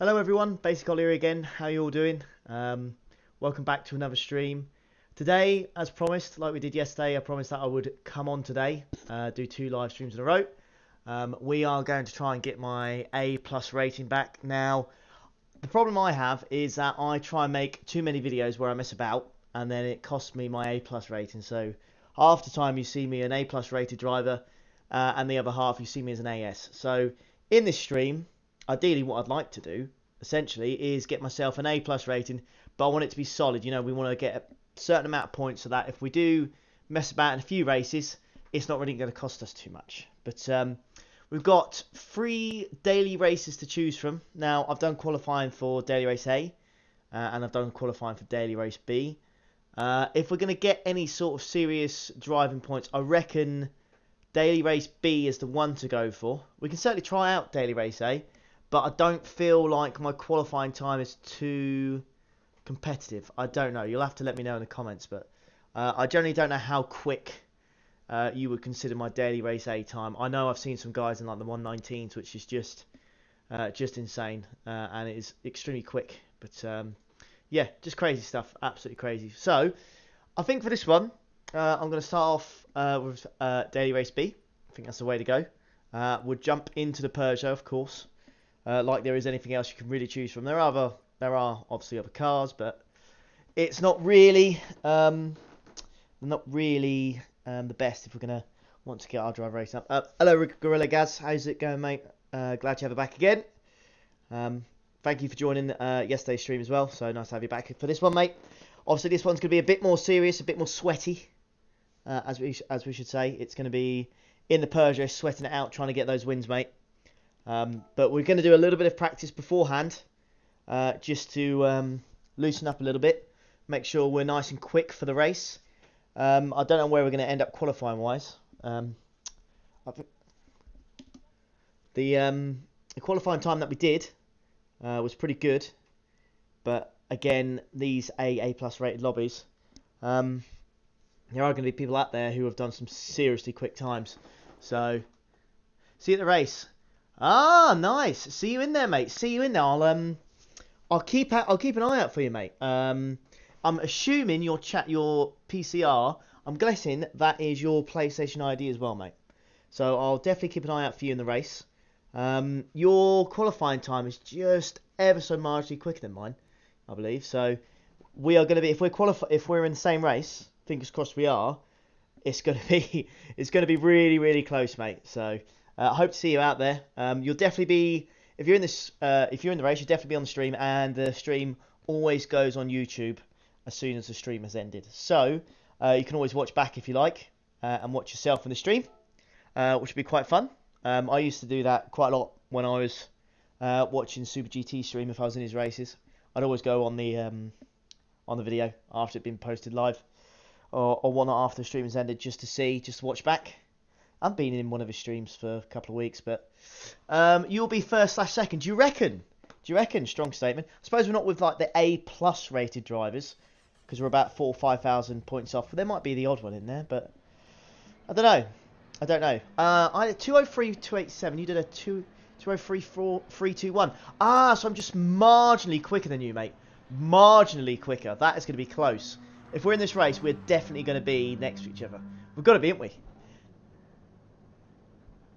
Hello everyone, Basic Ollie here again. How you all doing? Welcome back to another stream. Today, as promised, like we did yesterday, I promised that I would come on today, do 2 live streams in a row. We are going to try and get my A+ rating back. Now, the problem I have is that I try and make too many videos where I mess about, and then it costs me my A+ rating. So half the time you see me an A+ rated driver, and the other half you see me as an AS. So in this stream, ideally what I'd like to do essentially is get myself an A+ rating, but I want it to be solid. You know, we want to get a certain amount of points so that if we do mess about in a few races, it's not really going to cost us too much. But we've got 3 daily races to choose from. Now, I've done qualifying for daily race A, and I've done qualifying for daily race B. If we're going to get any sort of serious driving points, I reckon daily race B is the one to go for. We can certainly try out daily race A, but I don't feel like my qualifying time is too competitive. I don't know. You'll have to let me know in the comments, but I generally don't know how quick you would consider my daily race A time. I know I've seen some guys in like the 119s, which is just insane, and it is extremely quick. But yeah, just crazy stuff. Absolutely crazy. So I think for this one, I'm going to start off with daily race B. I think that's the way to go. We'll jump into the Peugeot, of course. Like there is anything else you can really choose from. There are obviously other cars, but it's not really the best if we're gonna want to get our drive race up. Hello, Gorilla Gaz. How's it going, mate? Glad to have you back again. Thank you for joining yesterday's stream as well. So nice to have you back for this one, mate. Obviously, this one's gonna be a bit more serious, a bit more sweaty, as we should say. It's gonna be in the Peugeot, sweating it out, trying to get those wins, mate. But we're going to do a little bit of practice beforehand, just to loosen up a little bit, make sure we're nice and quick for the race. I don't know where we're going to end up qualifying wise. The qualifying time that we did was pretty good, but again, these A+ rated lobbies, there are going to be people out there who have done some seriously quick times. So, see you at the race. Ah, nice. See you in there, mate. See you in there. I'll keep an eye out for you, mate. I'm assuming your PCR. I'm guessing that is your PlayStation ID as well, mate. So I'll definitely keep an eye out for you in the race. Your qualifying time is just ever so marginally quicker than mine, I believe. So we are going to be, if we're in the same race, fingers crossed we are. It's going to be really, really close, mate. So. I hope to see you out there. You'll definitely be, if you're in the race, you'll definitely be on the stream, and the stream always goes on YouTube as soon as the stream has ended. So you can always watch back if you like, and watch yourself in the stream, which would be quite fun. I used to do that quite a lot when I was watching Super GT stream. If I was in his races, I'd always go on the video after it'd been posted live, or whatnot after the stream has ended, just to watch back. I've been in one of his streams for a couple of weeks, but you'll be first/second. Do you reckon? Strong statement. I suppose we're not with like the A+ rated drivers, because we're about 4,000 or 5,000 points off. But there might be the odd one in there, but I don't know. I had a 203.287. You did a 203.321. Ah, so I'm just marginally quicker than you, mate. Marginally quicker. That is going to be close. If we're in this race, we're definitely going to be next to each other. We've got to be, haven't we?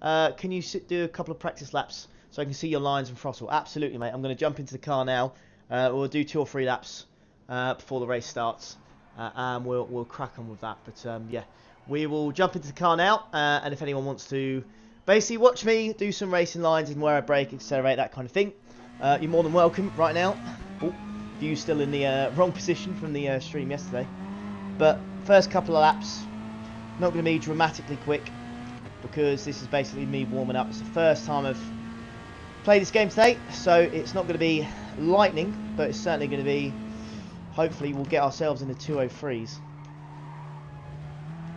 Can you do a couple of practice laps so I can see your lines and throttle? Absolutely, mate. I'm going to jump into the car now. We'll do 2 or 3 laps before the race starts, and we'll crack on with that. But yeah, we will jump into the car now, and if anyone wants to basically watch me do some racing lines and where I brake, accelerate, that kind of thing, you're more than welcome right now. Oh, view's still in the wrong position from the stream yesterday. But first couple of laps, not going to be dramatically quick, because this is basically me warming up. It's the first time I've played this game today, so it's not going to be lightning, but it's certainly going to be, hopefully we'll get ourselves in the 203s.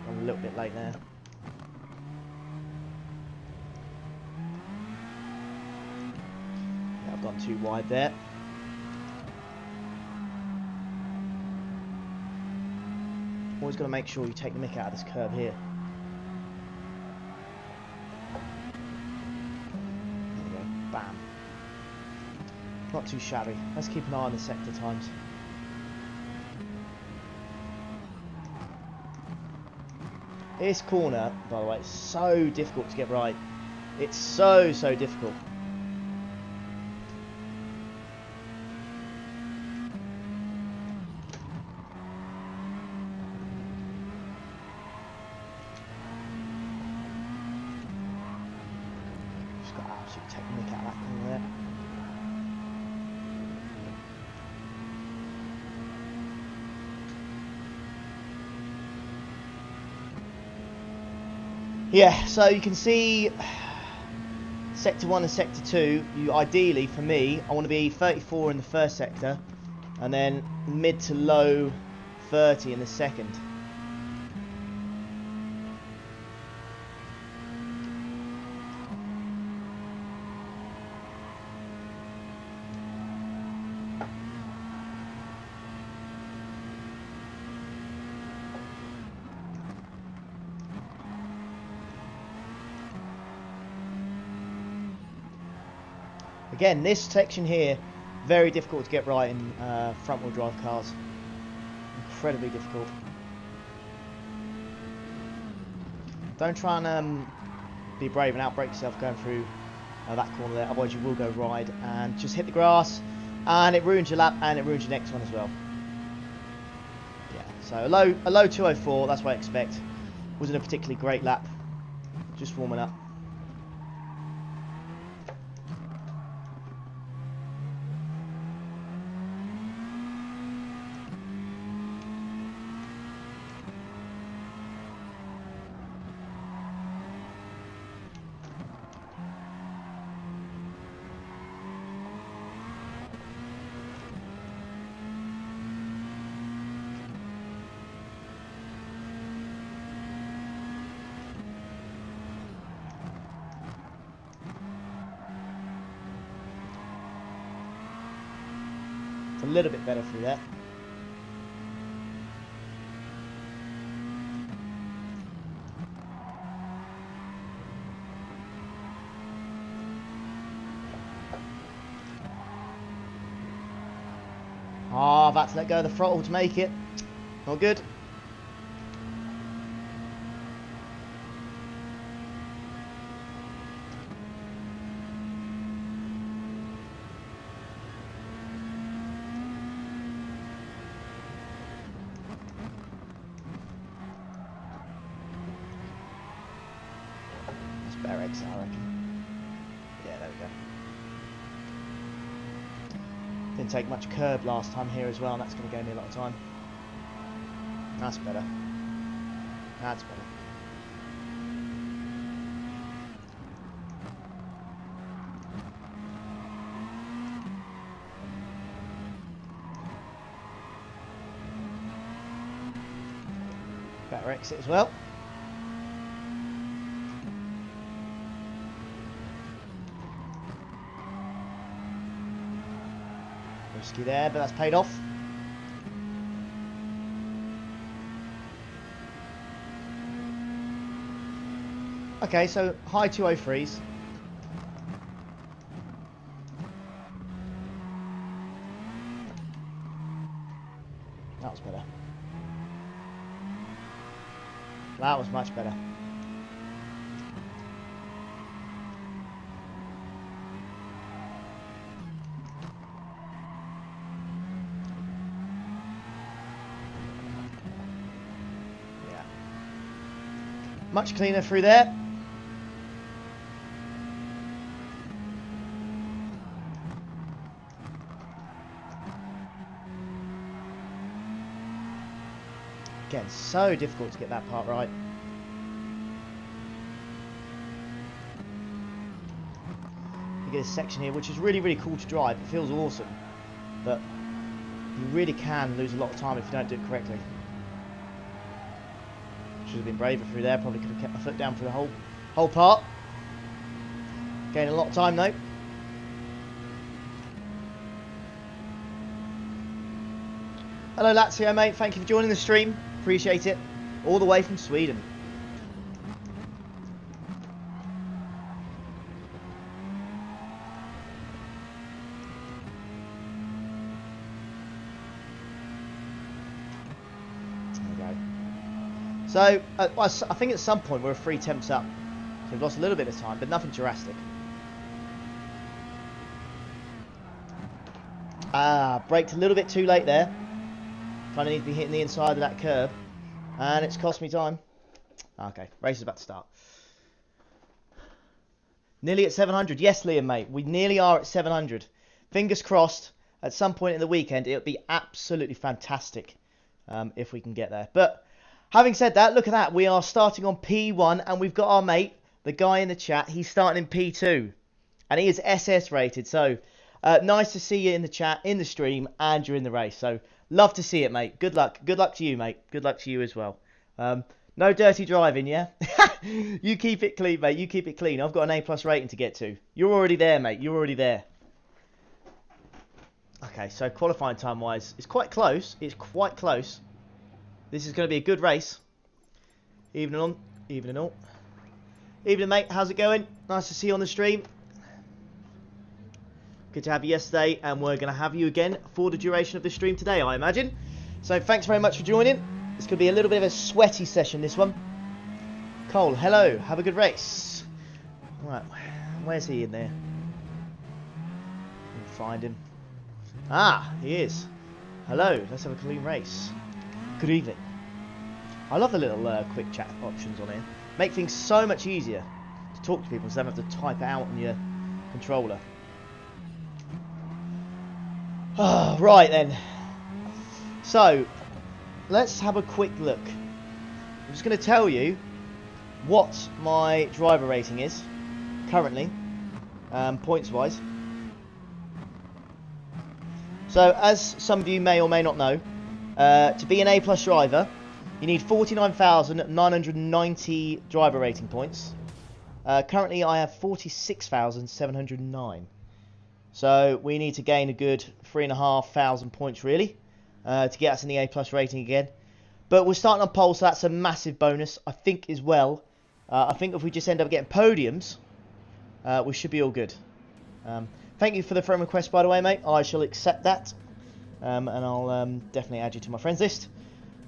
I'm a little bit late there. Yeah, I've gone too wide there. Always got to make sure you take the mick out of this curve here. Bam. Not too shabby. Let's keep an eye on the sector times. This corner, by the way, is so difficult to get right. It's so difficult. Just got absolute technique out of that corner there. Yeah, so you can see sector 1 and sector 2, you ideally, for me, I want to be 34 in the first sector and then mid to low 30 in the second. Again, this section here, very difficult to get right in front-wheel drive cars. Incredibly difficult. Don't try and be brave and outbrake yourself going through that corner there, otherwise you will go wide and just hit the grass, and it ruins your lap and it ruins your next one as well. Yeah, so a low 204, that's what I expect. Wasn't a particularly great lap, just warming up. A little bit better through there. I've had to let go of the throttle to make it. Not good. Better exit, I reckon. Yeah, there we go. Didn't take much curb last time here as well, and that's going to gain me a lot of time. That's better. That's better. Better exit as well. Risky there, but that's paid off. Okay, so high 203s. That was better. That was much better. Much cleaner through there. Again, so difficult to get that part right. You get a section here which is really cool to drive. It feels awesome, but you really can lose a lot of time if you don't do it correctly. Should have been braver through there. Probably could have kept my foot down for the whole part. Gained a lot of time though. Hello Lazio mate, thank you for joining the stream. Appreciate it. All the way from Sweden. So, I think at some point we're 3 temps up. So we've lost a little bit of time, but nothing drastic. Braked a little bit too late there. Kind of need to be hitting the inside of that curb. And it's cost me time. Okay, race is about to start. Nearly at 700. Yes, Liam, mate. We nearly are at 700. Fingers crossed, at some point in the weekend, it would be absolutely fantastic if we can get there. But having said that, look at that. We are starting on P1, and we've got our mate, the guy in the chat. He's starting in P2, and he is SS rated. So, nice to see you in the chat, in the stream, and you're in the race. So, love to see it, mate. Good luck. Good luck to you, mate. Good luck to you as well. No dirty driving, yeah? You keep it clean, mate. You keep it clean. I've got an A+ rating to get to. You're already there, mate. You're already there. Okay, so qualifying time-wise, it's quite close. It's quite close. This is going to be a good race. Evening on. Evening all. Evening, mate. How's it going? Nice to see you on the stream. Good to have you yesterday, and we're going to have you again for the duration of the stream today, I imagine. So thanks very much for joining. It's going to be a little bit of a sweaty session, this one. Cole, hello. Have a good race. Right, where's he in there? We'll find him. Ah, he is. Hello, let's have a clean race. Good evening. I love the little quick chat options on here. Make things so much easier to talk to people instead of having to type it out on your controller. Oh, right then. So, let's have a quick look. I'm just going to tell you what my driver rating is currently, points-wise. So, as some of you may or may not know, to be an A+ driver, you need 49,990 driver rating points. Currently, I have 46,709. So, we need to gain a good 3,500 points, really, to get us in the A+ rating again. But we're starting on pole, so that's a massive bonus, I think, as well. I think if we just end up getting podiums, we should be all good. Thank you for the friend request, by the way, mate. I shall accept that. And I'll definitely add you to my friends list.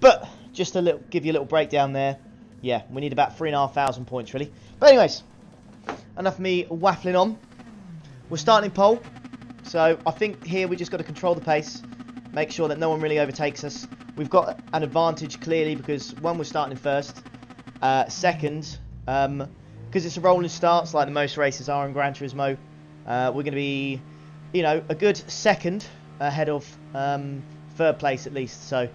But, just to give you a little breakdown there. Yeah, we need about 3,500 points, really. But anyways, enough of me waffling on. We're starting in pole. So, I think here we just got to control the pace. Make sure that no one really overtakes us. We've got an advantage, clearly, because, one, we're starting in first. Second, because it's a rolling starts, like the most races are in Gran Turismo. We're going to be, you know, a good second ahead of third place at least. So,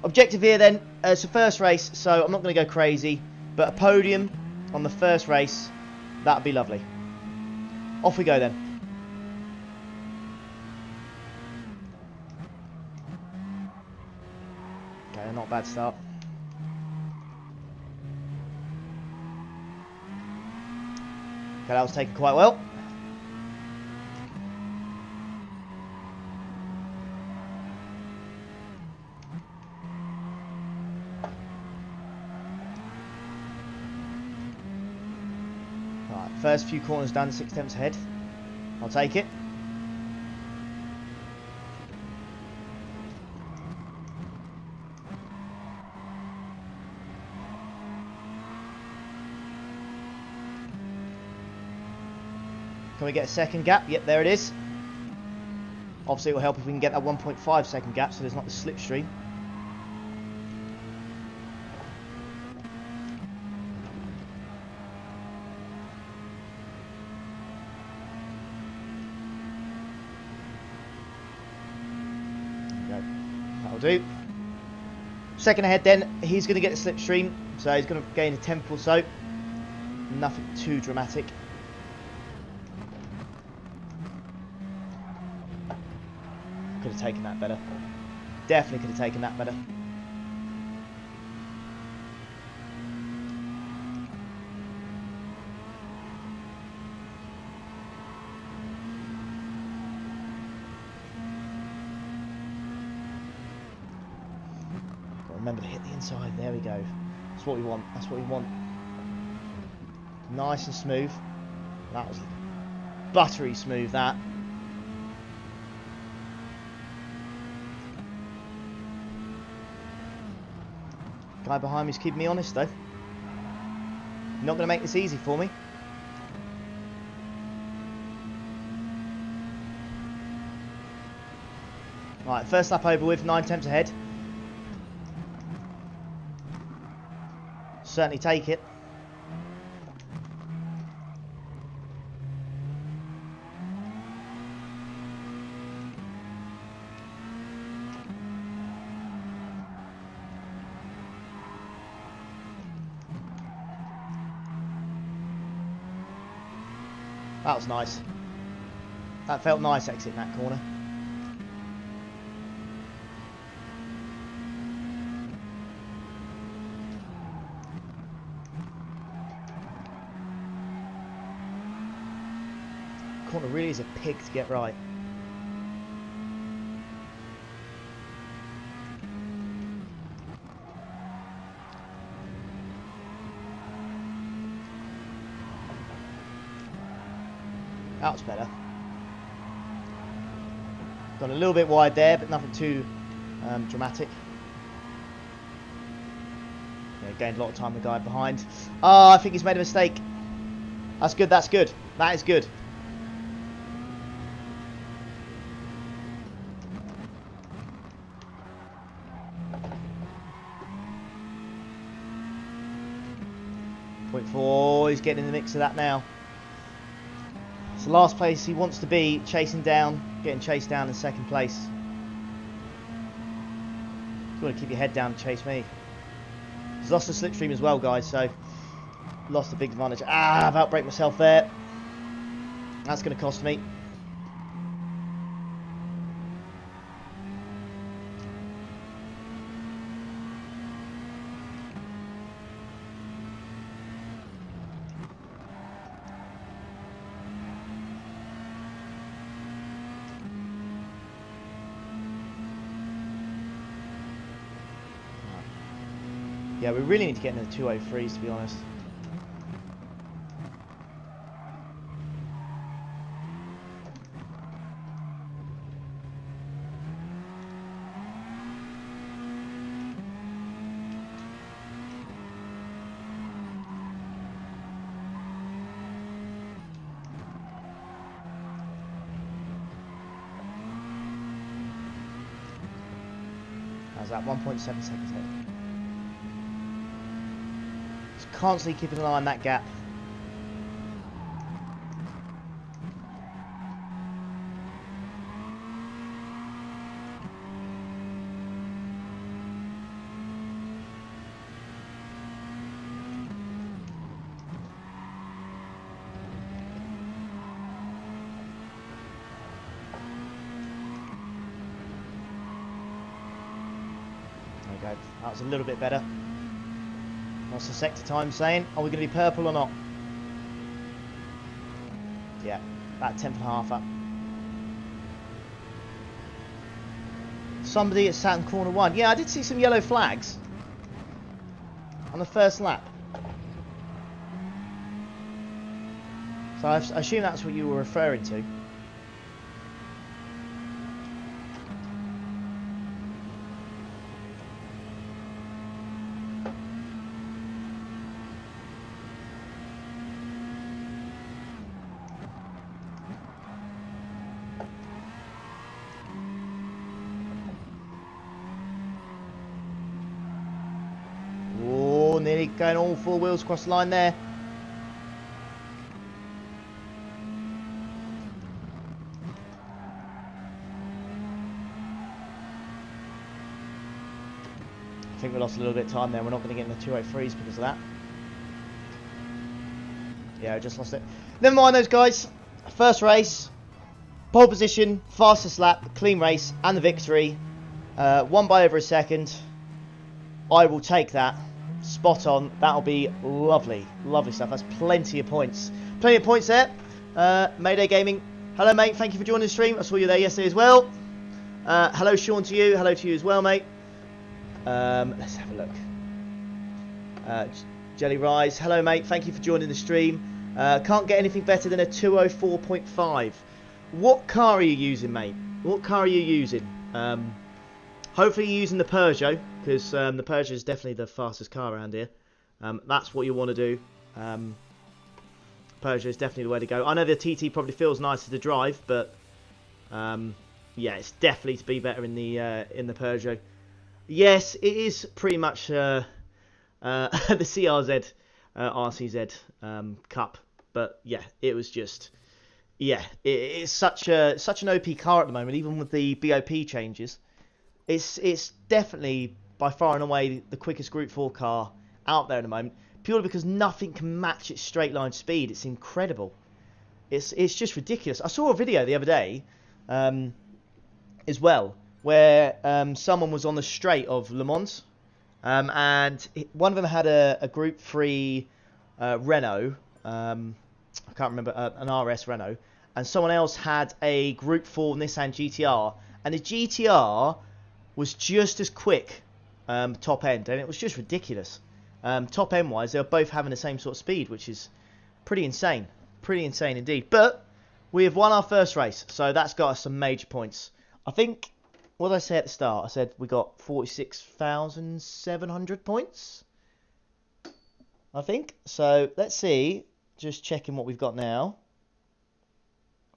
objective here then, it's the first race, so I'm not going to go crazy, but a podium on the first race, that would be lovely. Off we go then. Okay, not a bad start. Okay, that was taken quite well. First few corners done, 6 temps ahead. I'll take it. Can we get a second gap? Yep, there it is. Obviously it will help if we can get that 1.5 second gap so there's not the slipstream. Do. Second ahead then, he's going to get the slipstream, so he's going to gain a tenth or so. Nothing too dramatic. Could have taken that better. Definitely could have taken that better. Remember to hit the inside. There we go. That's what we want. That's what we want. Nice and smooth. That was buttery smooth, that. Guy behind me's keeping me honest though. Not going to make this easy for me. Right, first lap over with, 9 tenths ahead. Certainly take it. That was nice. That felt nice exiting that corner. Corner really is a pig to get right. That was better. Got a little bit wide there, but nothing too dramatic. Yeah, gained a lot of time with the guy behind. Oh, I think he's made a mistake. That's good, that's good. That is good. .4, he's getting in the mix of that now. It's the last place he wants to be, chasing down, getting chased down in second place. You've got to keep your head down and chase me. He's lost the slipstream as well, guys, so lost a big advantage. Ah, I've outbraked myself there. That's going to cost me. Yeah, we really need to get into the 203s, to be honest. How's that? 1.7 seconds ahead. Constantly keeping an eye on that gap. There we go. That was a little bit better. What's the sector time saying? Are we going to be purple or not? Yeah, about 10th and a half up. Somebody at Saturn corner 1. Yeah, I did see some yellow flags on the first lap. So I assume that's what you were referring to. Nearly going all four wheels across the line there. I think we lost a little bit of time there. We're not going to get in the 203s because of that. Yeah, I just lost it. Never mind those guys. First race, pole position, fastest lap, clean race, and the victory. Won by over a second. I will take that. Spot on. That'll be lovely. Lovely stuff. That's plenty of points. Plenty of points there. Mayday Gaming. Hello, mate. Thank you for joining the stream. I saw you there yesterday as well. Hello, Sean, to you. Hello to you as well, mate. Let's have a look. Jelly Rise. Hello, mate. Thank you for joining the stream. Can't get anything better than a 204.5. What car are you using, mate? What car are you using? Hopefully you're using the Peugeot. because the Peugeot is definitely the fastest car around here. That's what you want to do. Peugeot is definitely the way to go. I know the TT probably feels nicer to drive, but yeah, it's definitely to be better in the Peugeot. Yes, it is pretty much the CRZ RCZ Cup, but yeah, it was just it's such an OP car at the moment, even with the BOP changes. It's definitely by far and away the quickest Group 4 car out there at the moment, purely because nothing can match its straight line speed. It's incredible. It's just ridiculous. I saw a video the other day as well, where someone was on the straight of Le Mans, and one of them had a Group 3 Renault, I can't remember, an RS Renault, and someone else had a Group 4 Nissan GTR, and the GTR was just as quick top end, and it was just ridiculous. Top end wise, they were both having the same sort of speed, which is pretty insane indeed. But we have won our first race, so that's got us some major points. I think, what did I say at the start? I said we got 46,700 points, I think. So let's see, just checking what we've got now.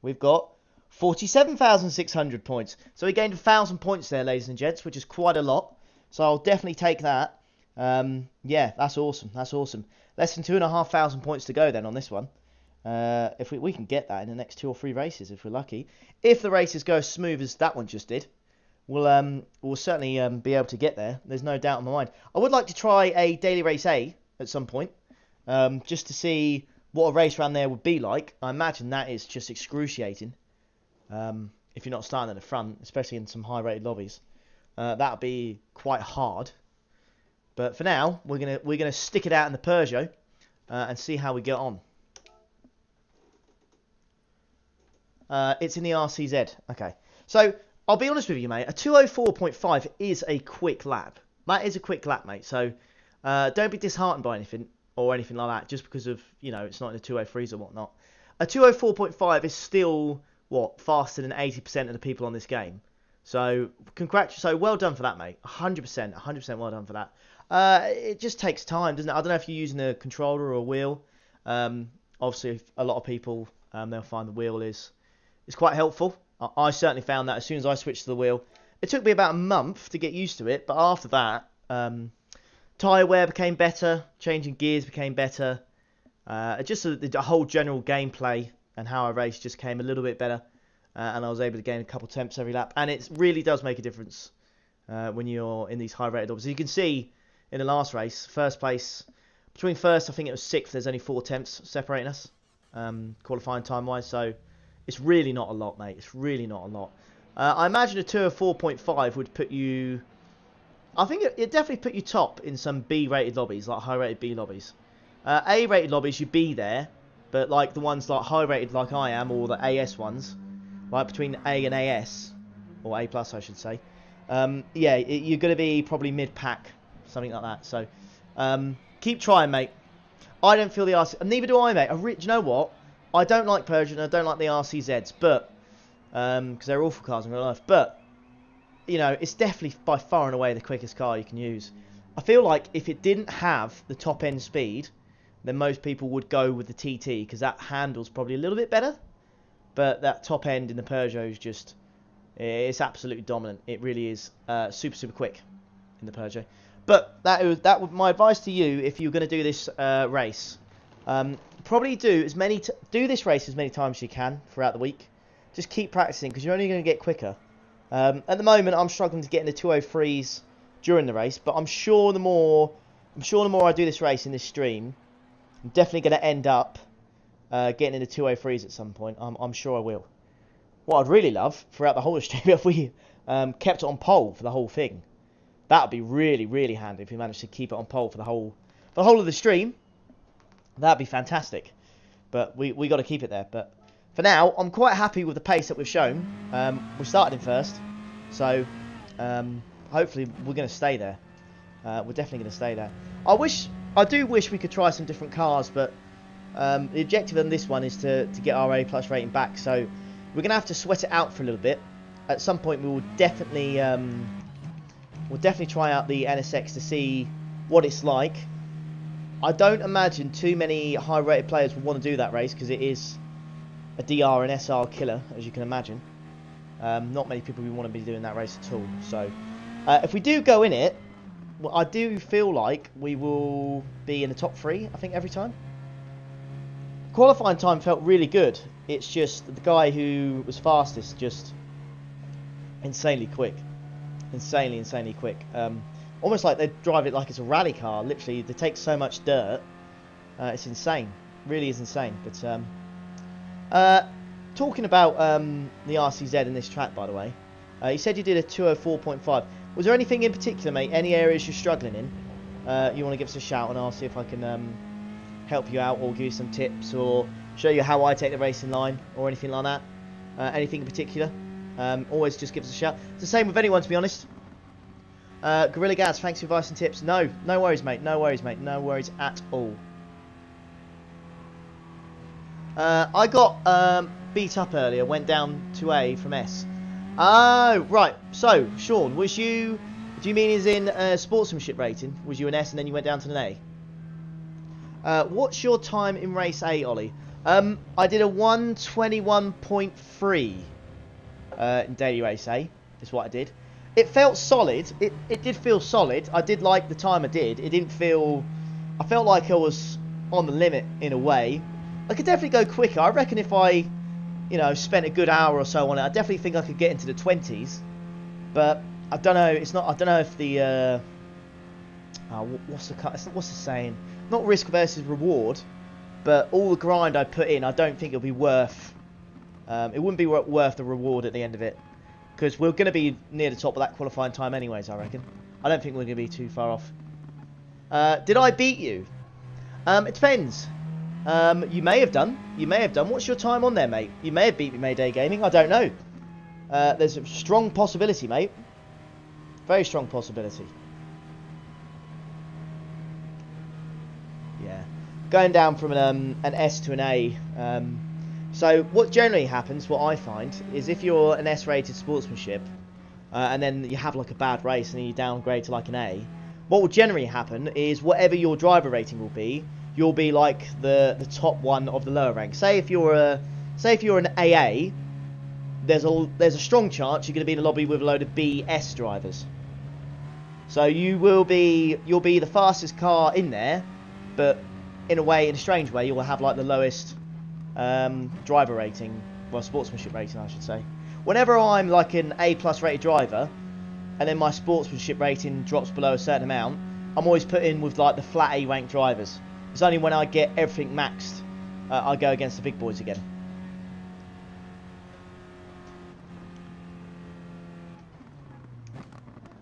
We've got 47,600 points. So we gained 1,000 points there, ladies and gents, which is quite a lot. So I'll definitely take that. Yeah, that's awesome. That's awesome. Less than 2,500 points to go then on this one. If we can get that in the next 2 or 3 races, if we're lucky. If the races go as smooth as that one just did, we'll certainly be able to get there. There's no doubt in my mind. I would like to try a daily race A at some point, just to see what a race around there would be like. I imagine that is just excruciating. If you're not starting at the front, especially in some high-rated lobbies, that would be quite hard. But for now, we're gonna stick it out in the Peugeot and see how we get on. It's in the RCZ. Okay, so I'll be honest with you, mate. A 2:04.5 is a quick lap. That is a quick lap, mate. So don't be disheartened by anything or anything like that, just because of, you know, it's not in the 2:03s or whatnot. A 2:04.5 is still faster than 80% of the people on this game. So so well done for that, mate. 100% well done for that. It just takes time, doesn't it? I don't know if you're using a controller or a wheel. Obviously, a lot of people they'll find the wheel is quite helpful. I certainly found that as soon as I switched to the wheel. It took me about a month to get used to it, but after that, tyre wear became better, changing gears became better. Just the whole general gameplay and how I raced just came a little bit better, and I was able to gain a couple temps every lap. And it really does make a difference when you're in these high-rated lobbies. You can see in the last race, first place, between first, I think it was 6th, there's only 4 temps separating us, qualifying time-wise, so it's really not a lot, mate. It's really not a lot. I imagine a 2:04.5 would put you... I think it definitely put you top in some B-rated lobbies, like high-rated B lobbies. A-rated lobbies, you'd be there, but like the ones like high-rated like I am, or the AS ones, like between A and AS, or A+, I should say, yeah, you're going to be probably mid-pack, something like that. So, keep trying, mate. I don't feel the RC... Neither do I, mate. Do you know what? I don't like Peugeot and I don't like the RCZs, but... because they're awful cars in real life. But, you know, it's definitely by far and away the quickest car you can use. I feel like if it didn't have the top-end speed, then most people would go with the TT, because that handles probably a little bit better. But that top end in the Peugeot is just... It's absolutely dominant. It really is super, super quick in the Peugeot. But that was my advice to you if you're going to do this race. Probably do this race as many times as you can throughout the week. Just keep practicing, because you're only going to get quicker. At the moment, I'm struggling to get in the 2:03s during the race, but I'm sure the more I do this race in this stream, I'm definitely going to end up getting in the 2:03s at some point. I'm sure I will. What I'd really love throughout the whole stream, if we kept it on pole for the whole thing. That would be really, really handy if we managed to keep it on pole for the whole of the stream. That'd be fantastic. But we got to keep it there. But for now, I'm quite happy with the pace that we've shown. We started in first, so hopefully we're going to stay there. We're definitely going to stay there. I do wish we could try some different cars, but the objective on this one is to get our A+ rating back. So we're going to have to sweat it out for a little bit. At some point, we will definitely we'll definitely try out the NSX to see what it's like. I don't imagine too many high-rated players will want to do that race because it is a DR and SR killer, as you can imagine. Not many people will want to be doing that race at all. So, if we do go in it, well, I do feel like we will be in the top 3, I think, every time. Qualifying time felt really good. It's just the guy who was fastest just insanely quick. Insanely quick. Almost like they drive it like it's a rally car. Literally, they take so much dirt. It's insane. Really is insane. But talking about the RCZ in this track, by the way, you said you did a 204.5. Was there anything in particular, mate? Any areas you're struggling in? You want to give us a shout and I'll see if I can help you out or give you some tips or show you how I take the racing line or anything like that. Anything in particular? Always just give us a shout. It's the same with anyone, to be honest. Gorilla Gaz, thanks for advice and tips. No worries, mate. No worries, mate. No worries at all. I got beat up earlier. Went down to A from S. Oh, right. So, Sean, do you mean as in sportsmanship rating? Was you an S and then you went down to an A? What's your time in race A, Ollie? I did a 121.3 in daily race A. Is what I did. It felt solid. It did feel solid. I did like the time I did. It didn't feel... I felt like I was on the limit in a way. I could definitely go quicker. I reckon if I, you know, spent a good hour or so on it, I definitely think I could get into the 20s. But I don't know. It's not. I don't know if the. What's the saying? Not risk versus reward, but all the grind I put in, I don't think it'll be worth. It wouldn't be worth the reward at the end of it. Because we're going to be near the top of that qualifying time anyways, I reckon. I don't think we're going to be too far off. Did I beat you? It depends. You may have done. You may have done. What's your time on there, mate? You may have beat me, Mayday Gaming. I don't know. There's a strong possibility, mate. Very strong possibility. Yeah. Going down from an S to an A. So what generally happens, what I find, is if you're an S-rated sportsmanship, and then you have like a bad race and then you downgrade to like an A, what will generally happen is whatever your driver rating will be, you'll be like the top one of the lower rank. Say if you're an AA, there's a strong chance you're going to be in a lobby with a load of BS drivers. So you'll be the fastest car in there, but in a strange way, you'll have like the lowest driver rating, well, sportsmanship rating, I should say. Whenever I'm like an A+ rated driver, and then my sportsmanship rating drops below a certain amount, I'm always put in with like the flat A ranked drivers. It's only when I get everything maxed, I go against the big boys again.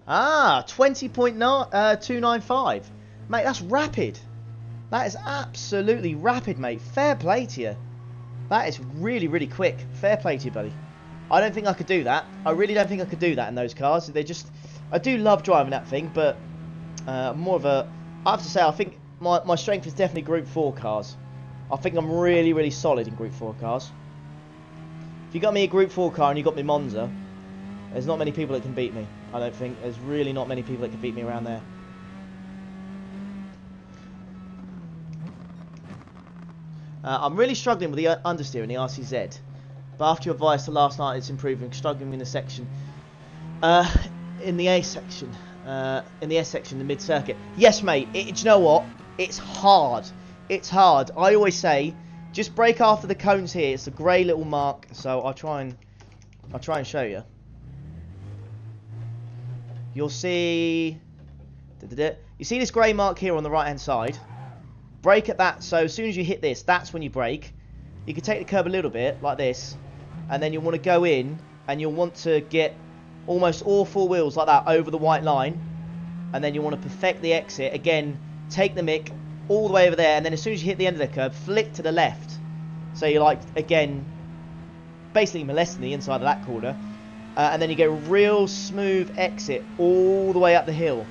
Ah, 20.295. Mate, that's rapid. That is absolutely rapid, mate. Fair play to you. That is really, really quick. Fair play to you, buddy. I don't think I could do that. I really don't think I could do that in those cars. They just... I do love driving that thing, but more of a... I have to say, I think my strength is definitely Group 4 cars. I think I'm really, really solid in Group 4 cars. If you got me a Group 4 car and you got me Monza, there's not many people that can beat me. I don't think. There's really not many people that can beat me around there. I'm really struggling with the understeer in the RCZ. But after your advice last night, it's improving. Struggling in the section. In the A section. In the S section, the mid-circuit. Yes, mate. Do you know what? It's hard. It's hard. I always say, just brake after the cones here. It's a grey little mark. So I'll try and show you. You'll see... You see this grey mark here on the right-hand side? Brake at that. So as soon as you hit this, that's when you brake. You can take the curb a little bit, like this. And then you'll want to go in, and you'll want to get almost all four wheels like that over the white line. And then you want to perfect the exit. Again, take the mic all the way over there. And then as soon as you hit the end of the curb, flick to the left. So you're like, again, basically molesting the inside of that corner. And then you get a real smooth exit all the way up the hill.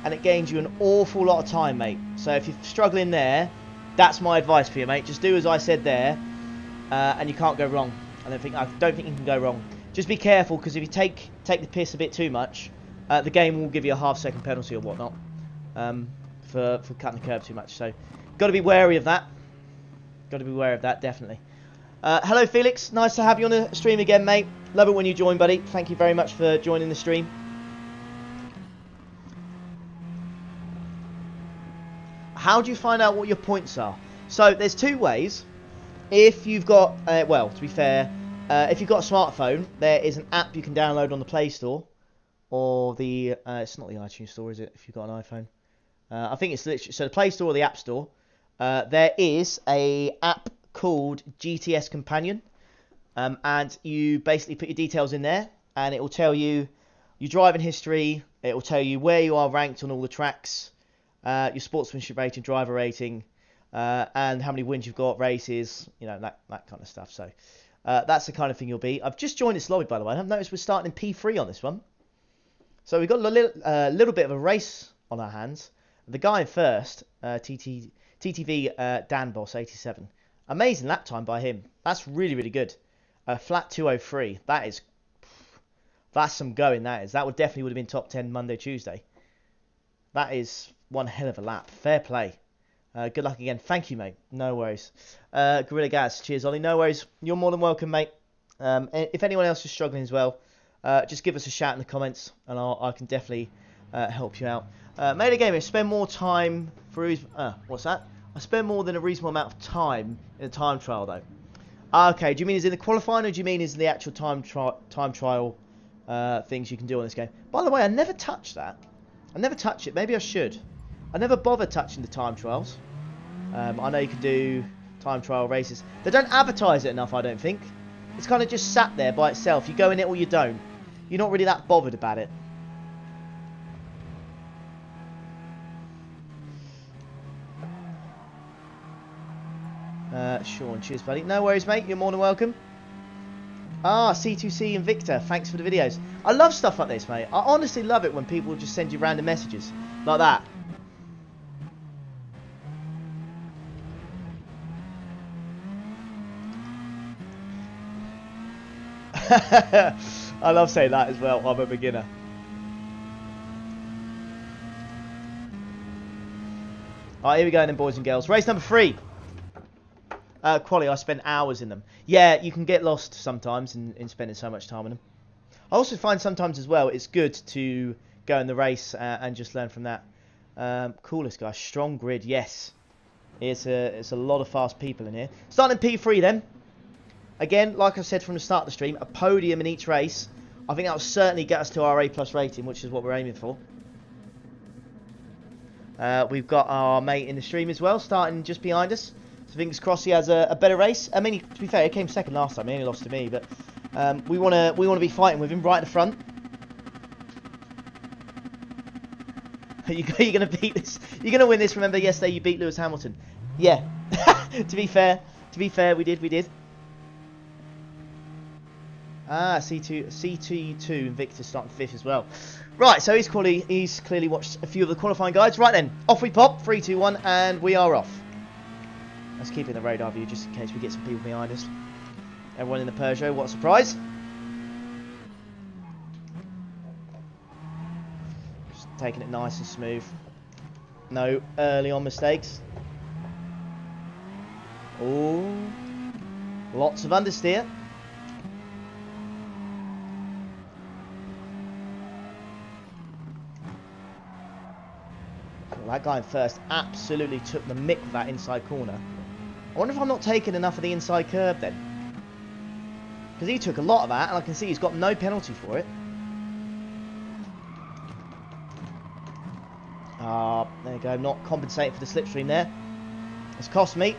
And it gains you an awful lot of time, mate. So if you're struggling there, that's my advice for you, mate. Just do as I said there, and you can't go wrong. I don't think you can go wrong. Just be careful, because if you take the piss a bit too much, the game will give you a half-second penalty or whatnot for cutting the curb too much. So, got to be wary of that. Got to be wary of that, definitely. Hello, Felix. Nice to have you on the stream again, mate. Love it when you join, buddy. Thank you very much for joining the stream. How do you find out what your points are? So, there's two ways. If you've got, well, to be fair, if you've got a smartphone, there is an app you can download on the Play Store. Or the, it's not the iTunes Store, is it, if you've got an iPhone? I think it's literally, so the Play Store or the App Store. There is a app called GTS Companion. And you basically put your details in there. And it will tell you your driving history. It will tell you where you are ranked on all the tracks. Your sportsmanship rating, driver rating, and how many wins you've got, races, you know, that kind of stuff. So that's the kind of thing you'll be. I've just joined this lobby, by the way. I've noticed we're starting in P3 on this one. So we've got a little bit of a race on our hands. The guy in first, TTV Dan Boss 87. Amazing lap time by him. That's really, really good. Flat 203. That's some going, that is. That would definitely would have been top 10 Monday, Tuesday. That is one hell of a lap. Fair play. Good luck again. Thank you, mate. No worries. Gorilla Gas. Cheers, Ollie. No worries. You're more than welcome, mate. If anyone else is struggling as well, just give us a shout in the comments, and I can definitely help you out. Made a game. Spend more time for what's that? I spend more than a reasonable amount of time in a time trial, though. Okay. Do you mean is in the qualifying, or do you mean is in the actual time trial things you can do on this game? By the way, I never touched that. I never touch it. Maybe I should. I never bother touching the time trials. I know you can do time trial races. They don't advertise it enough, I don't think. It's kind of just sat there by itself. You go in it or you don't. You're not really that bothered about it. Sean, cheers, buddy. No worries, mate. You're more than welcome. Ah, C2C and Victor, thanks for the videos. I love stuff like this, mate. I honestly love it when people just send you random messages like that. I love saying that as well. I'm a beginner. Alright, here we go then, boys and girls. Race number 3. Quali, I spent hours in them. Yeah, you can get lost sometimes in spending so much time in them. I also find sometimes as well it's good to go in the race and just learn from that. Coolest guy, strong grid, yes. It's a lot of fast people in here. Starting in P3 then. Again, like I said from the start of the stream, a podium in each race. I think that will certainly get us to our A+ rating, which is what we're aiming for. We've got our mate in the stream as well, starting just behind us. So fingers crossed he has a better race. I mean, to be fair, he came second last time. He only lost to me, but we want to be fighting with him right at the front. You're going to beat this. You're going to win this. Remember, yesterday you beat Lewis Hamilton. Yeah. to be fair, we did. Ah, C2 and Victor starting 5th as well. Right, so he's clearly watched a few of the qualifying guides. Right then, off we pop. 3, 2, 1, and we are off. Let's keep it in the radar view just in case we get some people behind us. Everyone in the Peugeot, what a surprise. Just taking it nice and smooth. No early on mistakes. Oh, lots of understeer. That guy in first absolutely took the mick with that inside corner. I wonder if I'm not taking enough of the inside curb then. Because he took a lot of that, and I can see he's got no penalty for it. Ah, there you go. Not compensating for the slipstream there. It's cost me.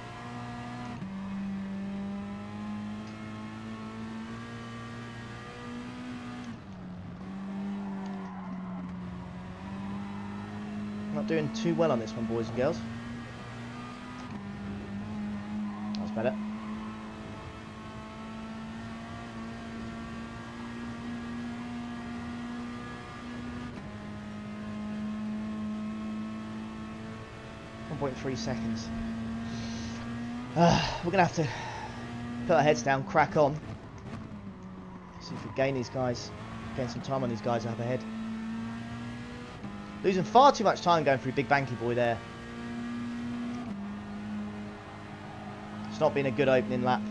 Not doing too well on this one, boys and girls. That's better. .3 seconds. We're gonna have to put our heads down, crack on. See if we gain these guys, gain some time on these guys up ahead. Losing far too much time going through Big Banky Boy there. It's not been a good opening lap.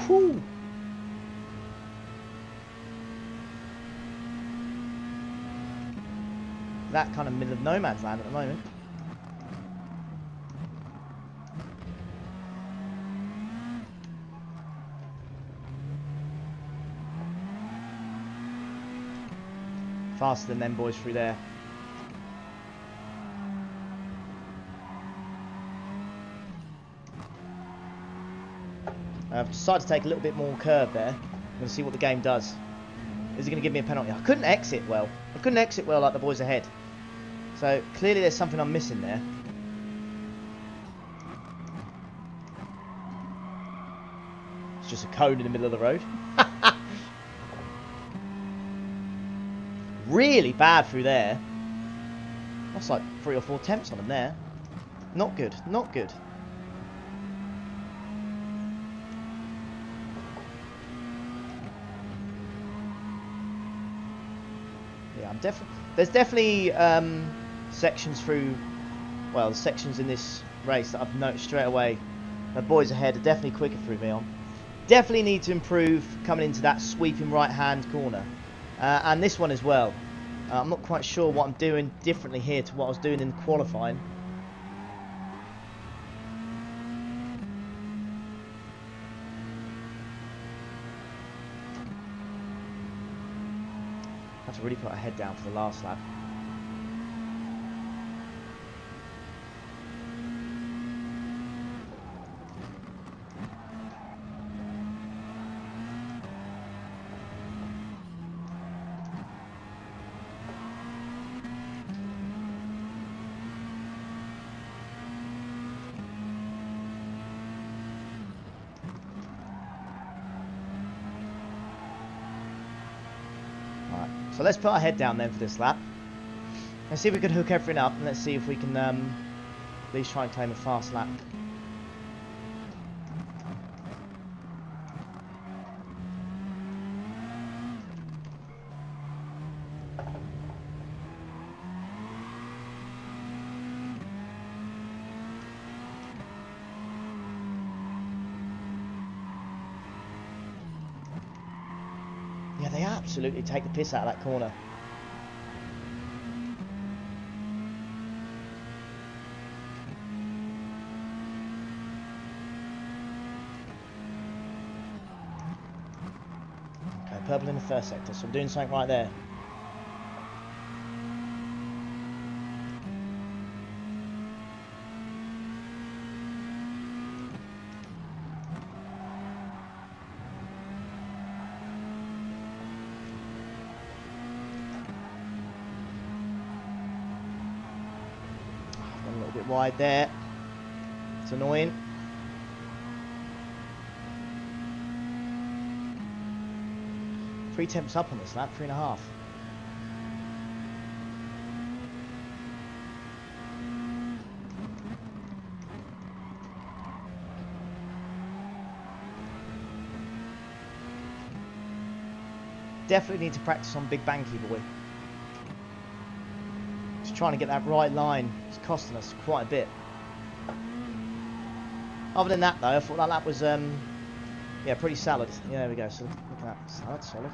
Whew. That kind of middle of no man's land at the moment. Faster than them boys through there. I've decided to take a little bit more curve there. I'm going to see what the game does. Is it going to give me a penalty? I couldn't exit well. I couldn't exit well like the boys ahead. So clearly there's something I'm missing there. It's just a cone in the middle of the road. Really bad through there. That's like 3 or 4 attempts on them there. Not good. Not good. There's definitely sections through, well, the sections in this race that I've noticed straight away. The boys ahead are definitely quicker through me on. Definitely need to improve coming into that sweeping right hand corner, and this one as well. I'm not quite sure what I'm doing differently here to what I was doing in qualifying. To really put our head down for the last lap. So let's put our head down then for this lap. Let's see if we can hook everything up, and let's see if we can at least try and claim a fast lap. Yeah, they absolutely take the piss out of that corner. Okay, purple in the first sector, so I'm doing something right there. Wide there. It's annoying. Three temps up on this lap, 3.5. Definitely need to practice on Big Banky Boy. Trying to get that right line is costing us quite a bit. Other than that though, I thought that lap was yeah, pretty solid. Yeah, there we go. So look at that, solid.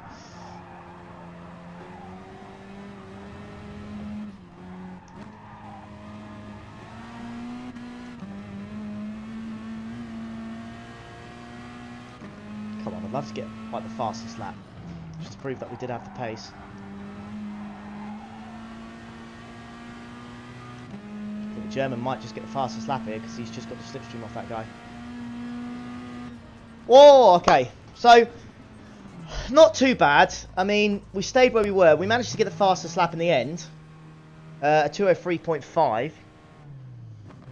Come on, I'd love to get like the fastest lap, just to prove that we did have the pace. German might just get the fastest lap here because he's just got the slipstream off that guy. Whoa, okay. So, not too bad. I mean, we stayed where we were. We managed to get the fastest lap in the end. a 203.5.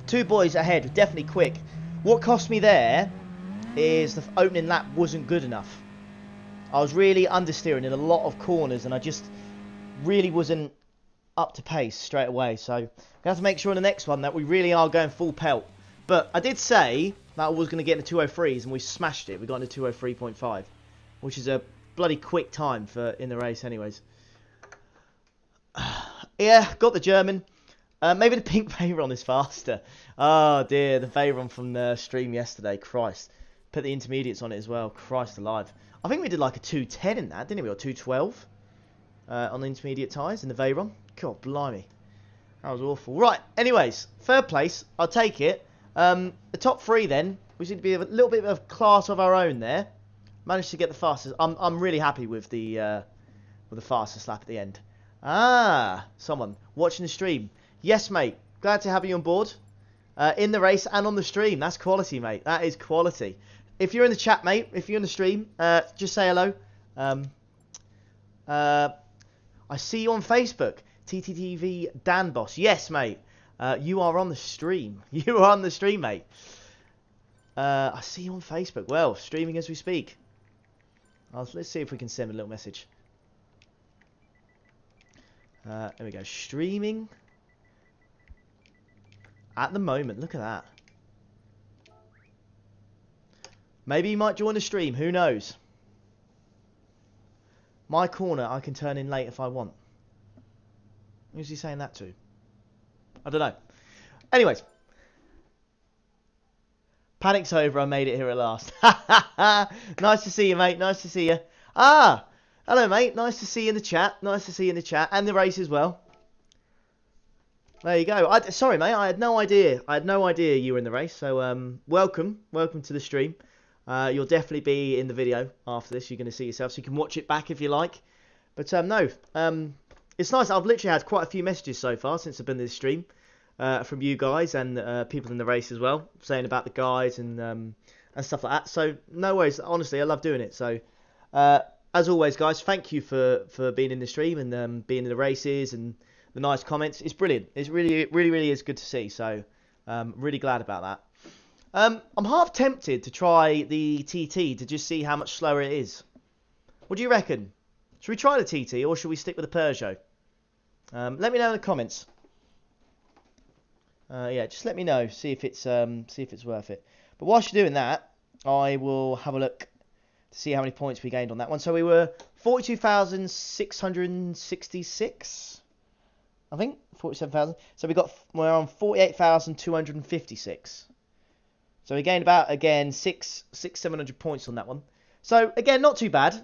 Two boys ahead, definitely quick. What cost me there is the opening lap wasn't good enough. I was really understeering in a lot of corners, and I just really wasn't up to pace straight away. So I'm going to have to make sure in the next one that we really are going full pelt. But I did say that I was going to get into 203s, and we smashed it. We got into 203.5, which is a bloody quick time for in the race anyways. Yeah, got the German. Maybe the pink Veyron is faster. Oh dear, the Veyron from the stream yesterday. Christ. Put the intermediates on it as well. Christ alive. I think we did like a 210 in that, didn't we? Or 212 on the intermediate tyres in the Veyron. God, blimey. That was awful. Right, anyways, third place. I'll take it. The top three then. We seem to be a little bit of a class of our own there. Managed to get the fastest. I'm really happy with the fastest lap at the end. Ah, someone watching the stream. Yes, mate. Glad to have you on board. In the race and on the stream. That's quality, mate. That is quality. If you're in the chat, mate, if you're in the stream, just say hello. I see you on Facebook. TTTV Dan Boss. Yes, mate. You are on the stream. You are on the stream, mate. I see you on Facebook. Well, streaming as we speak. Let's see if we can send a little message. There we go. Streaming. At the moment, look at that. Maybe you might join the stream, who knows? My corner, I can turn in late if I want. Who's he saying that to? I don't know. Anyways. Panic's over, I made it here at last. Nice to see you, mate, nice to see you. Ah, hello, mate, nice to see you in the chat. Nice to see you in the chat, and the race as well. There you go. Sorry, mate. I had no idea. I had no idea you were in the race. So, welcome to the stream. You'll definitely be in the video after this. You're going to see yourself, so you can watch it back if you like. But no, it's nice. I've literally had quite a few messages so far since I've been in this stream from you guys and people in the race as well, saying about the guides and stuff like that. So no worries. Honestly, I love doing it. So as always, guys, thank you for being in the stream and being in the races and the nice comments. It's brilliant. It's really is good to see. So really glad about that. I'm half tempted to try the TT to just see how much slower it is. What do you reckon? Should we try the TT or should we stick with the Peugeot? Let me know in the comments. Yeah, just let me know. See if it's worth it. But whilst you're doing that, I will have a look to see how many points we gained on that one. So we were 42,666. I think 47,000. So we're on 48,256. So we gained about again 700 points on that one. So again, not too bad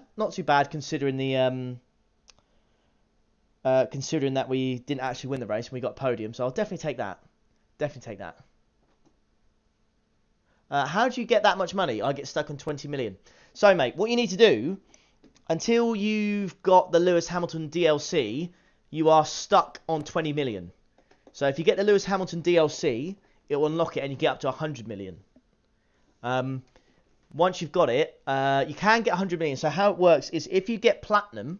considering the considering that we didn't actually win the race and we got a podium. So I'll definitely take that. How do you get that much money? I get stuck on 20 million. So mate, what you need to do until you've got the Lewis Hamilton DLC. You are stuck on 20 million. So if you get the Lewis Hamilton DLC, it will unlock it and you get up to 100 million. Once you've got it, you can get 100 million. So how it works is if you get platinum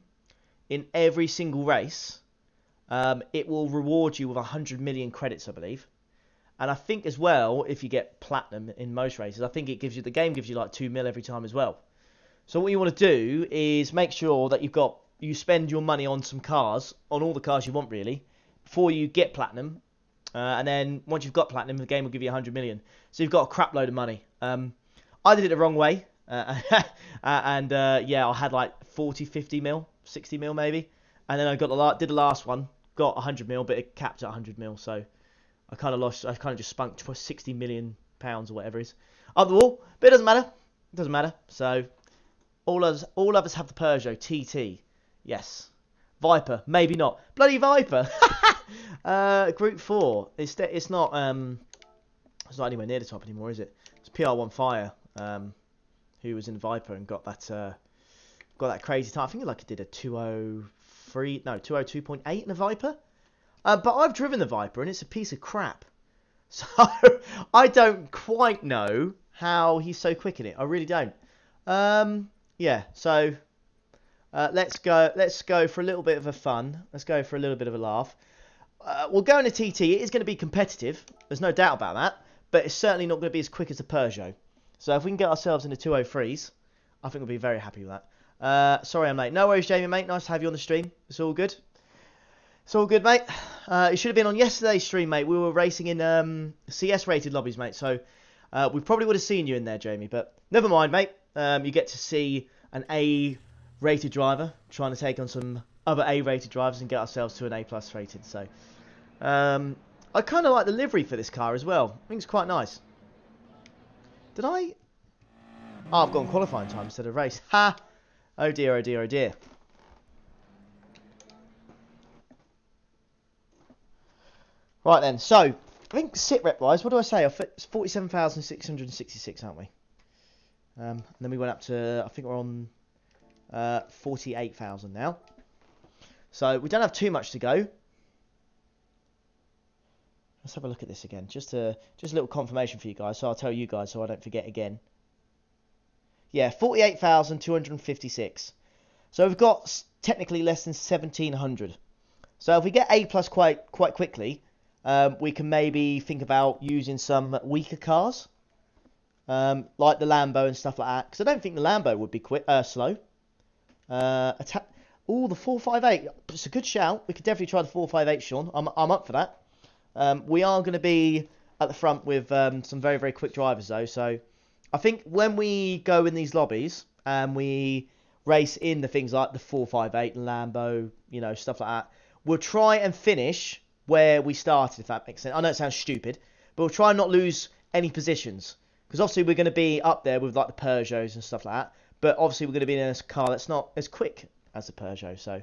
in every single race, it will reward you with 100 million credits, I believe. And I think as well, if you get platinum in most races, I think the game gives you like 2 mil every time as well. So what you want to do is make sure that you spend your money on some cars, on all the cars you want really, before you get platinum. And then once you've got platinum, the game will give you 100 million. So you've got a crap load of money. I did it the wrong way. Yeah, I had like 40, 50 mil, 60 mil maybe. And then I did the last one, got 100 mil, but it capped at 100 mil. So I kind of just spunked for 60 million pounds or whatever it is up the wall. But it doesn't matter. It doesn't matter. So all of us have the Peugeot TT. Yes. Viper, maybe not. Bloody Viper. Group 4. It's not anywhere near the top anymore, is it? It's PR1 Fire, who was in Viper and got that crazy time. I think it did a 202.8 in a Viper. But I've driven the Viper and it's a piece of crap. So I don't quite know how he's so quick in it. I really don't. Yeah, so let's go for a little bit of a fun. Let's go for a little bit of a laugh. we'll go in a TT. It is going to be competitive. There's no doubt about that. But it's certainly not going to be as quick as the Peugeot. So if we can get ourselves into 203s, I think we'll be very happy with that. Sorry I'm late. No worries, Jamie, mate. Nice to have you on the stream. It's all good. It's all good, mate. It should have been on yesterday's stream, mate. We were racing in CS-rated lobbies, mate. So we probably would have seen you in there, Jamie. But never mind, mate. You get to see an A-rated driver trying to take on some other A-rated drivers and get ourselves to an A+ rated. So I kind of like the livery for this car as well. I think it's quite nice. Did I? Oh, I've gone qualifying time instead of race. Ha! Oh dear, oh dear, oh dear. Right then, so I think sit rep wise, what do I say? It's 47,666, aren't we? And then we went up to, I think we're on 48,000 now. So we don't have too much to go. Let's have a look at this again. Just a little confirmation for you guys, so I'll tell you guys so I don't forget again. Yeah, 48,256. So we've got technically less than 1,700. So if we get A+ quite quickly, we can maybe think about using some weaker cars, like the Lambo and stuff like that. Because I don't think the Lambo would be slow. Oh, the 458. It's a good shout. We could definitely try the 458, Sean. I'm up for that. We are going to be at the front with some very, very quick drivers, though. So I think when we go in these lobbies and we race in the things like the 458, Lambo, you know, stuff like that, we'll try and finish where we started, if that makes sense. I know it sounds stupid, but we'll try and not lose any positions. Because obviously we're going to be up there with like the Peugeots and stuff like that. But obviously we're going to be in a car that's not as quick as the Peugeot. So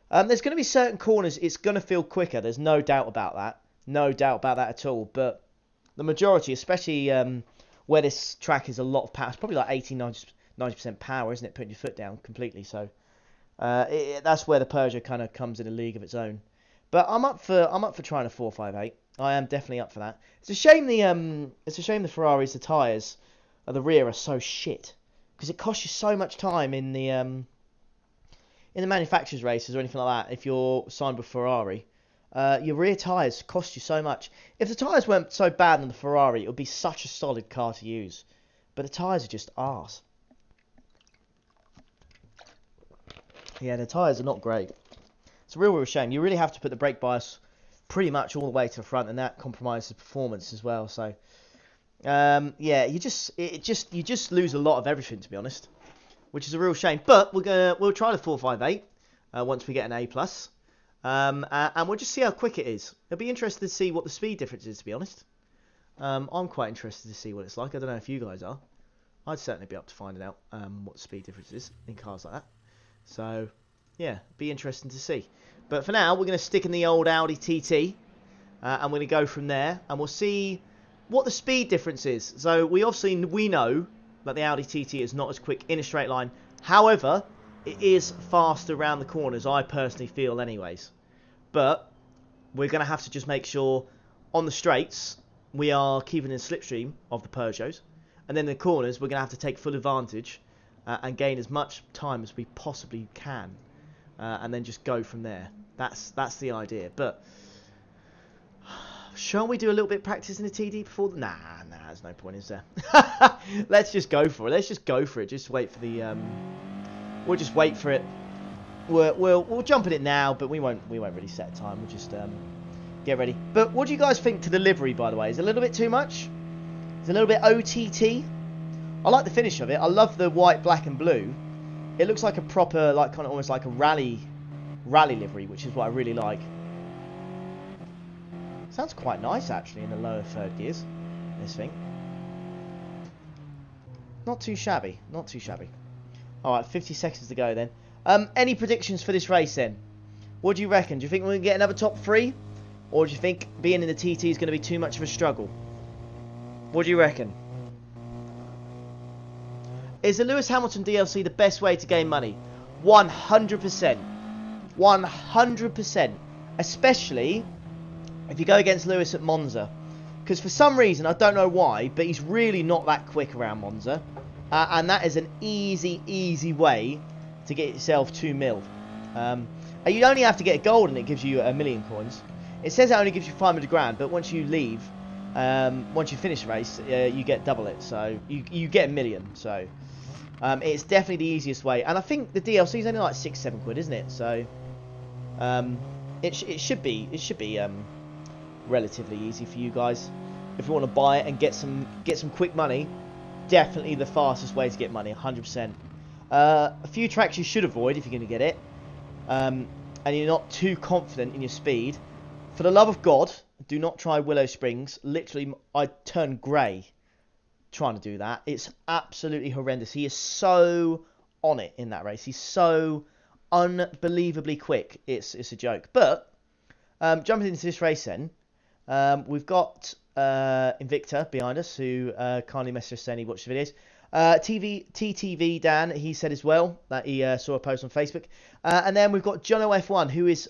there's going to be certain corners it's going to feel quicker. There's no doubt about that. No doubt about that at all. But the majority, especially where this track is a lot of power, it's probably like 80-90% power, isn't it? Putting your foot down completely. So that's where the Peugeot kind of comes in a league of its own. But I'm up for trying a 458. I am definitely up for that. It's a shame the Ferraris, the tyres at the rear are so shit, because it costs you so much time in the manufacturers races or anything like that. If you're signed with Ferrari, your rear tyres cost you so much. If the tyres weren't so bad on the Ferrari, it would be such a solid car to use. But the tyres are just arse. Yeah, the tyres are not great. It's a real shame. You really have to put the brake bias pretty much all the way to the front, and that compromises the performance as well. So, yeah, you just lose a lot of everything, to be honest, which is a real shame. But we'll try the 458 once we get an A+, and we'll just see how quick it is. It'll be interesting to see what the speed difference is, to be honest. I'm quite interested to see what it's like. I don't know if you guys are. I'd certainly be up to finding out what the speed difference is in cars like that. So, yeah, be interesting to see. But for now, we're going to stick in the old Audi TT, and we're going to go from there, and we'll see what the speed difference is. So we know that the Audi TT is not as quick in a straight line. However, it is faster around the corners, I personally feel anyways. But we're going to have to just make sure on the straights we are keeping in slipstream of the Peugeots, and then the corners we're going to have to take full advantage and gain as much time as we possibly can. And then just go from there. That's the idea. But shall we do a little bit of practice in the TD before? Nah, there's no point, is there? Let's just go for it. Just wait for the. We'll just wait for it. We'll jump in it now, but we won't really set a time. We'll just get ready. But what do you guys think to the livery, by the way? Is it a little bit too much? Is it a little bit OTT? I like the finish of it. I love the white, black, and blue. It looks like a proper, like kind of almost like a rally livery, which is what I really like. Sounds quite nice actually in the lower third gears, this thing. Not too shabby, not too shabby. Alright, 50 seconds to go then. Any predictions for this race then? What do you reckon? Do you think we're going to get another top 3? Or do you think being in the TT is going to be too much of a struggle? What do you reckon? Is the Lewis Hamilton DLC the best way to gain money? 100%. 100%. Especially if you go against Lewis at Monza. Because for some reason, I don't know why, but he's really not that quick around Monza. And that is an easy way to get yourself 2 mil. You only have to get gold and it gives you 1 million coins. It says it only gives you 500 grand, but once you leave, once you finish the race, you get double it. So you get a million. So it's definitely the easiest way. And I think the DLC is only like 6-7 quid, isn't it? So it should be relatively easy for you guys if you want to buy it and get some quick money. Definitely the fastest way to get money, 100%. A few tracks you should avoid if you're going to get it, and you're not too confident in your speed. For the love of God, do not try Willow Springs. Literally, I turned grey trying to do that. It's absolutely horrendous. He is so on it in that race. He's so unbelievably quick. It's a joke. But jumping into this race then, we've got Invicta behind us, who kindly messaged us saying he watched the videos. TTV Dan, he said as well that he saw a post on Facebook. And then we've got Jono F1, who is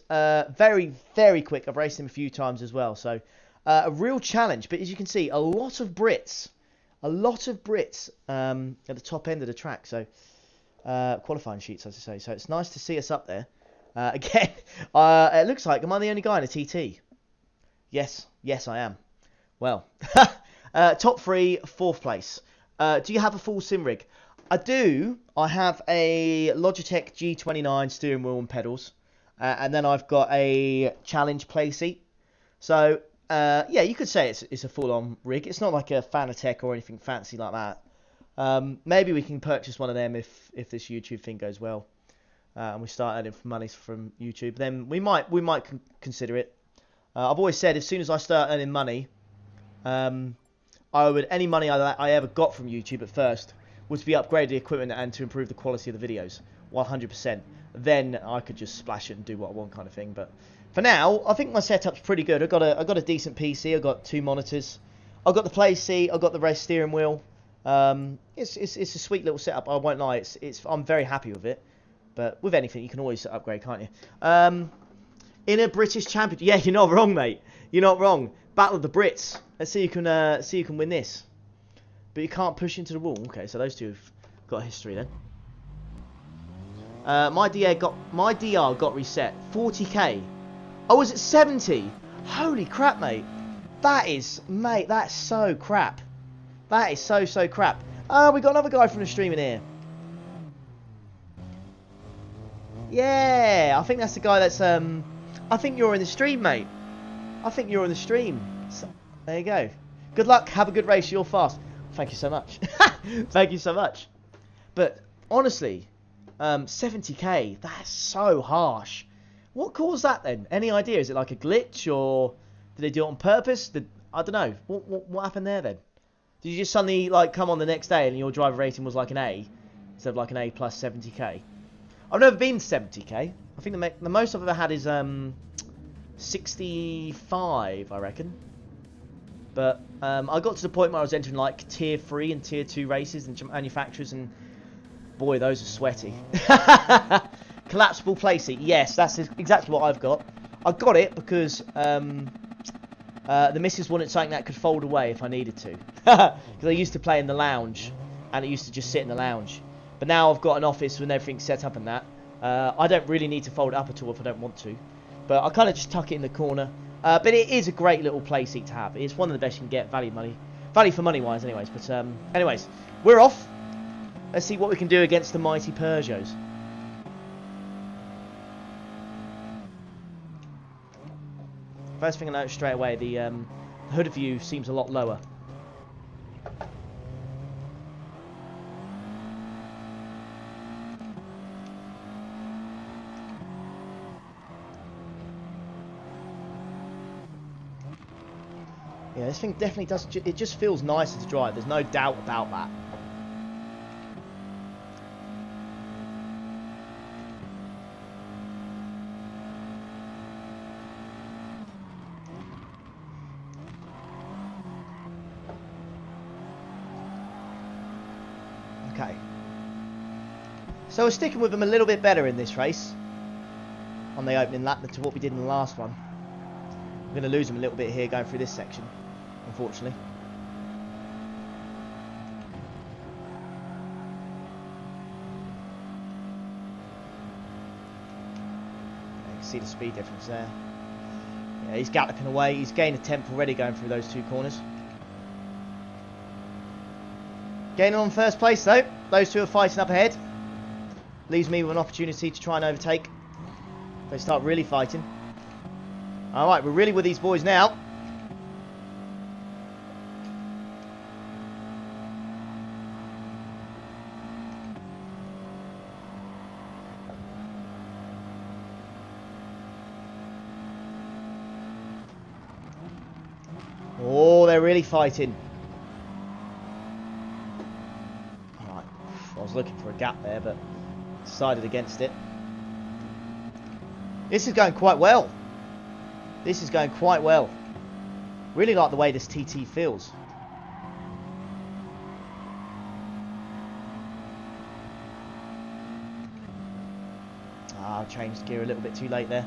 very, very quick. I've raced him a few times as well. So a real challenge. But as you can see, a lot of Brits at the top end of the track. So qualifying sheets, as I say. So it's nice to see us up there. Again, it looks like, am I the only guy in a TT? Yes, I am. Well, top 3, 4th place. Do you have a full sim rig? I do. I have a Logitech G29 steering wheel and pedals. And then I've got a Challenge play seat. So, yeah, you could say it's a full-on rig. It's not like a Fanatec or anything fancy like that. Maybe we can purchase one of them if this YouTube thing goes well. And we start earning money from YouTube. Then we might consider it. I've always said, as soon as I start earning money, any money I ever got from YouTube at first was to be upgraded the equipment and to improve the quality of the videos, 100%. Then I could just splash it and do what I want, kind of thing. But for now, I think my setup's pretty good. I got a decent PC. I got 2 monitors. I got the play seat. I got the race steering wheel. It's a sweet little setup. I won't lie. I'm very happy with it. But with anything, you can always upgrade, can't you? In a British champion. Yeah, you're not wrong, mate. You're not wrong. Battle of the Brits. Let's see who can win this. But you can't push into the wall. Okay, so those two have got a history then. My DR got reset. 40k. Oh, was it 70? Holy crap, mate. That's so crap. That is so crap. Oh, we got another guy from the stream in here. Yeah, I think that's the guy that's I think you're in the stream, mate. I think you're in the stream. So, there you go. Good luck. Have a good race. You're fast. Thank you so much. Thank you so much. But honestly, 70k, that's so harsh. What caused that then? Any idea? Is it like a glitch, or did they do it on purpose? I don't know. What happened there then? Did you just suddenly like come on the next day and your driver rating was like an A instead of like an A plus 70k? I've never been to 70k. I think the most I've ever had is 65, I reckon. But I got to the point where I was entering like tier 3 and tier 2 races and manufacturers, and boy, those are sweaty. Collapsible play seat. Yes, that's exactly what I've got. I got it because the missus wanted something that could fold away if I needed to. Because I used to play in the lounge, and it used to just sit in the lounge. But now I've got an office with everything set up and that. I don't really need to fold it up at all if I don't want to. But I kind of just tuck it in the corner. But it is a great little play seat to have. It's one of the best you can get, value for money wise anyways. But anyways, we're off. Let's see what we can do against the mighty Peugeots. First thing I noticed straight away, the hood view seems a lot lower. Yeah, this thing definitely does. It just feels nicer to drive. There's no doubt about that. Okay. So we're sticking with them a little bit better in this race on the opening lap to what we did in the last one. We're going to lose them a little bit here going through this section, unfortunately. You can see the speed difference there. Yeah, he's galloping away. He's gained a tenth already going through those 2 corners. Gaining on first place though. Those 2 are fighting up ahead. Leaves me with an opportunity to try and overtake. They start really fighting. Alright, we're really with these boys now. Oh, they're really fighting. Alright, I was looking for a gap there, but decided against it. This is going quite well. This is going quite well. Really like the way this TT feels. Ah, I changed gear a little bit too late there.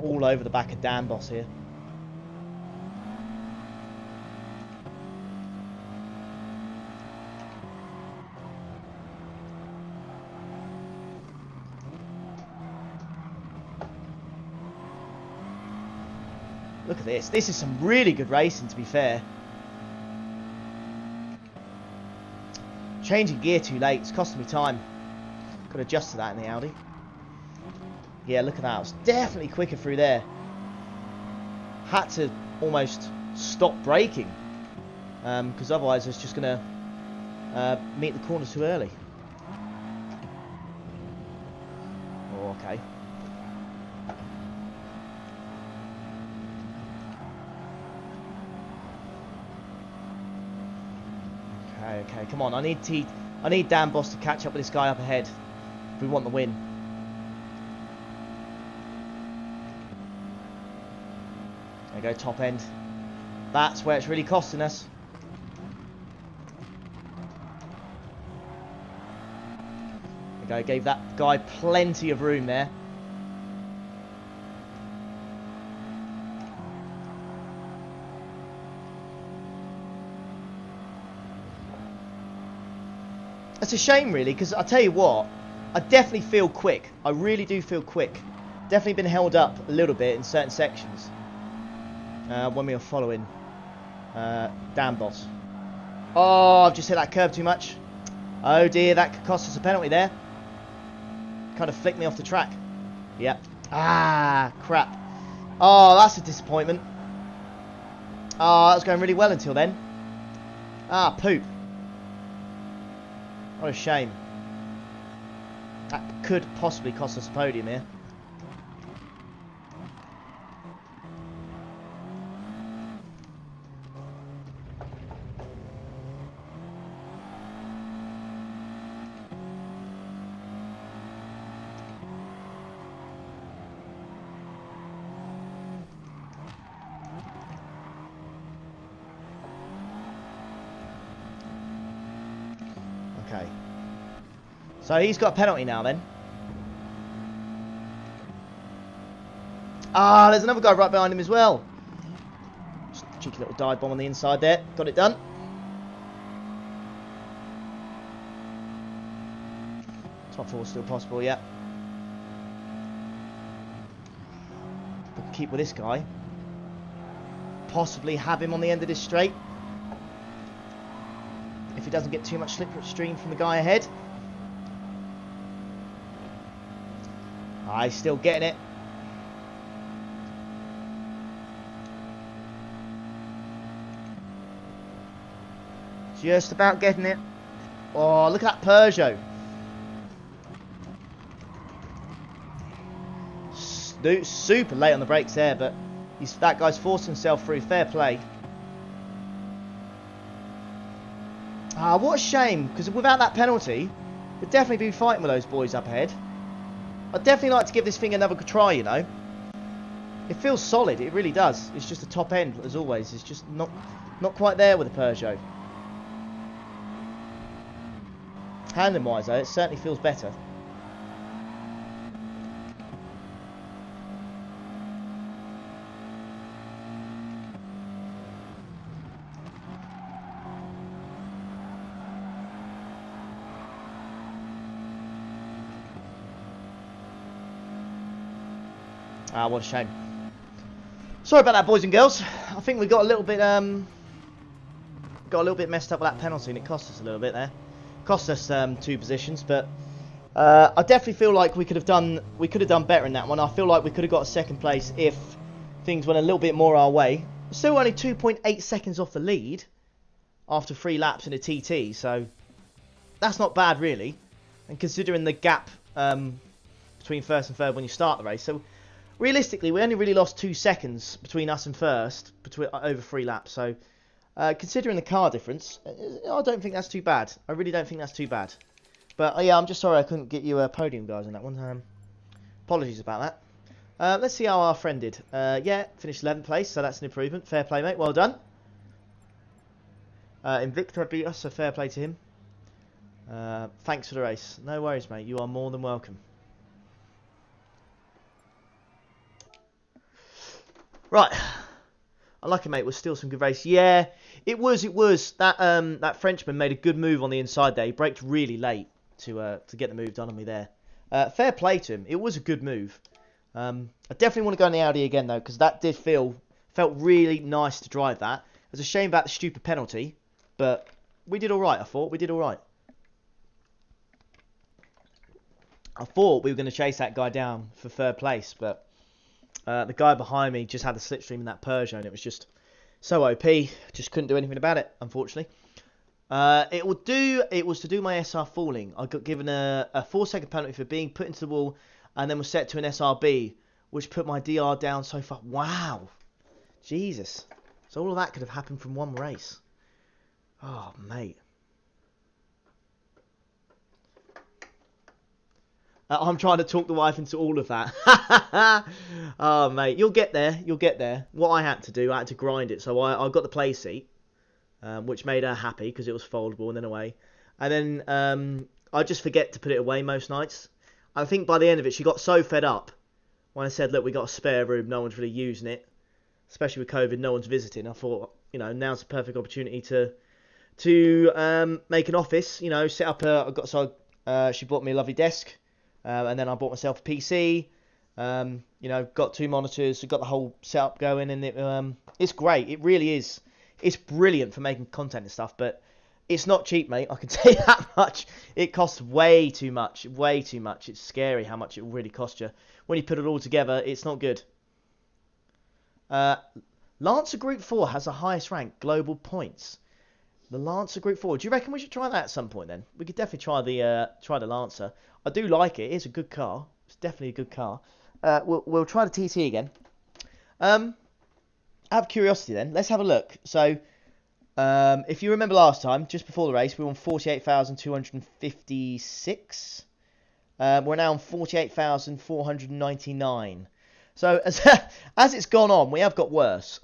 All over the back of Dan Boss here. Look at this. This is some really good racing, to be fair. Changing gear too late. It's costing me time. Got to adjust to that in the Audi. Yeah, look at that. I was definitely quicker through there. Had to almost stop braking. Because otherwise I was just going to meet the corners too early. Oh, okay. Okay, come on. I need Dan Boss to catch up with this guy up ahead if we want the win. There you go, top end. That's where it's really costing us. There you go, gave that guy plenty of room there. It's a shame really, because I tell you what, I definitely feel quick. I really do feel quick. Definitely been held up a little bit in certain sections when we were following Dan Boss. Oh, I've just hit that curb too much. Oh dear, that could cost us a penalty there. Kind of flicked me off the track. Yep. Ah, crap. Oh, that's a disappointment. Oh, that was going really well until then. Ah, poop. What a shame. That could possibly cost us a podium here. Okay. So he's got a penalty now then. Ah, there's another guy right behind him as well. Just a cheeky little dive bomb on the inside there. Got it done. Top four still possible, yeah. We can keep with this guy. Possibly have him on the end of this straight. If he doesn't get too much slipstream from the guy ahead. Ah, he's still getting it. Just about getting it. Oh, look at that Peugeot. Super late on the brakes there, but that guy's forced himself through. Fair play. Ah, what a shame, because without that penalty, we'd definitely be fighting with those boys up ahead. I'd definitely like to give this thing another try, you know. It feels solid, it really does. It's just the top end, as always. It's just not quite there with the Peugeot. Handling-wise, though, it certainly feels better. Ah, what a shame. Sorry about that, boys and girls. I think we got a little bit messed up with that penalty, and it cost us a little bit there. Cost us 2 positions, but I definitely feel like we could have done better in that one. I feel like we could have got a second place if things went a little bit more our way. Still only 2.8 seconds off the lead after 3 laps in a TT, so that's not bad really. And considering the gap between first and third when you start the race, so realistically we only really lost 2 seconds between us and first over 3 laps. So considering the car difference, I don't think that's too bad. I really don't think that's too bad. But yeah, I'm just sorry I couldn't get you a podium, guys, on that one. Apologies about that. Let's see how our friend did. Yeah, finished 11th place, so that's an improvement. Fair play, mate. Well done. Invicta beat us, so fair play to him. Thanks for the race. No worries, mate. You are more than welcome. Right. I like it, mate. It was still some good race. Yeah, it was. That Frenchman made a good move on the inside there. He braked really late to get the move done on me there. Fair play to him. It was a good move. I definitely want to go in the Audi again, though, because that did felt really nice to drive that. It was a shame about the stupid penalty, but we did all right, I thought. We did all right. I thought we were going to chase that guy down for third place, but the guy behind me just had the slipstream in that Peugeot, and it was just so OP. Just couldn't do anything about it, unfortunately. It was to do my SR falling. I got given a 4-second penalty for being put into the wall, and then was set to an SRB, which put my DR down so far. Wow, Jesus! So all of that could have happened from one race. Oh, mate. I'm trying to talk the wife into all of that. Oh, mate, you'll get there. You'll get there. What I had to do, I had to grind it. So I got the play seat, which made her happy because it was foldable and then away. And then I just forget to put it away most nights. I think by the end of it, she got so fed up when I said, look, we got a spare room. No one's really using it. Especially with COVID, no one's visiting. I thought, you know, now's the perfect opportunity to make an office. You know, set up she bought me a lovely desk. And then I bought myself a PC, you know, got 2 monitors, got the whole setup going, and it's great. It really is. It's brilliant for making content and stuff, but it's not cheap, mate. I can tell you that much. It costs way too much. Way too much. It's scary how much it will really cost you. When you put it all together, it's not good. Lancer Group 4 has the highest rank, global points. The Lancer Group 4. Do you reckon we should try that at some point then? We could definitely try the Lancer. I do like it. It's a good car. It's definitely a good car. We'll try the TT again. Out of curiosity then, let's have a look. So, if you remember last time, just before the race, we were on 48,256. We're now on 48,499. So as it's gone on, we have got worse.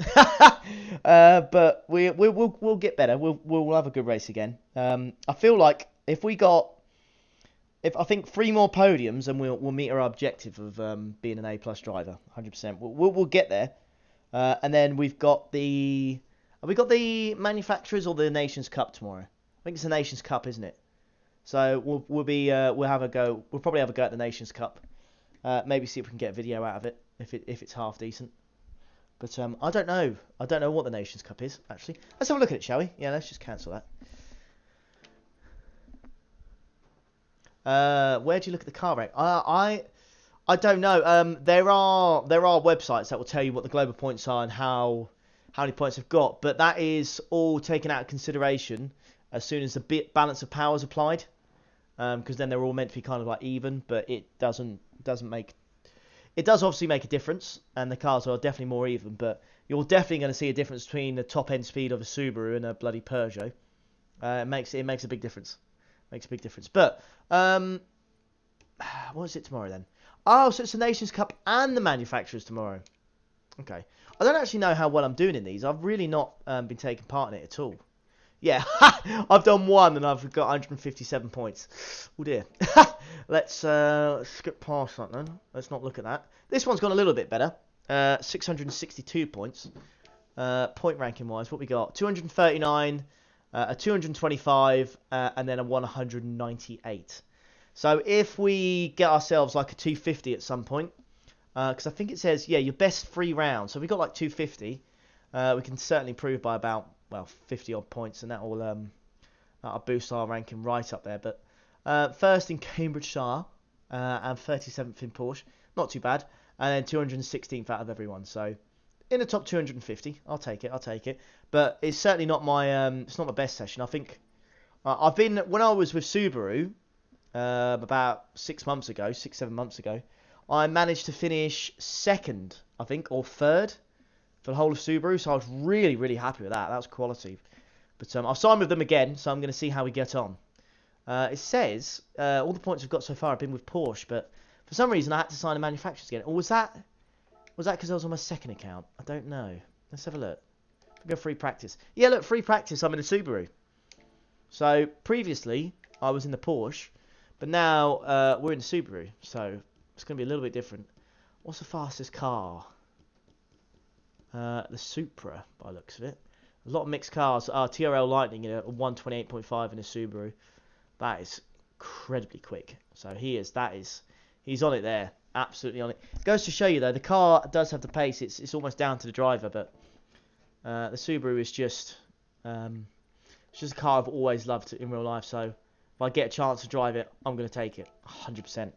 But we'll get better. We'll have a good race again. I feel like if I think 3 more podiums, and we'll meet our objective of being an A+ driver, 100%. We'll get there. And then have we got the manufacturers or the Nations Cup tomorrow? I think it's the Nations Cup, isn't it? So we'll have a go. We'll probably have a go at the Nations Cup. Maybe see if we can get a video out of it if it's half decent. But I don't know. I don't know what the Nations Cup is actually. Let's have a look at it, shall we? Yeah, let's just cancel that. Where do you look at the car rate? I don't know. There are websites that will tell you what the global points are and how many points they've got, but that is all taken out of consideration as soon as the balance of power is applied, because then they're all meant to be kind of like even, but it doesn't make. It does obviously make a difference, and the cars are definitely more even, but you're definitely going to see a difference between the top end speed of a Subaru and a bloody Peugeot. It makes a big difference. Makes a big difference. But what is it tomorrow then? Oh, so it's the Nations Cup and the manufacturers tomorrow. Okay. I don't actually know how well I'm doing in these. I've really not been taking part in it at all. Yeah, I've done 1 and I've got 157 points. Oh dear. Let's skip past that then. Let's not look at that. This one's gone a little bit better. 662 points. Point ranking wise, what we got? 239, a 225, and then a 198. So if we get ourselves like a 250 at some point, Because I think it says, yeah, your best 3 rounds. So we got like 250. We can certainly improve by about, well, 50 odd points, and that'll boost our ranking right up there. But first in Cambridgeshire and 37th in Porsche, not too bad. And then 216th out of everyone. So in the top 250, I'll take it. But it's certainly not my it's not my best session. I think I've been, when I was with Subaru about 6 months ago, 7 months ago, I managed to finish second, I think, or third for the whole of Subaru. So I was really, really happy with that. That was quality. But I've signed with them again, so I'm going to see how we get on. It says all the points we've got so far have been with Porsche, but for some reason I had to sign a manufacturer's again. Or was that because I was on my second account? I don't know. Let's have a look. Go free practice. Yeah, look, free practice. I'm in a Subaru. So previously I was in the Porsche, but now we're in the Subaru. So it's going to be a little bit different. What's the fastest car? The Supra, by the looks of it. A lot of mixed cars. TRL Lightning in a 128.5 in a Subaru. That is incredibly quick. So he's on it there. Absolutely on it. Goes to show you though, the car does have the pace. It's almost down to the driver, but the Subaru is just it's just a car I've always loved in real life. So if I get a chance to drive it, I'm going to take it 100%.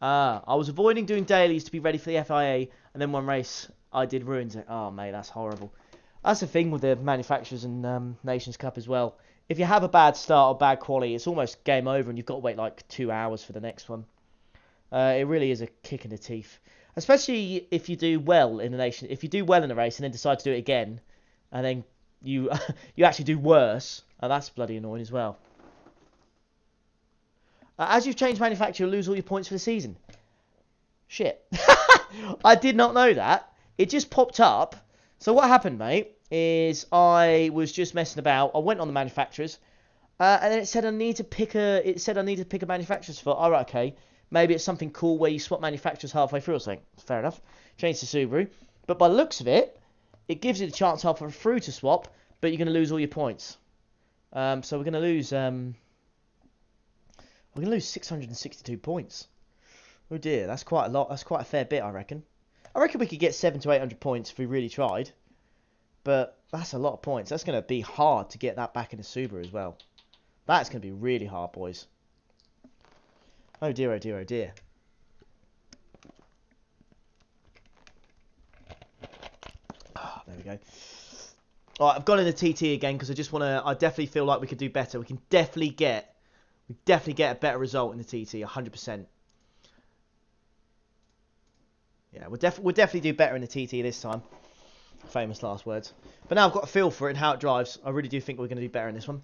I was avoiding doing dailies to be ready for the FIA, and then one race I did ruins it. Oh, mate, that's horrible. That's the thing with the manufacturers and Nations Cup as well. If you have a bad start or bad quality, it's almost game over, and you've got to wait like 2 hours for the next one. It really is a kick in the teeth, especially if you do well in the nation. If you do well in a race and then decide to do it again, and then you you actually do worse, that's bloody annoying as well. As you've changed manufacturer, you'll lose all your points for the season. Shit. I did not know that. It just popped up. So what happened, mate, is I was just messing about. I went on the manufacturers, and then it said I need to pick a manufacturer's foot. All right, okay. Maybe it's something cool where you swap manufacturers halfway through or something. Fair enough. Change to Subaru. But by the looks of it, it gives you the chance halfway through to swap, but you're going to lose all your points. So we're going to lose... We're going to lose 662 points. Oh dear, that's quite a lot. That's quite a fair bit, I reckon. I reckon we could get 700 to 800 points if we really tried. But that's a lot of points. That's going to be hard to get that back in the Subaru as well. That's going to be really hard, boys. Oh dear, oh dear, oh dear. Oh, there we go. Alright, I've gone in the TT again because I just want to... I definitely feel like we could do better. We definitely get a better result in the TT, 100%. Yeah, we'll definitely do better in the TT this time. Famous last words. But now I've got a feel for it and how it drives. I really do think we're going to do better in this one.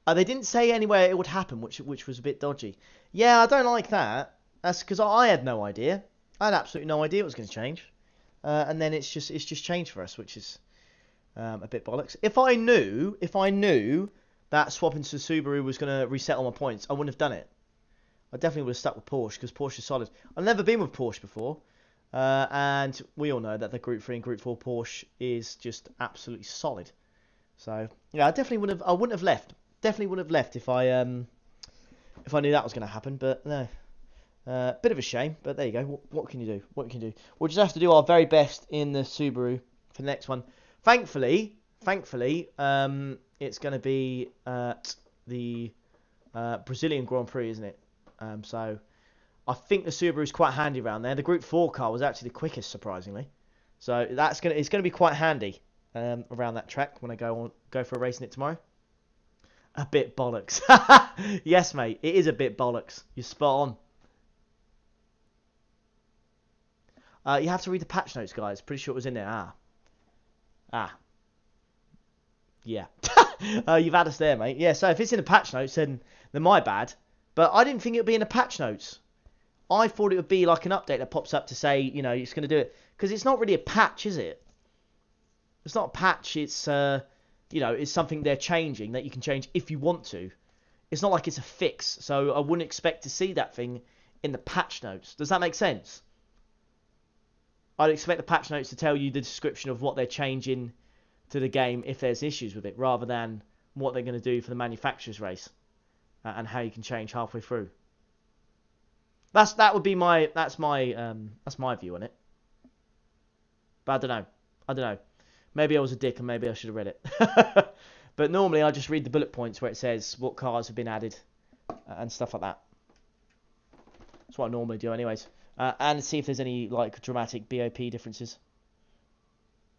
They didn't say anywhere it would happen, which was a bit dodgy. Yeah, I don't like that. That's because I had no idea. I had absolutely no idea it was going to change. And then it's just changed for us, which is a bit bollocks. If I knew that swapping to Subaru was going to reset all my points, I wouldn't have done it. I definitely would have stuck with Porsche because Porsche is solid. I've never been with Porsche before, and we all know that the Group 3 and Group 4 Porsche is just absolutely solid. So yeah, I wouldn't have left. Definitely wouldn't have left if I knew that was going to happen. But no, bit of a shame. But there you go. What can you do? What can you do? We'll just have to do our very best in the Subaru for the next one. Thankfully, it's going to be at the Brazilian Grand Prix, isn't it? So I think the Subaru is quite handy around there. The Group 4 car was actually the quickest, surprisingly. So it's going to be quite handy around that track when I go for a race in it tomorrow. A bit bollocks. Yes, mate, it is a bit bollocks. You're spot on. You have to read the patch notes, guys. Pretty sure it was in there. Yeah. You've had us there, mate. Yeah, so if it's in the patch notes, then my bad. But I didn't think it would be in the patch notes. I thought it would be like an update that pops up to say, you know, it's going to do it. Because it's not really a patch, is it? It's not a patch. It's, it's something they're changing that you can change if you want to. It's not like it's a fix. So I wouldn't expect to see that thing in the patch notes. Does that make sense? I'd expect the patch notes to tell you the description of what they're changing to the game if there's issues with it, rather than what they're going to do for the manufacturer's race and how you can change halfway through. That's my view on it. But I don't know. Maybe I was a dick and maybe I should have read it. But normally I just read the bullet points where it says what cars have been added and stuff like that. That's what I normally do anyways. And see if there's any like dramatic BOP differences.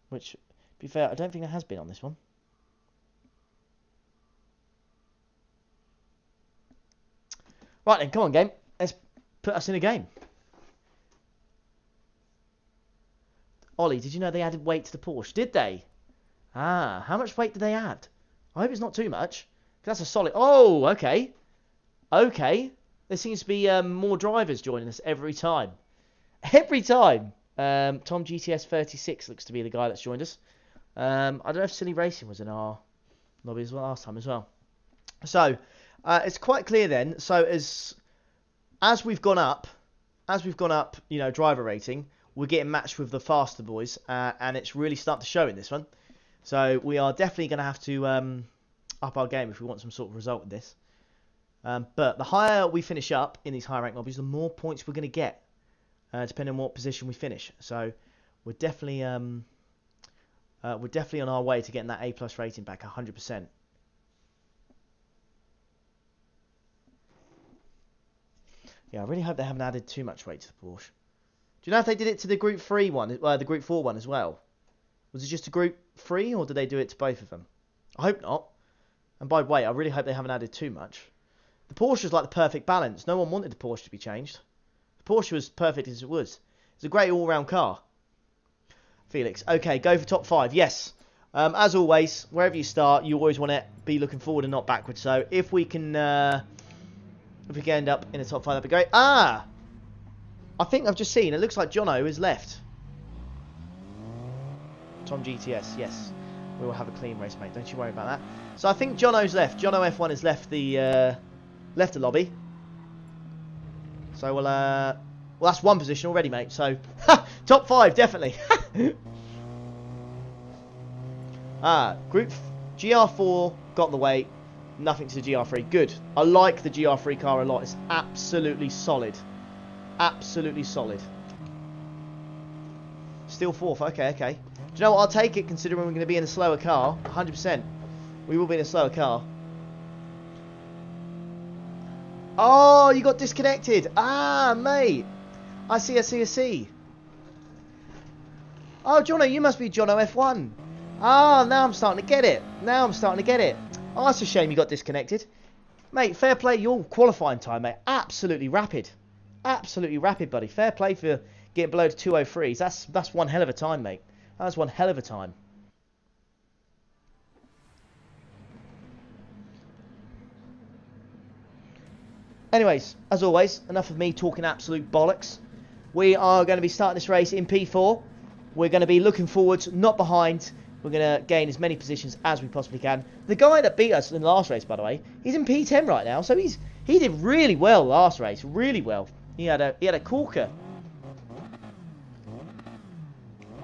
Which, to be fair, I don't think there has been on this one. Right then, come on game. Let's put us in a game. Ollie, did you know they added weight to the Porsche? Did they? Ah, how much weight did they add? I hope it's not too much. That's a solid... Oh, okay. Okay. There seems to be more drivers joining us every time. Every time. Tom GTS 36 looks to be the guy that's joined us. I don't know if Silly Racing was in our lobby as well last time as well. So, it's quite clear then. So, as we've gone up, you know, driver rating, we're getting matched with the faster boys, and it's really starting to show in this one. So we are definitely going to have to up our game if we want some sort of result with this. But the higher we finish up in these higher rank lobbies, the more points we're going to get, depending on what position we finish. So we're definitely on our way to getting that A+ rating back 100%. Yeah, I really hope they haven't added too much weight to the Porsche. Do you know if they did it to the Group 3 one, the Group 4 one as well? Was it just a Group 3, or did they do it to both of them? I hope not. And by the way, I really hope they haven't added too much. The Porsche was like the perfect balance. No one wanted the Porsche to be changed. The Porsche was perfect as it was. It's a great all-round car. Felix, okay, go for top 5. Yes. As always, wherever you start, you always want to be looking forward and not backwards. So if we can end up in the top 5, that'd be great. Ah! I think I've just seen, it looks like Jono has left. Tom GTS, yes. We will have a clean race, mate. Don't you worry about that. So I think Jono's left. Jono F1 has left the lobby. So we'll that's one position already, mate. So top 5 definitely. Group GR4 got the weight. Nothing to the GR3. Good. I like the GR3 car a lot. It's absolutely solid. Absolutely solid. Still 4th. Okay. Do you know what? I'll take it considering we're going to be in a slower car. 100%. We will be in a slower car. Oh, you got disconnected. Ah, mate. I see. Oh, Jono, you must be Jono F1. Ah, now I'm starting to get it. Oh, that's a shame you got disconnected. Mate, fair play. Your qualifying time, mate. Absolutely rapid. Absolutely rapid, buddy. Fair play for getting below to 2:03s. That's one hell of a time, mate. That's one hell of a time. Anyways, as always, enough of me talking absolute bollocks. We are going to be starting this race in P4. We're going to be looking forwards, not behind. We're going to gain as many positions as we possibly can. The guy that beat us in the last race, by the way, he's in P10 right now. So he did really well last race. Really well. He had a corker.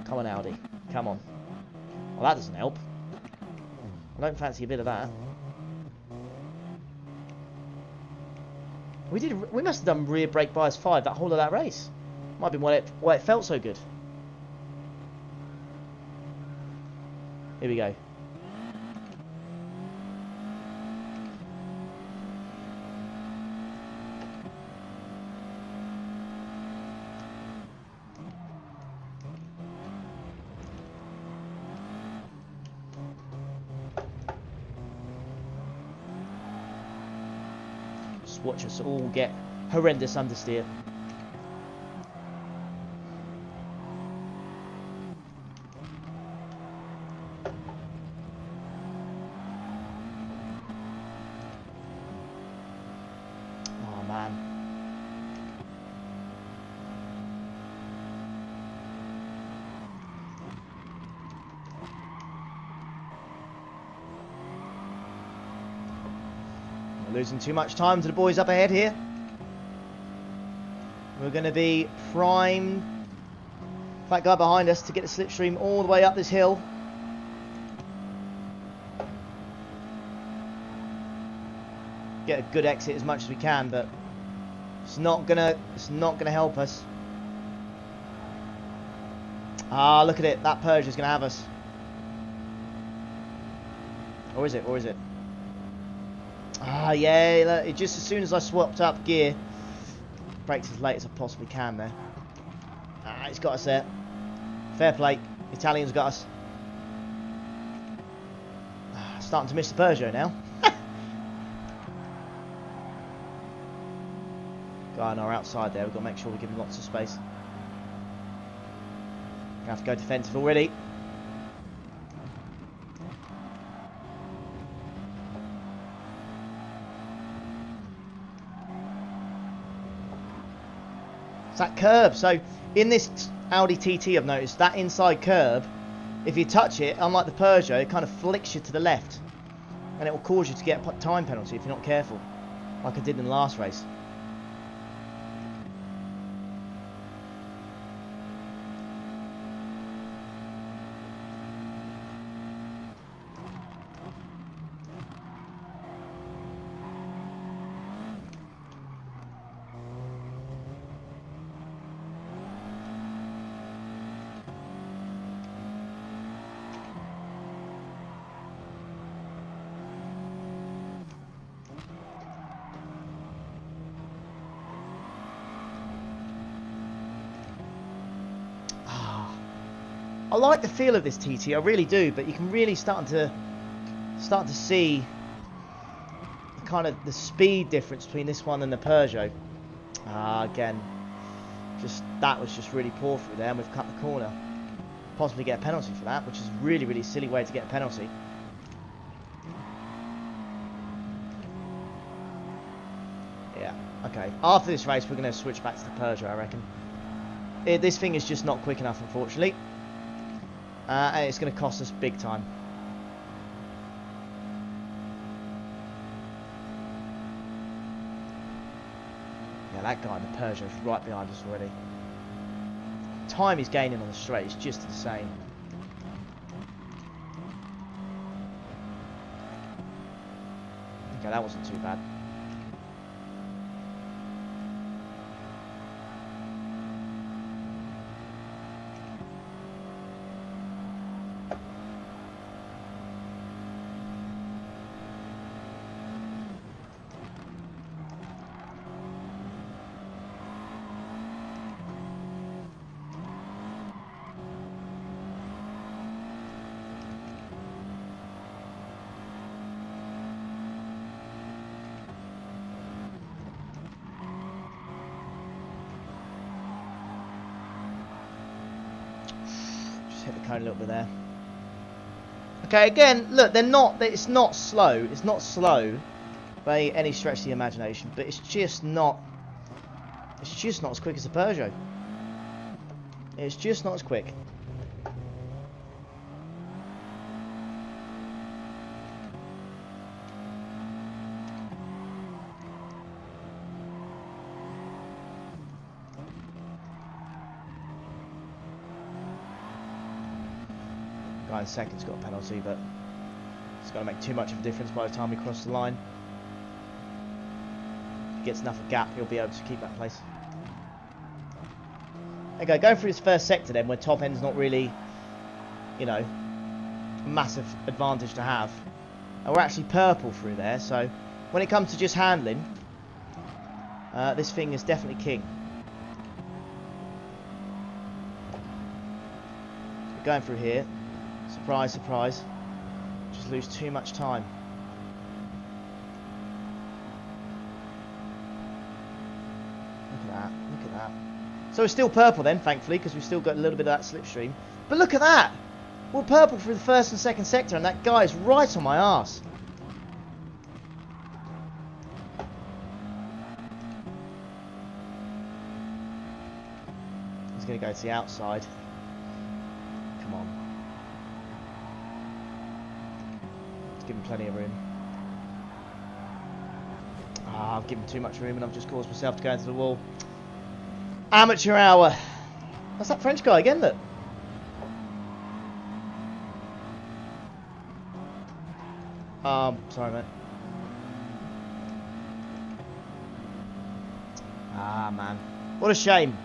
Come on, Audi. Come on. Well, that doesn't help. I don't fancy a bit of that. We must have done rear brake bias 5 that whole of that race. Might be why it felt so good. Here we go. Just watch us all get horrendous understeer. Losing too much time to the boys up ahead here. We're going to be primed. That guy behind us to get the slipstream all the way up this hill. get a good exit as much as we can, but it's not gonna help us. Ah, look at it. That Peugeot's gonna have us. Or is it? Or is it? Ah, yeah. Look, it just as soon as I swapped up gear, brakes as late as I possibly can there. Ah, it's got us there. Fair play. Italians got us. Ah, starting to miss the Peugeot now. Guy on our outside there. We've got to make sure we give him lots of space. Gonna have to go defensive already. It's that curb. So in this Audi TT, I've noticed that inside curb, if you touch it, unlike the Peugeot, it kind of flicks you to the left, and it will cause you to get a time penalty if you're not careful, like I did in the last race. I like the feel of this TT, I really do, but you can really start to see kind of the speed difference between this one and the Peugeot. Again, that was just really poor through there, and we've cut the corner. Possibly get a penalty for that, which is a really, really silly way to get a penalty. Yeah, okay. After this race, we're going to switch back to the Peugeot, I reckon. This thing is just not quick enough, unfortunately. And it's going to cost us big time. Yeah, that guy in the Peugeot is right behind us already. Time he's gaining on the straight is just insane. Okay, that wasn't too bad. Hit the cone a little bit there. Okay, again, look, it's not slow. It's not slow by any stretch of the imagination, but it's just not as quick as the Peugeot. It's just not as quick. Guy in second's got a penalty, but it's going to make too much of a difference by the time we cross the line. If he gets enough of gap, he'll be able to keep that place. Okay, going through this first sector then, where top end's not really, you know, a massive advantage to have. And we're actually purple through there, so when it comes to just handling, this thing is definitely king. So we're going through here. Surprise, surprise. Just lose too much time. Look at that, look at that. So we're still purple then, thankfully, because we've still got a little bit of that slipstream. But look at that! We're purple through the first and second sector, and that guy is right on my arse. He's going to go to the outside. Come on. Give him plenty of room. I've given too much room and I've just caused myself to go into the wall. Amateur hour. That's that French guy again, look. Sorry, mate. Ah, man. What a shame.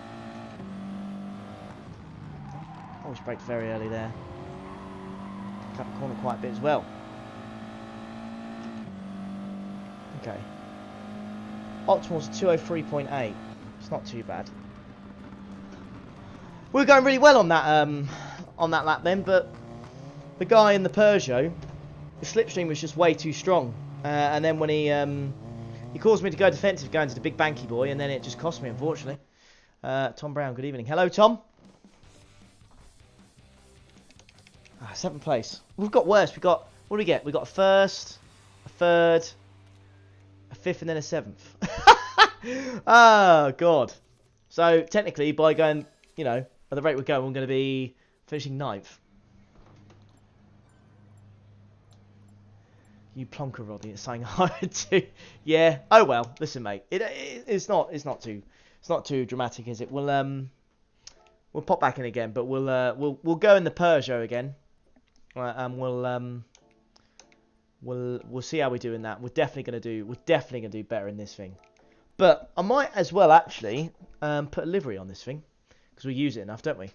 Oh, he's braked very early there. Cut the corner quite a bit as well. Okay. Optimal's 203.8. It's not too bad. We were going really well on that lap then, but the guy in the Peugeot, the slipstream was just way too strong. And then when he caused me to go defensive going to the big banky boy, and then it just cost me, unfortunately. Tom Brown, good evening. Hello, Tom. 7th place. We've got worse. What do we get? We got a first, a third, a 5th, and then a 7th. Oh, God. So, technically, by going, you know, at the rate we're going, we're going to be finishing 9th. You plonker, Rodney. It's saying hard to. Yeah. Oh well. Listen, mate. It's not too dramatic, is it? We'll pop back in again, but we'll go in the Peugeot again, and we'll see how we do in that. We're definitely gonna do better in this thing. But I might as well actually put a livery on this thing because we use it enough, don't we?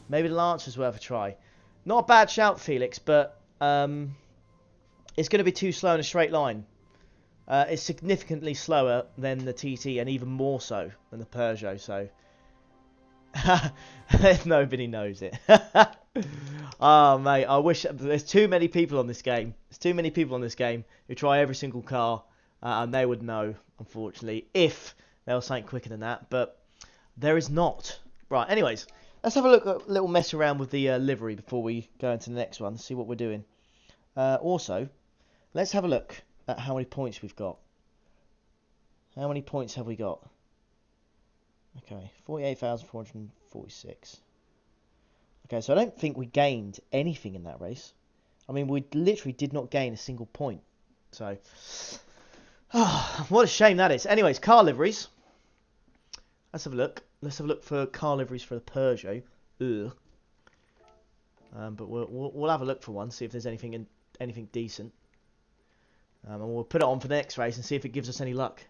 Maybe the Lancer's worth a try. Not a bad shout, Felix, but it's going to be too slow in a straight line. It's significantly slower than the TT and even more so than the Peugeot, so nobody knows it. Oh, mate, I wish there's too many people on this game. There's too many people on this game who try every single car, and they would know, unfortunately, if there was something quicker than that, but there is not. Right, anyways, let's have a little mess around with the livery before we go into the next one, see what we're doing. Also, let's have a look at how many points we've got. How many points have we got? Okay, 48,446. Okay, so I don't think we gained anything in that race. I mean, we literally did not gain a single point. So, what a shame that is. Anyways, car liveries. Let's have a look. Let's have a look for car liveries for the Peugeot. Ugh. But we'll have a look for one, see if there's anything decent. And we'll put it on for the next race and see if it gives us any luck.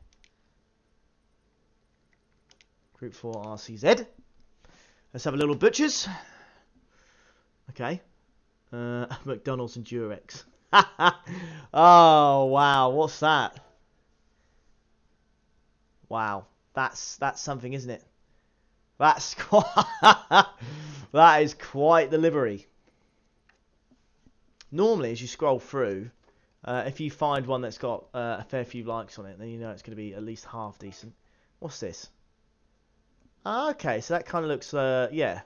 Group 4 RCZ. Let's have a little butchers. Okay. McDonald's and Durex. Oh, wow. What's that? Wow. That's something, isn't it? That's quite that is quite the livery. Normally, as you scroll through, if you find one that's got a fair few likes on it, then you know it's going to be at least half decent. What's this? Okay, so that kind of looks, yeah.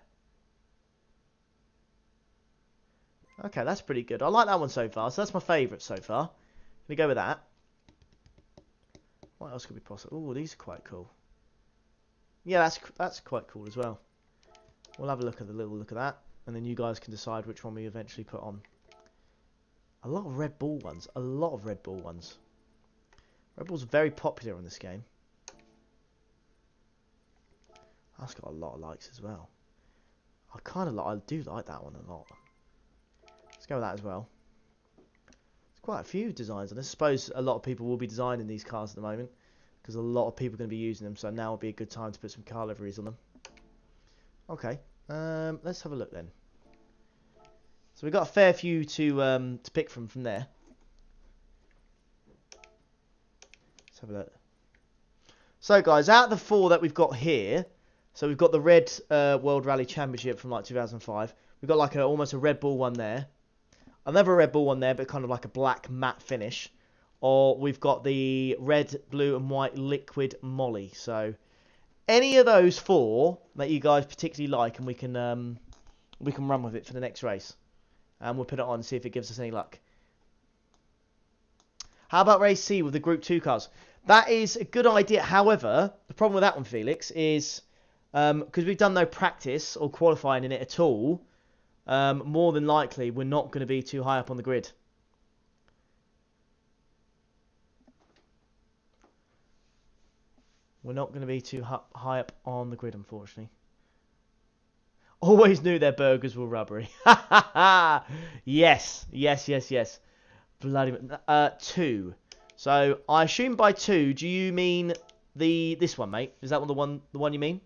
Okay, that's pretty good. I like that one so far. So that's my favourite so far. Gonna go with that. What else could be possible? Oh, these are quite cool. Yeah, that's quite cool as well. We'll have a look at that, and then you guys can decide which one we eventually put on. A lot of Red Bull ones. A lot of Red Bull ones. Red Bull's very popular in this game. That's got a lot of likes as well. I do like that one a lot. Let's go with that as well. There's quite a few designs, and I suppose a lot of people will be designing these cars at the moment, because a lot of people are going to be using them, so now would be a good time to put some car liveries on them. Okay, let's have a look then. So we've got a fair few to pick from there. Let's have a look. So guys, out of the 4 that we've got here, so we've got the red World Rally Championship from like 2005. We've got like almost a Red Bull one there. Another Red Bull one there, but kind of like a black matte finish. Or we've got the red, blue and white liquid Molly. So any of those 4 that you guys particularly like, and we can run with it for the next race. And we'll put it on and see if it gives us any luck. How about race C with the Group 2 cars? That is a good idea. However, the problem with that one, Felix, is because we've done no practice or qualifying in it at all, more than likely we're not going to be too high up on the grid. We're not going to be too high up on the grid, unfortunately. Always knew their burgers were rubbery. Yes. Bloody 2. So I assume by 2, do you mean This one, mate. Is that the one you mean?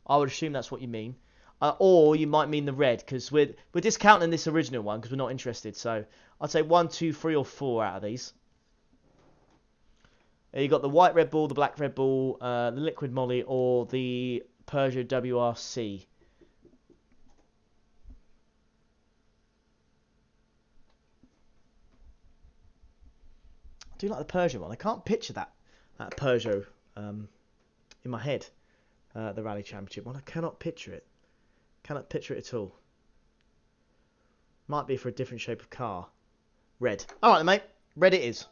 I would assume that's what you mean. Or you might mean the red, because we're discounting this original one because we're not interested. So I'd say 1, 2, 3, or 4 out of these. You got the white Red Bull, the black Red Bull, the liquid Molly, or the Peugeot WRC. I do like the Peugeot one. I can't picture that Peugeot in my head. The Rally Championship one. I cannot picture it. Cannot picture it at all. Might be for a different shape of car. Red. All right, then, mate. Red it is.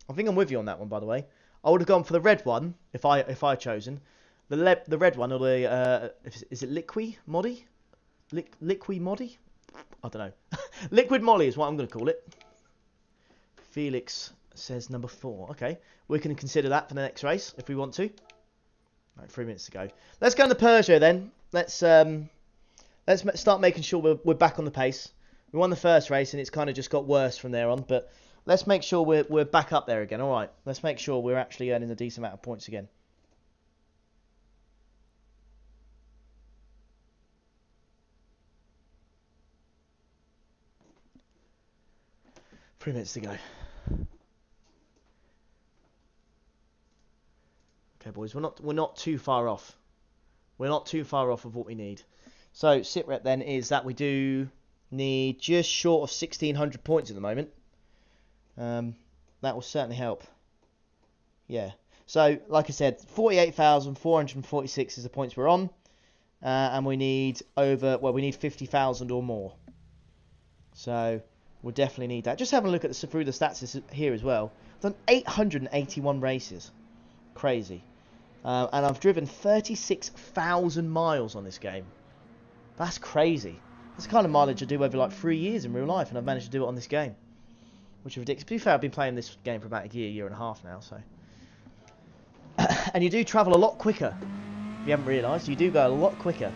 I think I'm with you on that one, by the way. I would have gone for the red one if I had chosen. The red one, or the is it Liqui Modi? Liqui Modi? I don't know. Liquid Molly is what I'm going to call it. Felix says number 4. Okay, we can consider that for the next race if we want to. Right, 3 minutes to go. Let's go on the Peugeot then. Let's start making sure we're back on the pace. We won the first race and it's kind of just got worse from there on, but let's make sure we're back up there again. All right, let's make sure we're actually earning a decent amount of points again. Three minutes to go. Okay, boys, we're not too far off. We're not too far off of what we need. So sitrep then is that we do need just short of 1,600 points at the moment. That will certainly help. Yeah. So like I said, 48,446 is the points we're on, and we need we need 50,000 or more. So we'll definitely need that. Just having a look at through the stats here as well. I've done 881 races. Crazy. And I've driven 36,000 miles on this game. That's crazy. That's the kind of mileage I do over like 3 years in real life, and I've managed to do it on this game. Which is ridiculous. To be fair, I've been playing this game for about a year and a half now, so. And you do travel a lot quicker. If you haven't realised, you do go a lot quicker.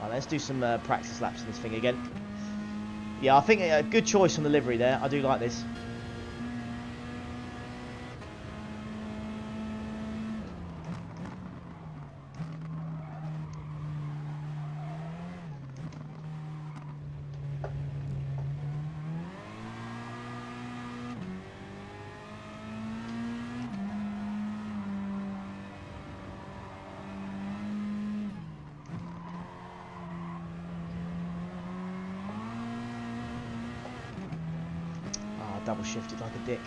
Right, let's do some practice laps on this thing again. Yeah, I think a good choice on the livery there. I do like this. Double shifted like a dick.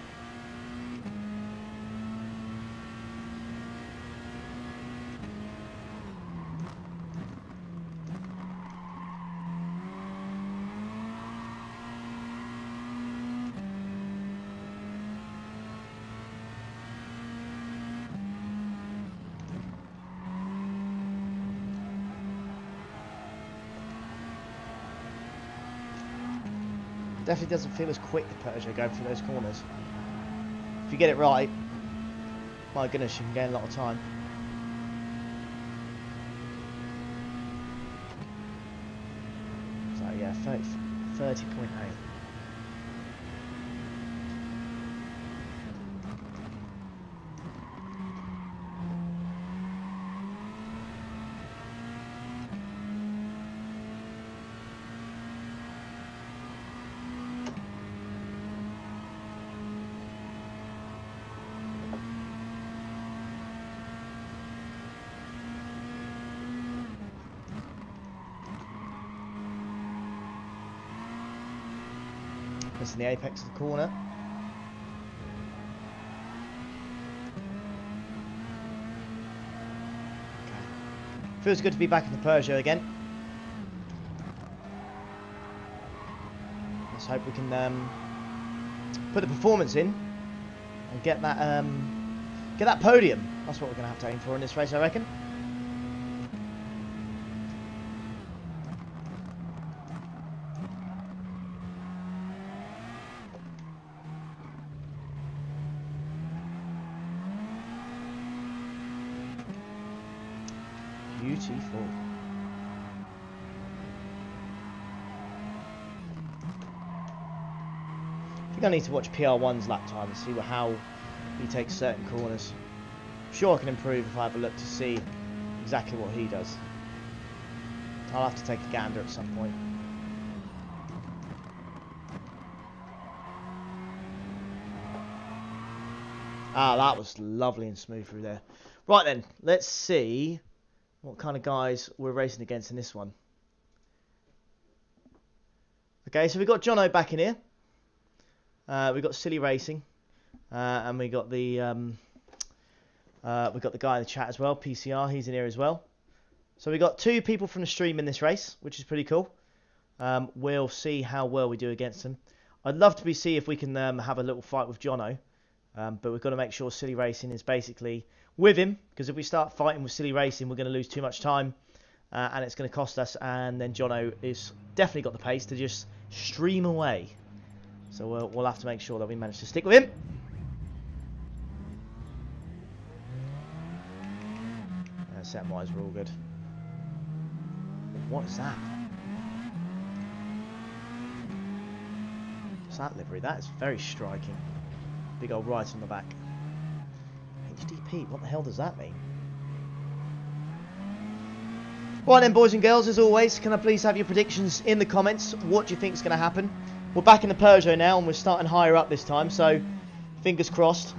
Definitely doesn't feel as quick, the Peugeot, going through those corners. If you get it right, my goodness, you can gain a lot of time. So yeah, 30.8. Missing the apex of the corner. Okay. Feels good to be back in the Peugeot again. Let's hope we can put the performance in and get that podium. That's what we're going to have to aim for in this race, I reckon. Beautiful. think I need to watch PR1's lap time and see how he takes certain corners. I'm sure I can improve if I have a look to see exactly what he does. I'll have to take a gander at some point. Ah, that was lovely and smooth through there. Right then, let's see what kind of guys we're racing against in this one. Okay, so we've got Jono back in here. We've got Silly Racing, and we got the guy in the chat as well, PCR. He's in here as well. So we got 2 people from the stream in this race, which is pretty cool. We'll see how well we do against them. I'd love to see if we can have a little fight with Jono, but we've got to make sure Silly Racing is basically with him, because if we start fighting with Silly Racing, we're going to lose too much time, and it's going to cost us. And then Jono is definitely got the pace to just stream away. So we'll have to make sure that we manage to stick with him. Set-wise, we're all good. What is that? What's that livery? That is very striking. Big old right on the back. HDP, what the hell does that mean? Right then, boys and girls, as always, can I please have your predictions in the comments? What do you think is going to happen? We're back in the Peugeot now, and we're starting higher up this time, so fingers crossed.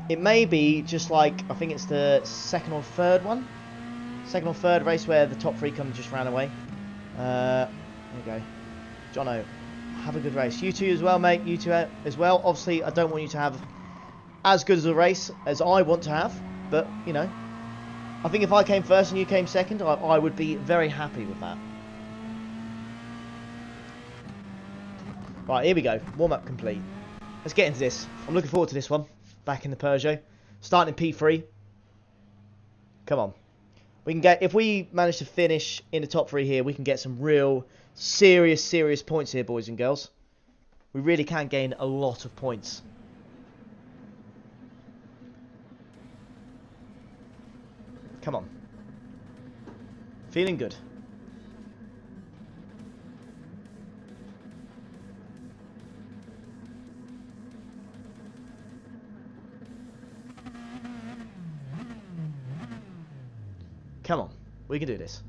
It may be just like, I think it's the second or third race where the top 3 just ran away. There we go. Jono, have a good race. You two as well, mate. You two as well. Obviously, I don't want you to have as good as a race as I want to have, but, you know, I think if I came first and you came second, I would be very happy with that. Right, here we go. Warm-up complete. Let's get into this. I'm looking forward to this one. Back in the Peugeot. Starting in P3. Come on. We can get, if we manage to finish in the top 3 here, we can get some real serious points here, boys and girls. We really can gain a lot of points. Come on. Feeling good. Come on, we can do this.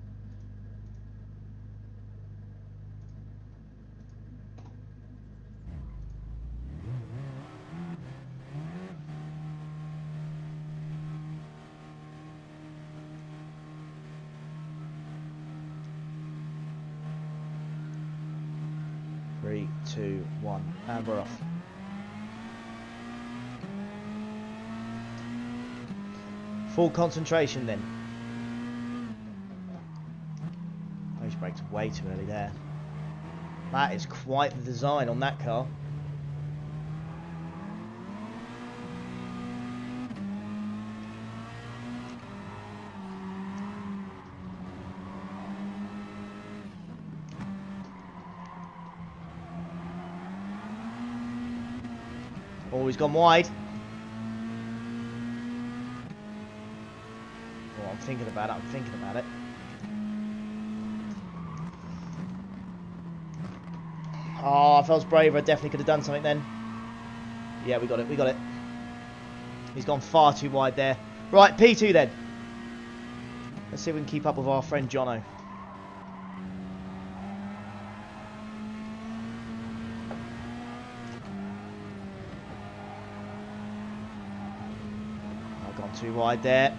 Three, 2, 1, and we're off. Full concentration then. Those brakes way too early there. That is quite the design on that car. Oh, he's gone wide. Oh, I'm thinking about it. Oh, if I was braver, I definitely could have done something then. Yeah, we got it. He's gone far too wide there. Right, P2 then. Let's see if we can keep up with our friend Jono. I've gone too wide there.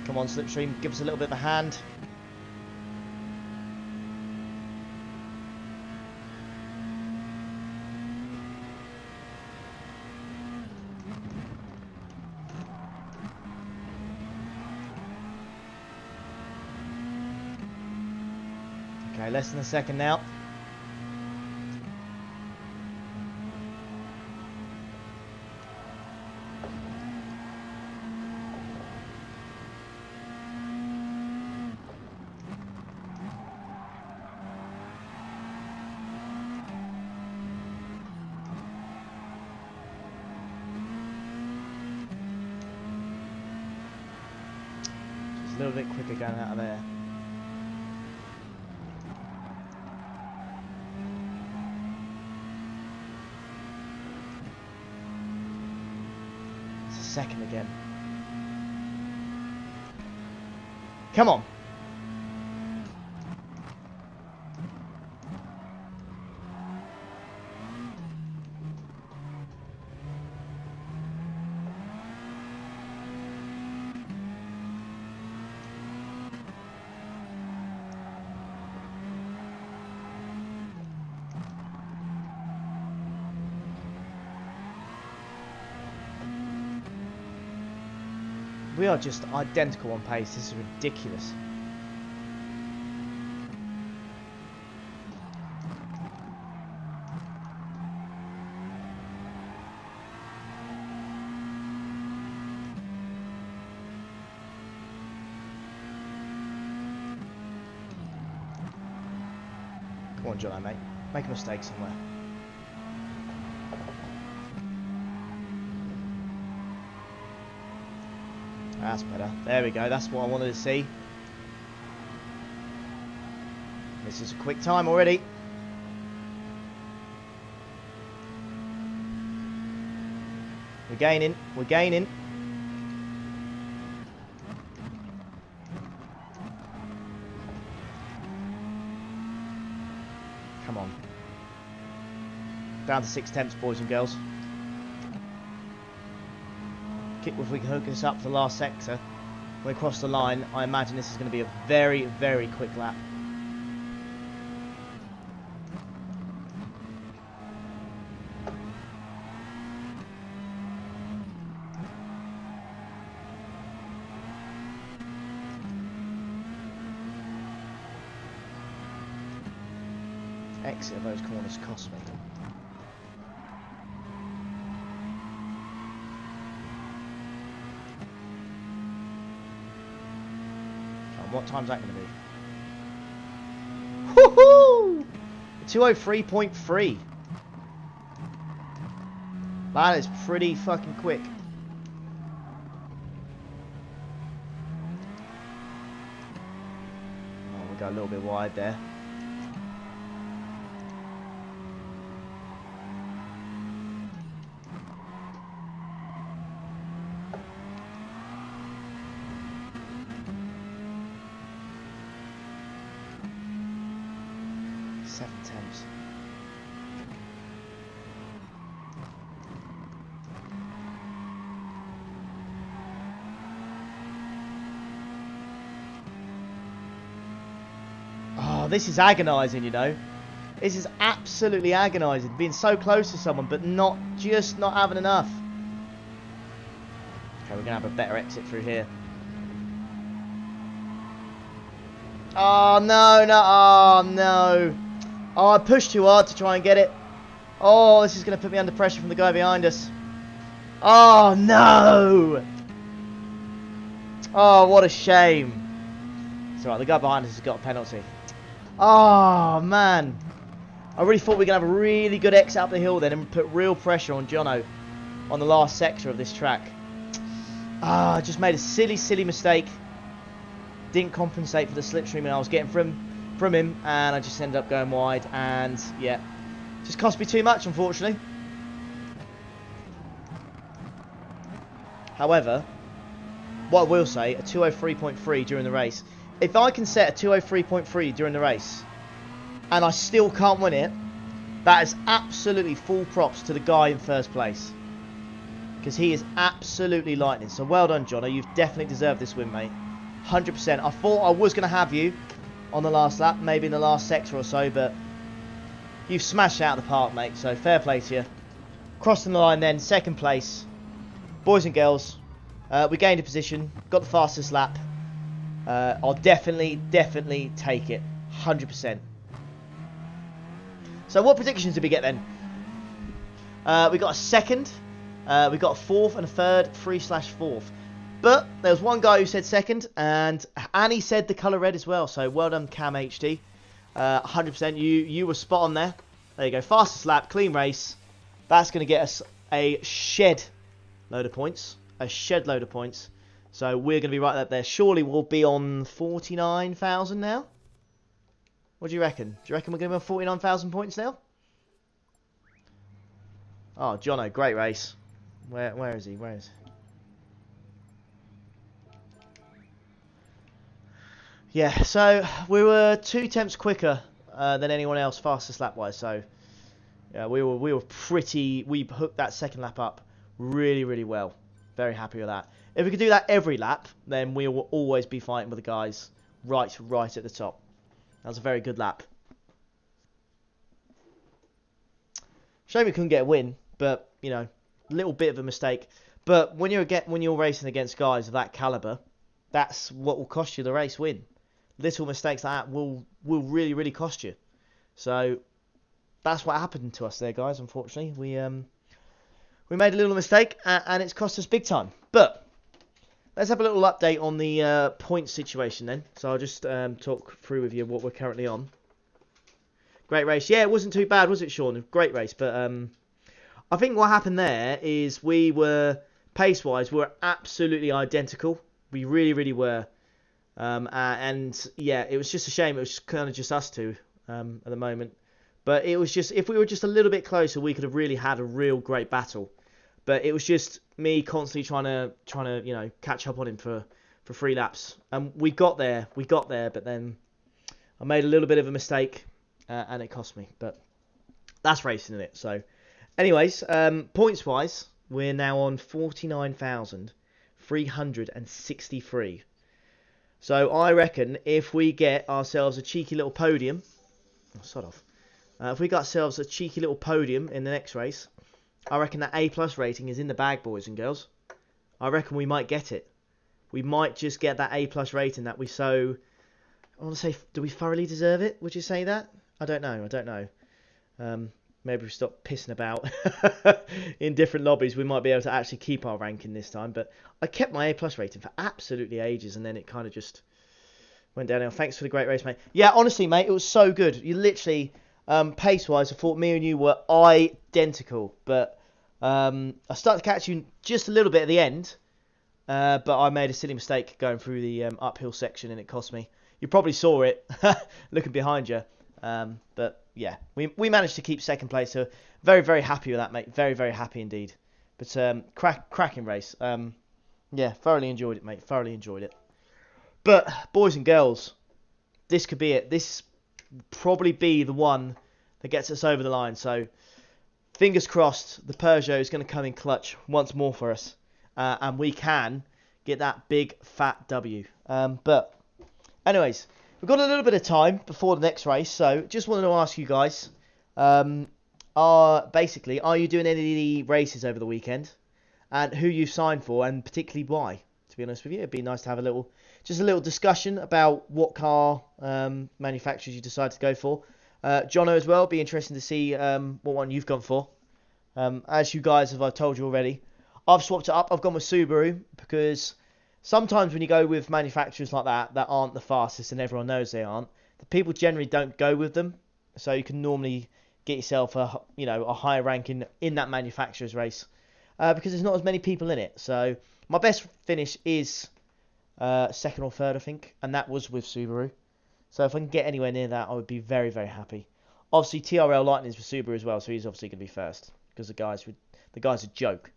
Come on, Slipstream, give us a little bit of a hand. Okay, less than a second now. Just a little bit quicker going out of there. second again. Come on. We are just identical on pace. This is ridiculous. Come on, Jono, mate. Make a mistake somewhere. That's better. There we go. That's what I wanted to see. This is a quick time already. We're gaining. We're gaining. Come on. Down to 6/10, boys and girls. If we can hook this up to the last sector, when we cross the line, I imagine this is going to be a very, very quick lap. Exit of those corners cost me. What time's that going to be? Woohoo! 2:03.3. That is pretty fucking quick. Oh, we got a little bit wide there. This is agonising, you know. This is absolutely agonising. Being so close to someone, but not having enough. Okay, we're going to have a better exit through here. Oh, no, no, oh, no. Oh, I pushed too hard to try and get it. Oh, this is going to put me under pressure from the guy behind us. Oh, no. Oh, what a shame. It's alright, the guy behind us has got a penalty. Oh, man. I really thought we were going to have a really good exit up the hill then and put real pressure on Jono on the last sector of this track. Ah, I just made a silly, silly mistake. Didn't compensate for the slipstream I was getting from him, and I just ended up going wide, and yeah, just cost me too much, unfortunately. However, what I will say, a 2:03.3 during the race. If I can set a 2:03.3 during the race and I still can't win it, that is absolutely full props to the guy in first place. Because he is absolutely lightning. So well done, Jono. You've definitely deserved this win, mate. 100%. I thought I was going to have you on the last lap, maybe in the last sector or so, but you've smashed it out of the park, mate. So fair play to you. Crossing the line then, second place. Boys and girls, we gained a position, got the fastest lap. I'll definitely take it. 100%. So what predictions did we get then? We got a second, we got a fourth and a third, 3/4. But there was one guy who said second, and Annie said the colour red as well. So well done, Cam HD. 100%. You were spot on there. There you go. Fastest lap, clean race. That's going to get us a shed load of points. A shed load of points. So we're going to be right up there. Surely we'll be on 49,000 now. What do you reckon? Do you reckon we're going to be on 49,000 points now? Oh, Jono, great race. Where is he? Where is he? Yeah, so we were 2 tenths quicker than anyone else, fastest lap wise. So yeah, we were pretty. We hooked that second lap up really, really well. Very happy with that. If we could do that every lap, then we will always be fighting with the guys right at the top. That was a very good lap. Shame we couldn't get a win, but you know, a little bit of a mistake. But when you're racing against guys of that caliber, that's what will cost you the race win. Little mistakes like that will really, really cost you. So that's what happened to us there, guys. Unfortunately, we made a little mistake and it's cost us big time. But let's have a little update on the point situation then. So I'll just talk through with you what we're currently on. Great race. Yeah, it wasn't too bad, was it, Sean? Great race. But I think what happened there is we were, pace-wise, we were absolutely identical. We really, really were. And yeah, it was just a shame. It was kind of just us two at the moment. But it was just, if we were just a little bit closer, we could have really had a real great battle. But it was just me constantly trying to you know, catch up on him for 3 laps. And we got there, but then I made a little bit of a mistake and it cost me. But that's racing, isn't it? So, anyways, points wise, we're now on 49,363. So I reckon if we get ourselves a cheeky little podium, sort of. If we got ourselves a cheeky little podium in the next race, I reckon that A+ rating is in the bag, boys and girls. I reckon we might get it. We might just get that A+ rating that we so... I want to say, do we thoroughly deserve it? Would you say that? I don't know. Maybe we stop pissing about in different lobbies. We might be able to actually keep our ranking this time. But I kept my A+ rating for absolutely ages, and then it kind of just went downhill. Thanks for the great race, mate. Yeah, honestly, mate, it was so good. You literally... pace-wise, I thought me and you were identical, but I started to catch you just a little bit at the end, but I made a silly mistake going through the uphill section and it cost me. You probably saw it looking behind you, but yeah, we managed to keep second place, so very, very happy with that, mate. Very, very happy indeed. But cracking race. Yeah, thoroughly enjoyed it, mate. Thoroughly enjoyed it. But boys and girls, this could be it. This probably be the one that gets us over the line. So fingers crossed the Peugeot is going to come in clutch once more for us, and we can get that big fat W. But anyways, we've got a little bit of time before the next race, so just wanted to ask you guys, are you doing any of the races over the weekend, and who you signed for, and particularly why? To be honest with you, it'd be nice to have a little discussion about what car manufacturers you decide to go for. Jono as well, be interesting to see what one you've gone for. As you guys have, I've told you already, I've swapped it up. I've gone with Subaru because sometimes when you go with manufacturers like that aren't the fastest and everyone knows they aren't, the people generally don't go with them. So you can normally get yourself a higher ranking in that manufacturer's race because there's not as many people in it. So my best finish is second or third, I think, and that was with Subaru. So if I can get anywhere near that, I would be very, very happy. Obviously, TRL Lightning's with Subaru as well, so he's obviously going to be first because the guy's a joke.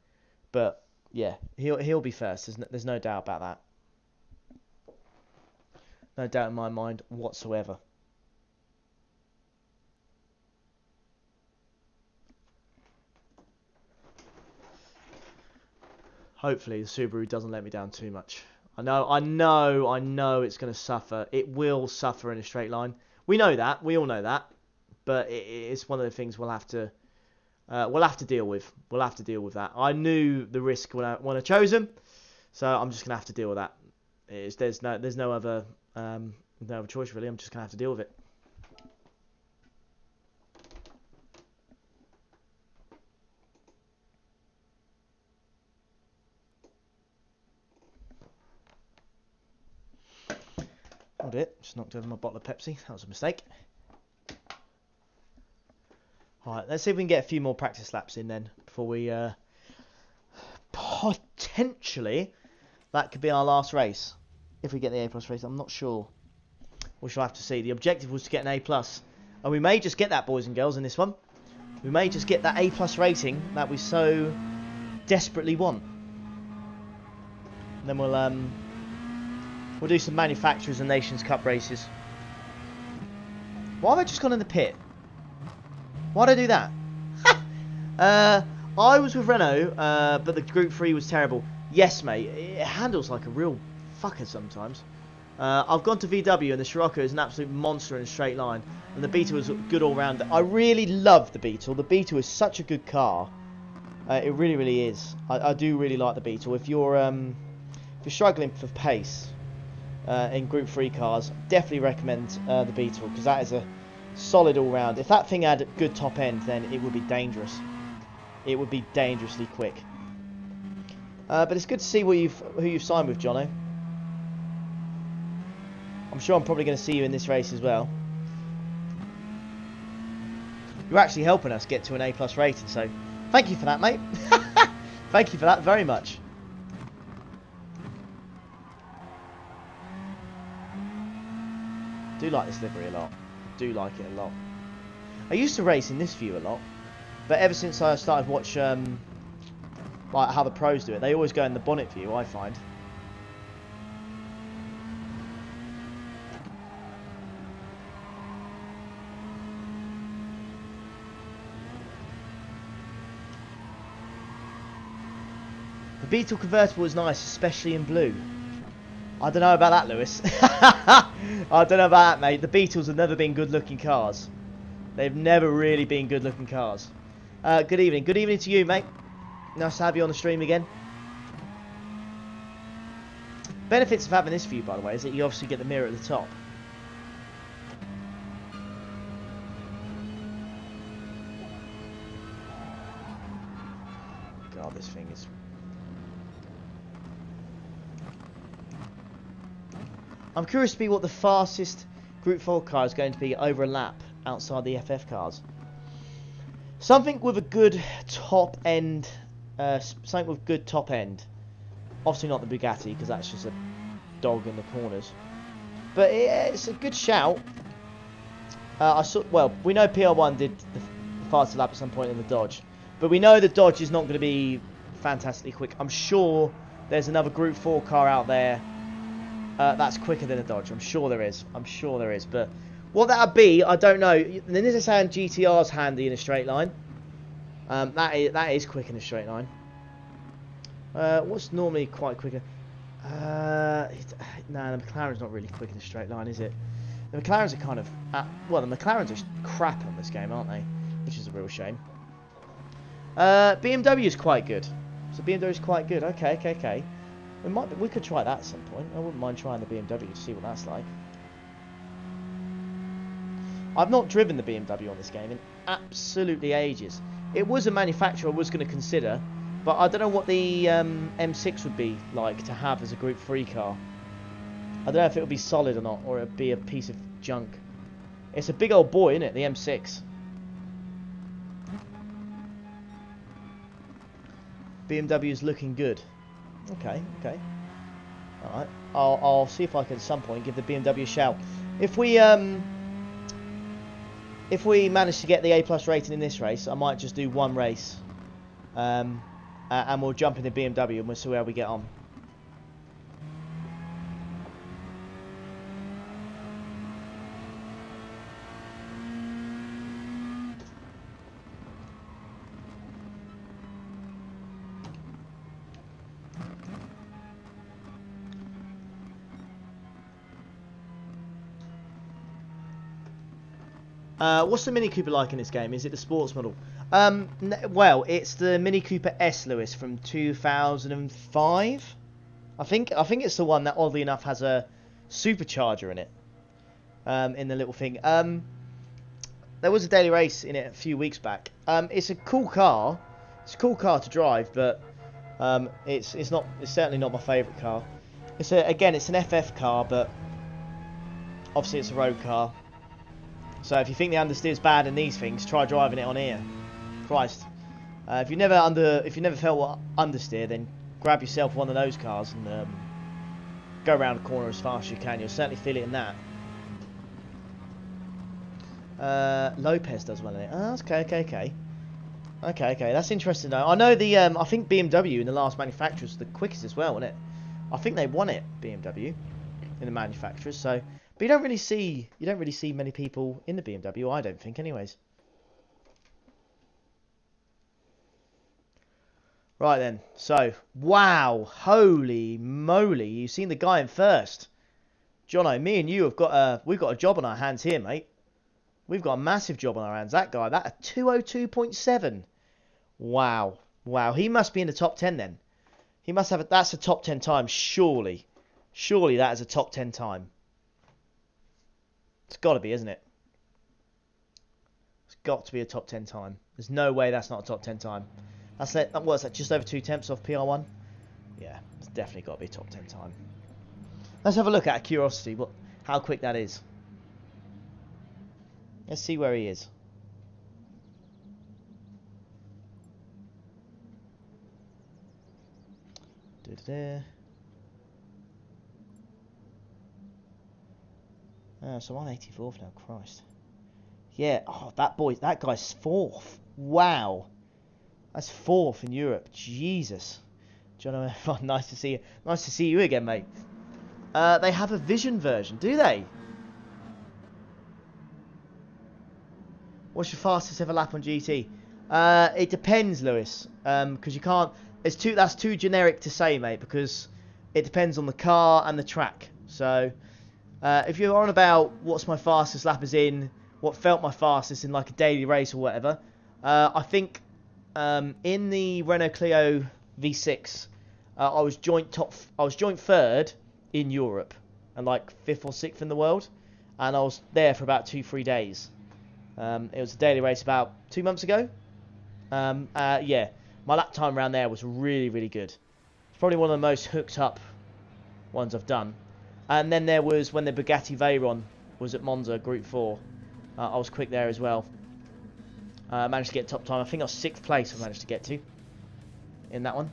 But yeah, he'll be first. There's no doubt about that. No doubt in my mind whatsoever. Hopefully the Subaru doesn't let me down too much. I know it's going to suffer. It will suffer in a straight line. We know that. We all know that. But it's one of the things we'll have to deal with. We'll have to deal with that. I knew the risk when I chose him, so I'm just going to have to deal with that. There's no other choice really. I'm just going to have to deal with it. Hold it. Just knocked over my bottle of Pepsi. That was a mistake. Alright, let's see if we can get a few more practice laps in then before we potentially that could be our last race if we get the A+ race. I'm not sure. We shall have to see. The objective was to get an A+, and we may just get that, boys and girls, in this one. We may just get that A+ rating that we so desperately want. And then we'll We'll do some manufacturers and Nations Cup races. Why have I just gone in the pit? Why'd I do that? I was with Renault, but the Group 3 was terrible. Yes, mate. It handles like a real fucker sometimes. I've gone to VW, and the Scirocco is an absolute monster in a straight line. And the Beetle is good all round. I really love the Beetle. The Beetle is such a good car. It really, really is. I do really like the Beetle. If you're struggling for pace in Group 3 cars, definitely recommend the Beetle, because that is a solid all round. If that thing had a good top end, then it would be dangerous. It would be dangerously quick. But it's good to see who you've signed with, Jono. I'm sure I'm probably going to see you in this race as well. You're actually helping us get to an A+ rating, so thank you for that, mate. Thank you for that very much. Do like this livery a lot. Do like it a lot. I used to race in this view a lot, but ever since I started to watch like how the pros do it, they always go in the bonnet view, I find. The Beetle convertible is nice, especially in blue. I don't know about that, Lewis. I don't know about that, mate. The Beetles have never been good-looking cars. They've never really been good-looking cars. Good evening. Good evening to you, mate. Nice to have you on the stream again. Benefits of having this view, by the way, is that you obviously get the mirror at the top. God, this thing is... I'm curious to be what the fastest Group 4 car is going to be over a lap outside the FF cars. Something with a good top end. Something with good top end. Obviously not the Bugatti, because that's just a dog in the corners. But it's a good shout. Well, we know PR1 did the fastest lap at some point in the Dodge. But we know the Dodge is not going to be fantastically quick. I'm sure there's another Group 4 car out there that's quicker than a Dodge. I'm sure there is. I'm sure there is. But what that would be, I don't know. The Nissan GTR's handy in a straight line. That is quick in a straight line. What's normally quite quicker? Nah, the McLaren's not really quick in a straight line, is it? The McLarens are kind of... well, the McLarens are crap on this game, aren't they? Which is a real shame. BMW is quite good. So BMW is quite good. Okay. We could try that at some point. I wouldn't mind trying the BMW to see what that's like. I've not driven the BMW on this game in absolutely ages. It was a manufacturer I was going to consider, but I don't know what the M6 would be like to have as a Group 3 car. I don't know if it would be solid or not, or it would be a piece of junk. It's a big old boy, isn't it, the M6? BMW is looking good. Okay. Alright. I'll see if I can at some point give the BMW a shout. If we manage to get the A+ rating in this race, I might just do one race. And we'll jump in the BMW and we'll see how we get on. What's the Mini Cooper like in this game? Is it the sports model? Well, it's the Mini Cooper S, Lewis, from 2005. I think it's the one that, oddly enough, has a supercharger in it. In the little thing. There was a daily race in it a few weeks back. It's a cool car. It's a cool car to drive, but it's certainly not my favourite car. Again, it's an FF car, but obviously it's a road car. So if you think the understeer's bad in these things, try driving it on here. Christ. If you never felt what understeer, then grab yourself one of those cars and go around the corner as fast as you can. You'll certainly feel it in that. Lopez does well in it. Oh, okay. Okay. That's interesting though. I know the I think BMW in the last manufacturer was the quickest as well, wasn't it? I think they won it, BMW. in the manufacturers. So, but you don't really see many people in the BMW. I don't think, anyways. Right then. So, wow, holy moly! You've seen the guy in first, Jono. Me and you we've got a job on our hands here, mate. We've got a massive job on our hands. That guy, that 202.7. Wow, wow. He must be in the top 10 then. He must have that's a top 10 time, surely. Surely that is a top 10 time. It's got to be, isn't it? It's got to be a top 10 time. There's no way that's not a top 10 time. What's that? Just over 2 tenths off PR1? Yeah, it's definitely got to be a top 10 time. Let's have a look at curiosity. How quick that is. Let's see where he is. So I'm 84th now, Christ. Yeah, oh, that guy's 4th. Wow. That's 4th in Europe. Jesus. John, nice to see you. Nice to see you again, mate. They have a Vision version, do they? What's your fastest ever lap on GT? It depends, Lewis. Because you can't. That's too generic to say, mate. Because it depends on the car and the track. So, if you're on about what's my fastest lap is in, what felt my fastest in like a daily race or whatever, I think in the Renault Clio V6, I was joint 3rd in Europe and like 5th or 6th in the world, and I was there for about 2-3 days. It was a daily race about 2 months ago. Yeah, my lap time around there was really, really good. It's probably one of the most hooked up ones I've done. And then there was when the Bugatti Veyron was at Monza Group 4. I was quick there as well. I managed to get top time. I think I was 6th place I managed to get to in that one.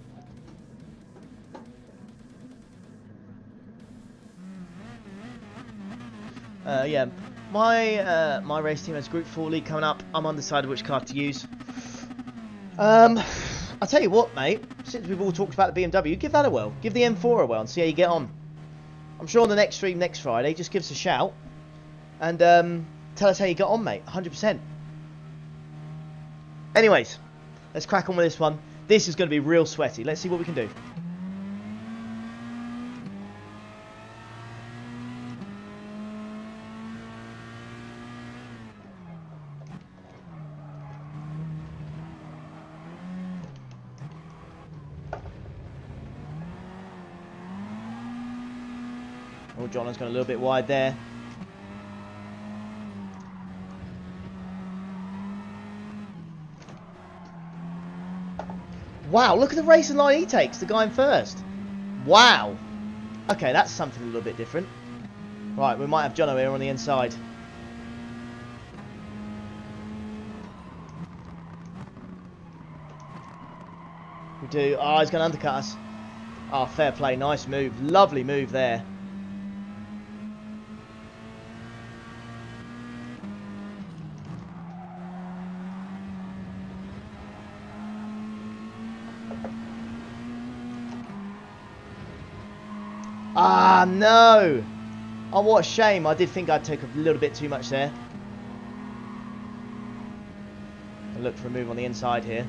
Yeah, my race team has Group 4 League coming up. I'm undecided which car to use. I'll tell you what, mate. Since we've all talked about the BMW, give that a whirl. Give the M4 a whirl and see how you get on. I'm sure on the next stream next Friday, just give us a shout and tell us how you got on, mate. 100%. Anyways, let's crack on with this one. This is going to be real sweaty. Let's see what we can do. Oh, John's gone a little bit wide there. Wow, look at the racing line he takes, the guy in first. Wow. Okay, that's something a little bit different. Right, we might have Jono here on the inside. We do. Oh, he's going to undercut us. Oh, fair play. Nice move. Lovely move there. Ah, no! Oh, what a shame. I did think I'd take a little bit too much there. I'll look for a move on the inside here.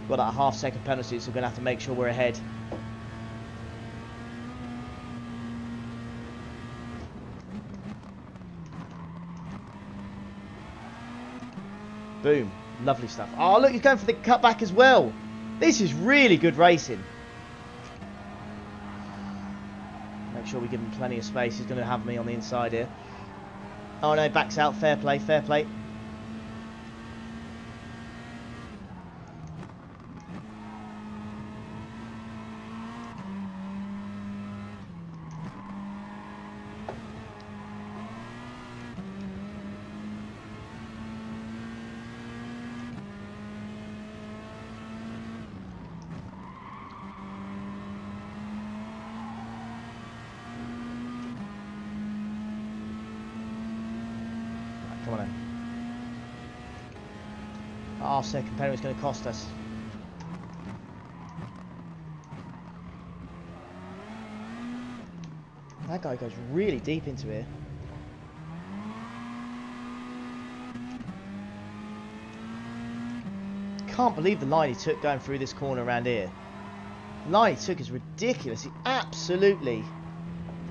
Got that half-second penalty, so we're going to have to make sure we're ahead. Boom. Lovely stuff. Oh, look, he's going for the cutback as well. This is really good racing. Make sure we give him plenty of space. He's going to have me on the inside here. Oh no, backs out. Fair play, fair play. Come on in. Half-second penalty is going to cost us. that guy goes really deep into here. Can't believe the line he took going through this corner around here. The line he took is ridiculous. He absolutely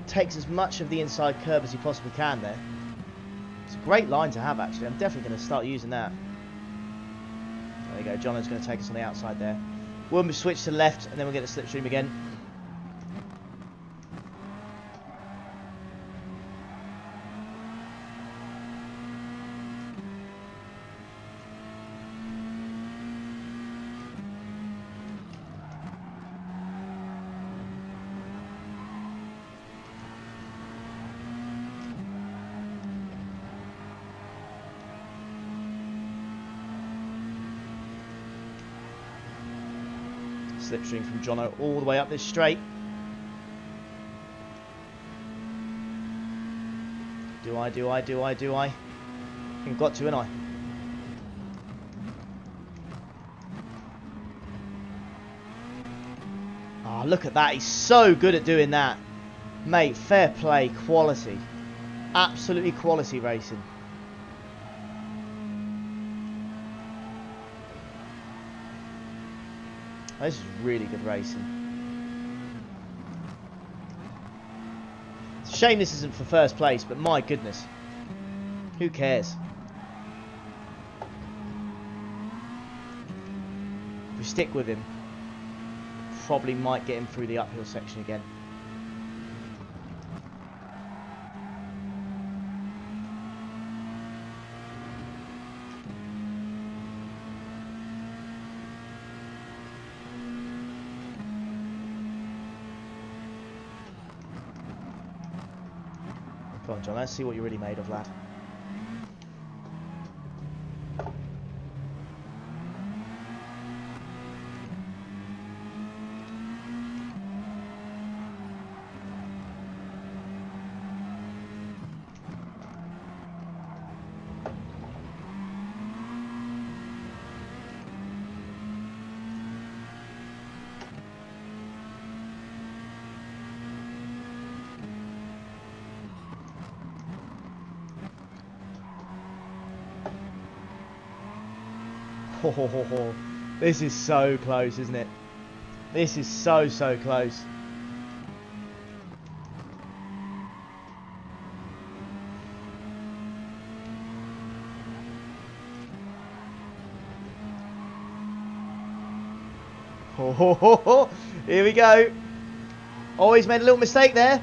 takes as much of the inside curve as he possibly can there. It's a great line to have, actually. I'm definitely going to start using that. There you go. Jono's going to take us on the outside there. We'll switch to the left, and then we'll get the slipstream again. Slipstream from Jono all the way up this straight. Do I? I think I've got to, ain't I? Ah, oh, look at that. He's so good at doing that. Mate, fair play, quality. Absolutely quality racing. This is really good racing. It's a shame this isn't for first place, but my goodness. Who cares? If we stick with him, probably might get him through the uphill section again. Come on, John, let's see what you're really made of, lad. Oh, this is so close, isn't it? This is so close. Oh, here we go. Always made a little mistake there.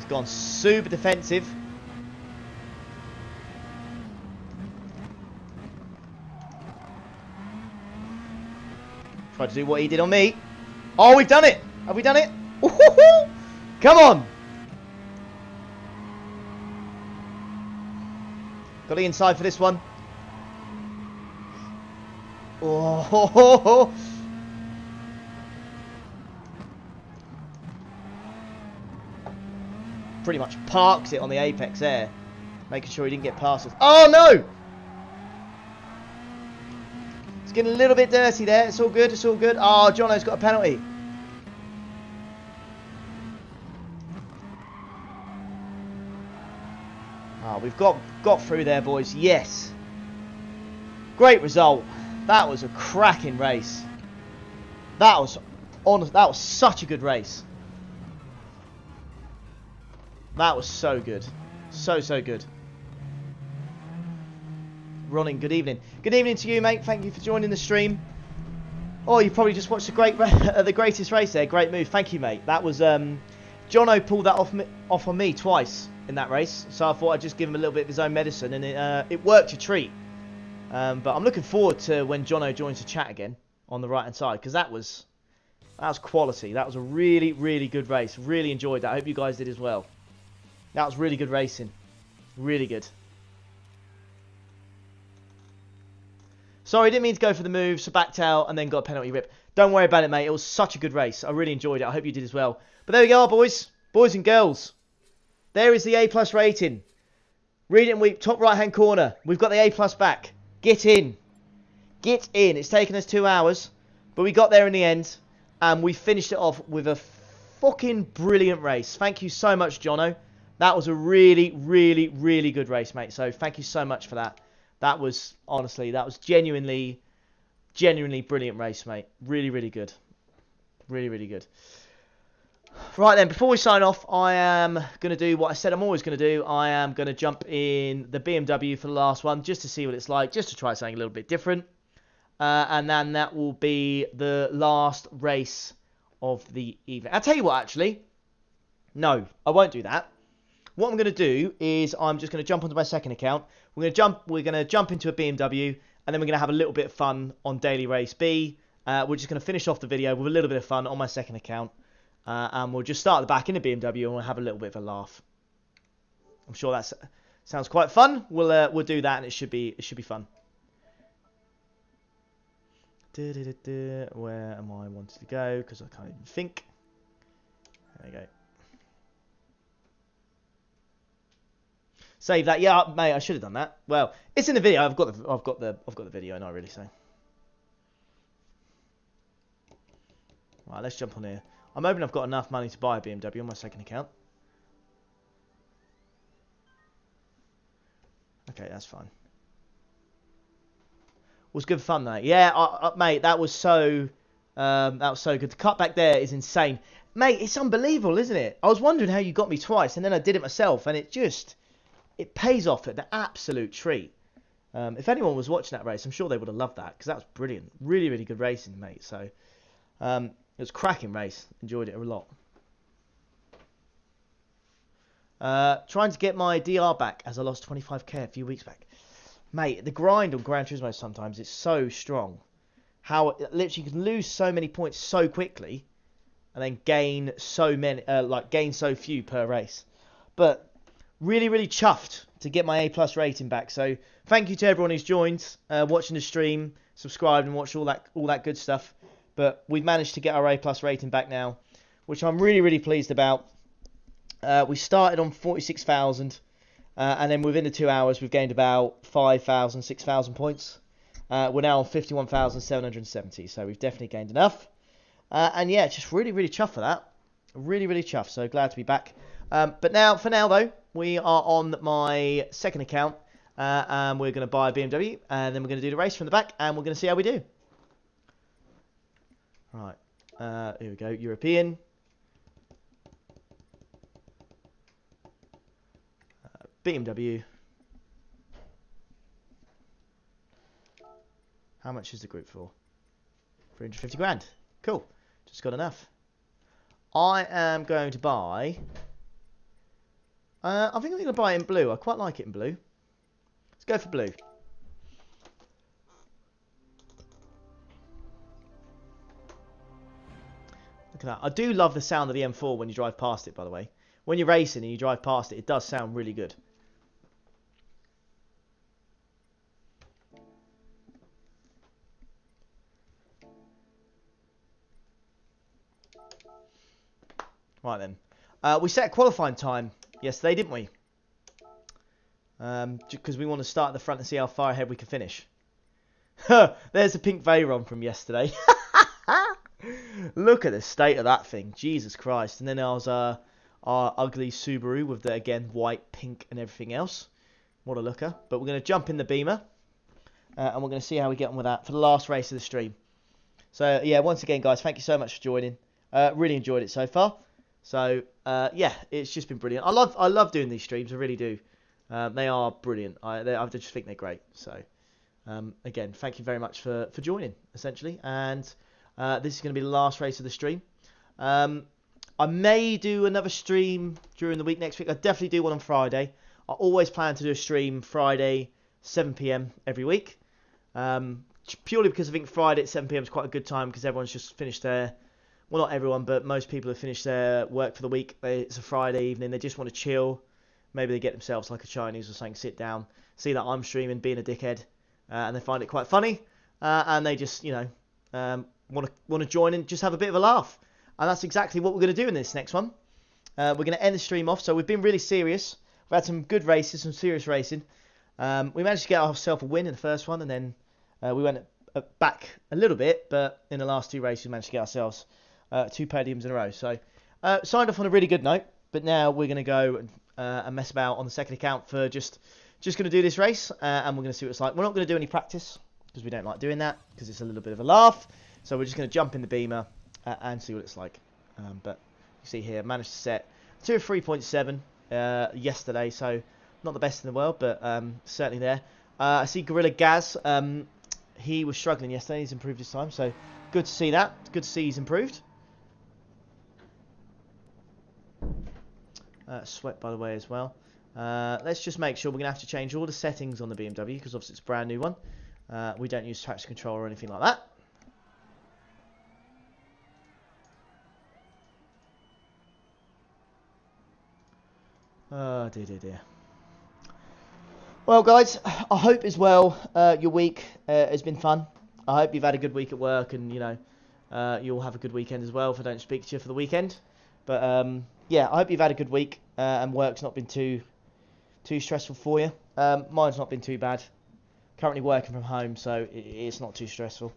Gone super defensive. Tried to do what he did on me. Oh, we've done it. Have we done it? Come on. Got the inside for this one. Oh. Pretty much parks it on the apex there, making sure he didn't get past us. Oh no! It's getting a little bit dirty there. It's all good. It's all good. Oh, Jono's got a penalty. Oh, we've got through there, boys. Yes. Great result. That was a cracking race. That was such a good race. That was so good. So good. Ronin, good evening. Good evening to you, mate. Thank you for joining the stream. Oh, you probably just watched the greatest race there. Great move. Thank you, mate. That was... Jono pulled that off on me twice in that race. So I thought I'd just give him a little bit of his own medicine. And it worked a treat. But I'm looking forward to when Jono joins the chat again on the right-hand side. Because that was quality. That was a really good race. Really enjoyed that. I hope you guys did as well. That was really good racing. Really good. Sorry, didn't mean to go for the move. So backed out and then got a penalty rip. Don't worry about it, mate. It was such a good race. I really enjoyed it. I hope you did as well. But there we go, boys. Boys and girls. There is the A+ rating. Read it and weep. Top right-hand corner. We've got the A+ back. Get in. Get in. It's taken us 2 hours. But we got there in the end, and we finished it off with a fucking brilliant race. Thank you so much, Jono. That was a really, really, really good race, mate. So thank you so much for that. That was, honestly, that was genuinely brilliant race, mate. Really, really good. Really, really good. Right then, before we sign off, I am going to do what I said I'm always going to do. I am going to jump in the BMW for the last one, just to see what it's like, just to try something a little bit different. And then that will be the last race of the evening. I'll tell you what, actually. No, I won't do that. What I'm going to do is I'm just going to jump onto my second account. We're going to jump into a BMW, and then we're going to have a little bit of fun on Daily Race B. We're just going to finish off the video with a little bit of fun on my second account. And we'll just start at the back in the BMW and we'll have a little bit of a laugh. I'm sure that sounds quite fun. We'll do that and it should be fun. Where am I wanting to go? Because I can't even think. There we go. Save that. Yeah, mate, I should have done that. Well, it's in the video. I've got the video, not really. So, right, let's jump on here. I'm hoping I've got enough money to buy a BMW on my second account. Okay, that's fine. Was good fun though. Yeah, mate, that was so good. The cutback there is insane, mate. It's unbelievable, isn't it? I was wondering how you got me twice, and then I did it myself, and it pays off at the absolute treat. If anyone was watching that race, I'm sure they would have loved that because that was brilliant. Really, really good racing, mate. So, it was a cracking race. Enjoyed it a lot. Trying to get my DR back as I lost 25k a few weeks back. Mate, the grind on Gran Turismo sometimes is so strong. How literally you can lose so many points so quickly and then gain so many, gain so few per race. But really, really chuffed to get my A+ rating back. So thank you to everyone who's joined, watching the stream, subscribed and watched all that good stuff. But we've managed to get our A+ rating back now, which I'm really, really pleased about. We started on 46,000, and then within the 2 hours, we've gained about 5,000, 6,000 points. We're now on 51,770, so we've definitely gained enough. And yeah, just really, really chuffed for that. Really, really chuffed, so glad to be back. But for now, though, we are on my second account, and we're going to buy a BMW, and then we're going to do the race from the back, and we're going to see how we do. Right, here we go, European. BMW. How much is the group for? 350 grand. Cool, just got enough. I am going to buy... I think I'm going to buy it in blue. I quite like it in blue. Let's go for blue. Look at that. I do love the sound of the M4 when you drive past it, by the way. When you're racing and you drive past it, it does sound really good. Right then. We set a qualifying time yesterday, didn't we? Because we want to start at the front and see how far ahead we can finish. There's a pink Veyron from yesterday. Look at the state of that thing. Jesus Christ. And then there was our ugly Subaru with the, again, white, pink and everything else. What a looker. But we're going to jump in the Beamer. And we're going to see how we get on with that for the last race of the stream. So, yeah, once again, guys, thank you so much for joining. Really enjoyed it so far. So, yeah, it's just been brilliant. I love doing these streams. I really do. They are brilliant. I just think they're great. So, again, thank you very much for joining, essentially. And this is going to be the last race of the stream. I may do another stream during the week next week. I definitely do one on Friday. I always plan to do a stream Friday, 7 PM every week. Purely because I think Friday at 7 PM is quite a good time because everyone's just finished their... Well, not everyone, but most people have finished their work for the week. It's a Friday evening. They just want to chill. Maybe they get themselves like a Chinese or something, sit down, see that I'm streaming, being a dickhead, and they find it quite funny. And they just, want to join and just have a bit of a laugh. And that's exactly what we're going to do in this next one. We're going to end the stream off. So we've been really serious. We've had some good races, some serious racing. We managed to get ourselves a win in the first one, and then we went back a little bit, but in the last 2 races we managed to get ourselves 2 podiums in a row. So signed off on a really good note, but now we're going to go and mess about on the second account for just going to do this race, and we're going to see what it's like. We're not going to do any practice because we don't like doing that because it's a little bit of a laugh. So we're just going to jump in the Beamer and see what it's like. But you see here, managed to set 2:03.7 yesterday, so not the best in the world, but certainly there. I see Gorilla Gaz. He was struggling yesterday. He's improved his time, so good to see that. Good to see he's improved. Sweat, by the way, as well. Let's just make sure we're going to have to change all the settings on the BMW because obviously it's a brand new one. We don't use traction control or anything like that. Oh, dear. Well, guys, I hope as well your week has been fun. I hope you've had a good week at work and, you know, you'll have a good weekend as well if I don't speak to you for the weekend. But, yeah, I hope you've had a good week and work's not been too stressful for you. Mine's not been too bad. Currently working from home, so it's not too stressful.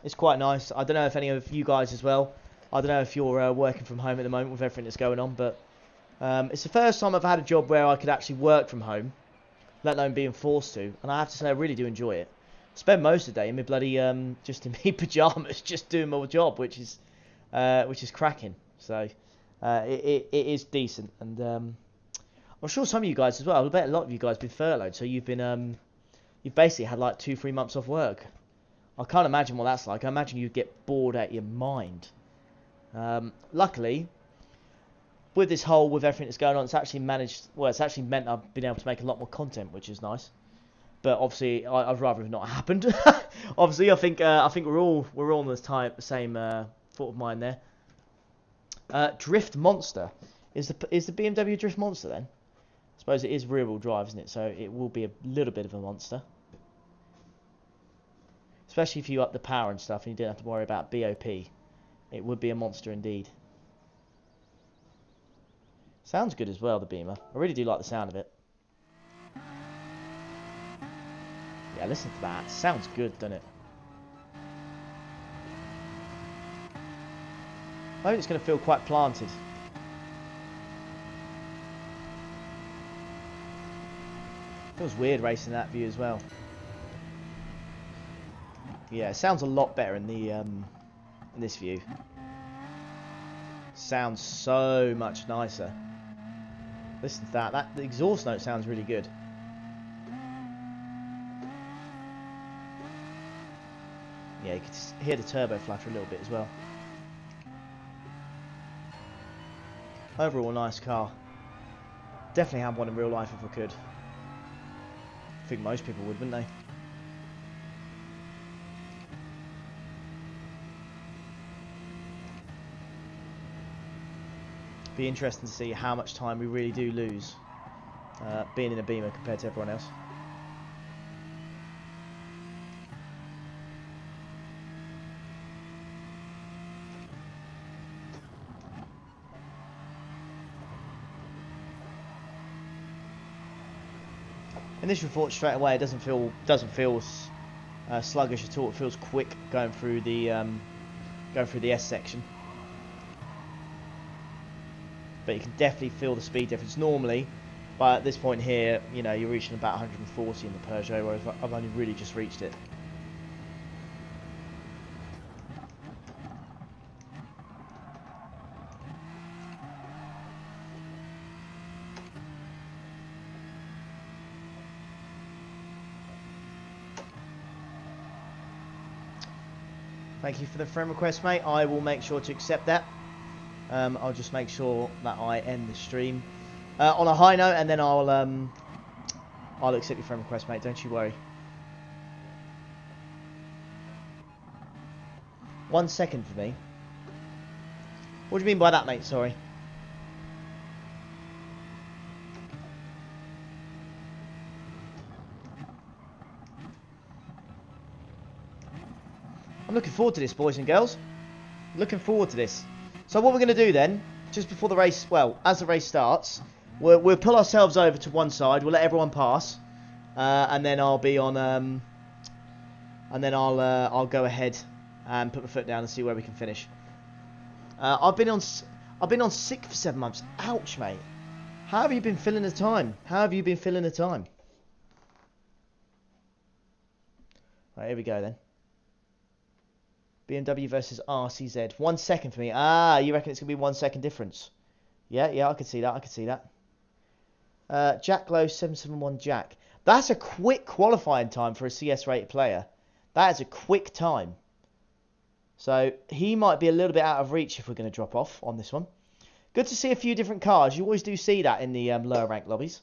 It's quite nice. I don't know if any of you guys as well. I don't know if you're working from home at the moment with everything that's going on, but it's the first time I've had a job where I could actually work from home, let alone being forced to. And I have to say, I really do enjoy it. I spend most of the day in my bloody just in my pajamas, just doing my job, which is cracking. So it is decent, and I'm sure some of you guys as well. I bet a lot of you guys have been furloughed, so you've basically had like 2-3 months off work. I can't imagine what that's like. I imagine you'd get bored out of your mind. Luckily, with everything that's going on, it's actually meant I've been able to make a lot more content, which is nice. But obviously, I'd rather it not happened. Obviously, I think we're all on the same thought of mind there. Drift Monster is the BMW Drift Monster then? I suppose it is rear-wheel drive, isn't it? So it will be a little bit of a monster, especially if you up the power and stuff, and you don't have to worry about BOP. It would be a monster indeed. Sounds good as well, the Beamer. I really do like the sound of it. Yeah, listen to that. Sounds good, doesn't it? I think it's going to feel quite planted. Feels weird racing that view as well. Yeah, it sounds a lot better in the in this view. Sounds so much nicer. Listen to that. The exhaust note sounds really good. Yeah, you can hear the turbo flutter a little bit as well. Overall, nice car. Definitely have one in real life if I could. I think most people would, wouldn't they? Be interesting to see how much time we really do lose being in a Beamer compared to everyone else. Initial thought straight away, it doesn't feel sluggish at all. It feels quick going through the S section. But you can definitely feel the speed difference normally. But at this point here, you know, you're reaching about 140 in the Peugeot, whereas I've only really just reached it. Thank you for the friend request, mate. I will make sure to accept that. I'll just make sure that I end the stream on a high note, and then I'll accept your friend request, mate. Don't you worry. 1 second for me. What do you mean by that, mate? Sorry. I'm looking forward to this, boys and girls. Looking forward to this. So what we're going to do then, just before the race, well, as the race starts, we'll pull ourselves over to one side. We'll let everyone pass, and then I'll be on and then I'll go ahead and put my foot down and see where we can finish. I've been on sick for 7 months. Ouch, mate. How have you been filling the time? Right, here we go then. BMW versus RCZ. 1 second for me. Ah, you reckon it's going to be 1 second difference? Yeah, I could see that. Jack Lowe 771 Jack. That's a quick qualifying time for a CS rated player. That is a quick time. So he might be a little bit out of reach if we're going to drop off on this one. Good to see a few different cars. You always do see that in the lower rank lobbies.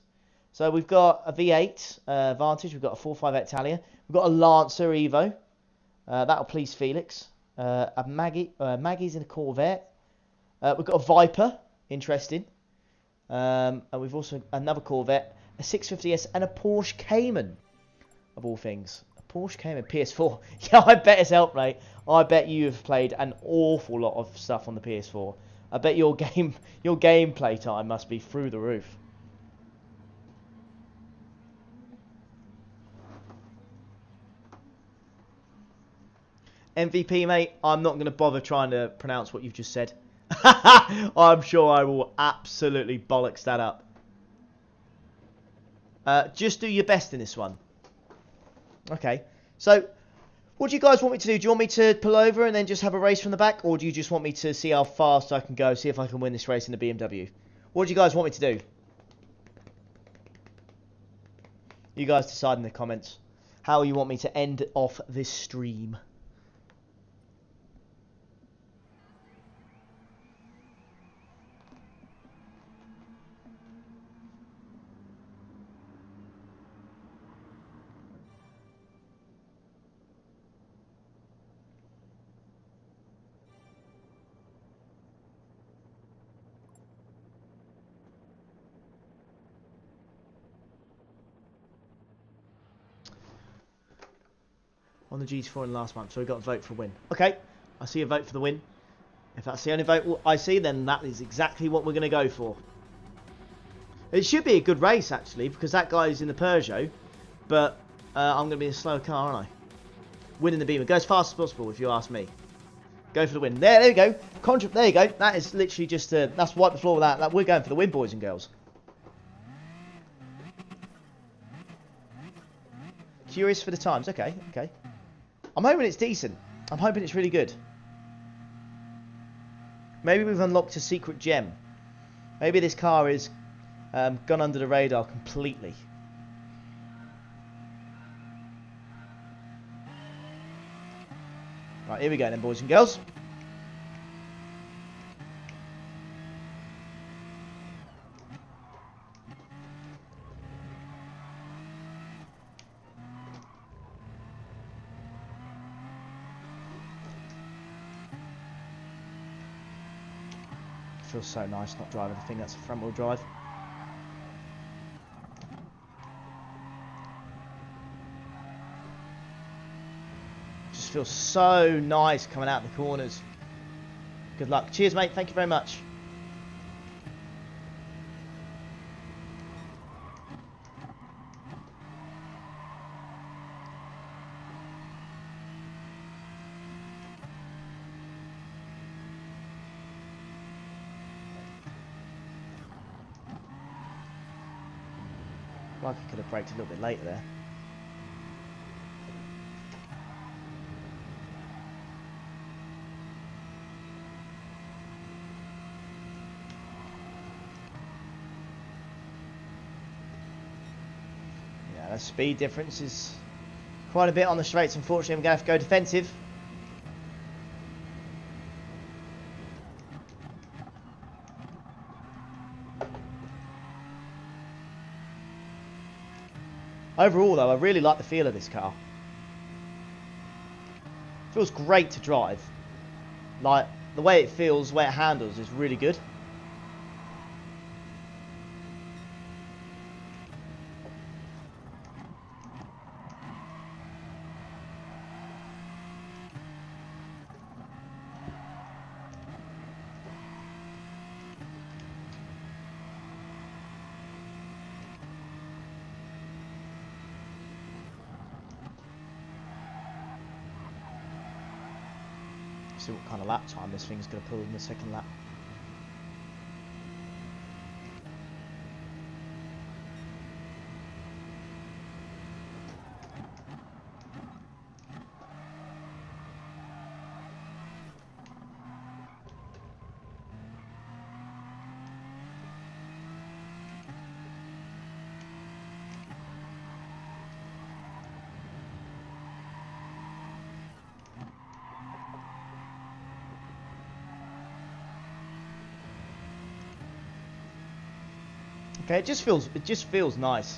So we've got a V8 Vantage. We've got a 458 Talia. We've got a Lancer Evo. That'll please Felix. A Maggie's in a Corvette. We've got a Viper. Interesting. And we've also another Corvette, a 650S, and a Porsche Cayman, of all things. A Porsche Cayman PS4. Yeah, I bet it's helped, mate. I bet you've played an awful lot of stuff on the PS4. I bet your gameplay time must be through the roof. MVP, mate, I'm not going to bother trying to pronounce what you've just said. I'm sure I will absolutely bollocks that up. Just do your best in this one. Okay. So, what do you guys want me to do? Do you want me to pull over and then just have a race from the back? Or do you just want me to see how fast I can go, see if I can win this race in the BMW? What do you guys want me to do? You guys decide in the comments how you want me to end off this stream. On the GT4 in the last month, so we got a vote for win. Okay, I see a vote for the win. If that's the only vote I see, then that is exactly what we're going to go for. It should be a good race, actually, because that guy's in the Peugeot, but I'm going to be in a slower car, aren't I? Winning the Beamer. Go as fast as possible, if you ask me. Go for the win. There you go. There you go. That is literally just, that's wipe the floor with that. We're going for the win, boys and girls. Curious for the times. Okay. I'm hoping it's decent. I'm hoping it's really good. Maybe we've unlocked a secret gem. Maybe this car is gone under the radar completely. Right, here we go then, boys and girls. Feels so nice not driving the thing that's a front wheel drive. Just feels so nice coming out the corners. Good luck. Cheers, mate. Thank you very much. Like I could have braked a little bit later there. Yeah, the speed difference is quite a bit on the straights. Unfortunately, I'm going to have to go defensive. Overall, though, I really like the feel of this car. Feels great to drive. Like, the way it feels, the way it handles is really good. See what kind of lap time this thing's going to pull in the second lap. Okay, it just feels nice.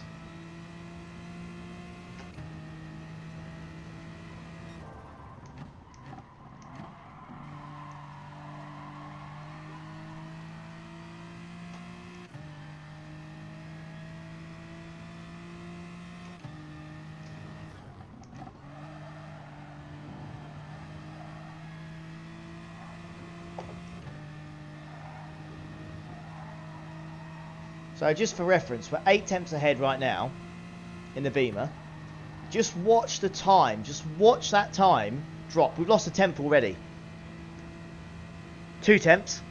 So just for reference, we're 8 tenths ahead right now in the Beamer. Just watch the time. Just watch that time drop. We've lost a tenth already. 2 tenths.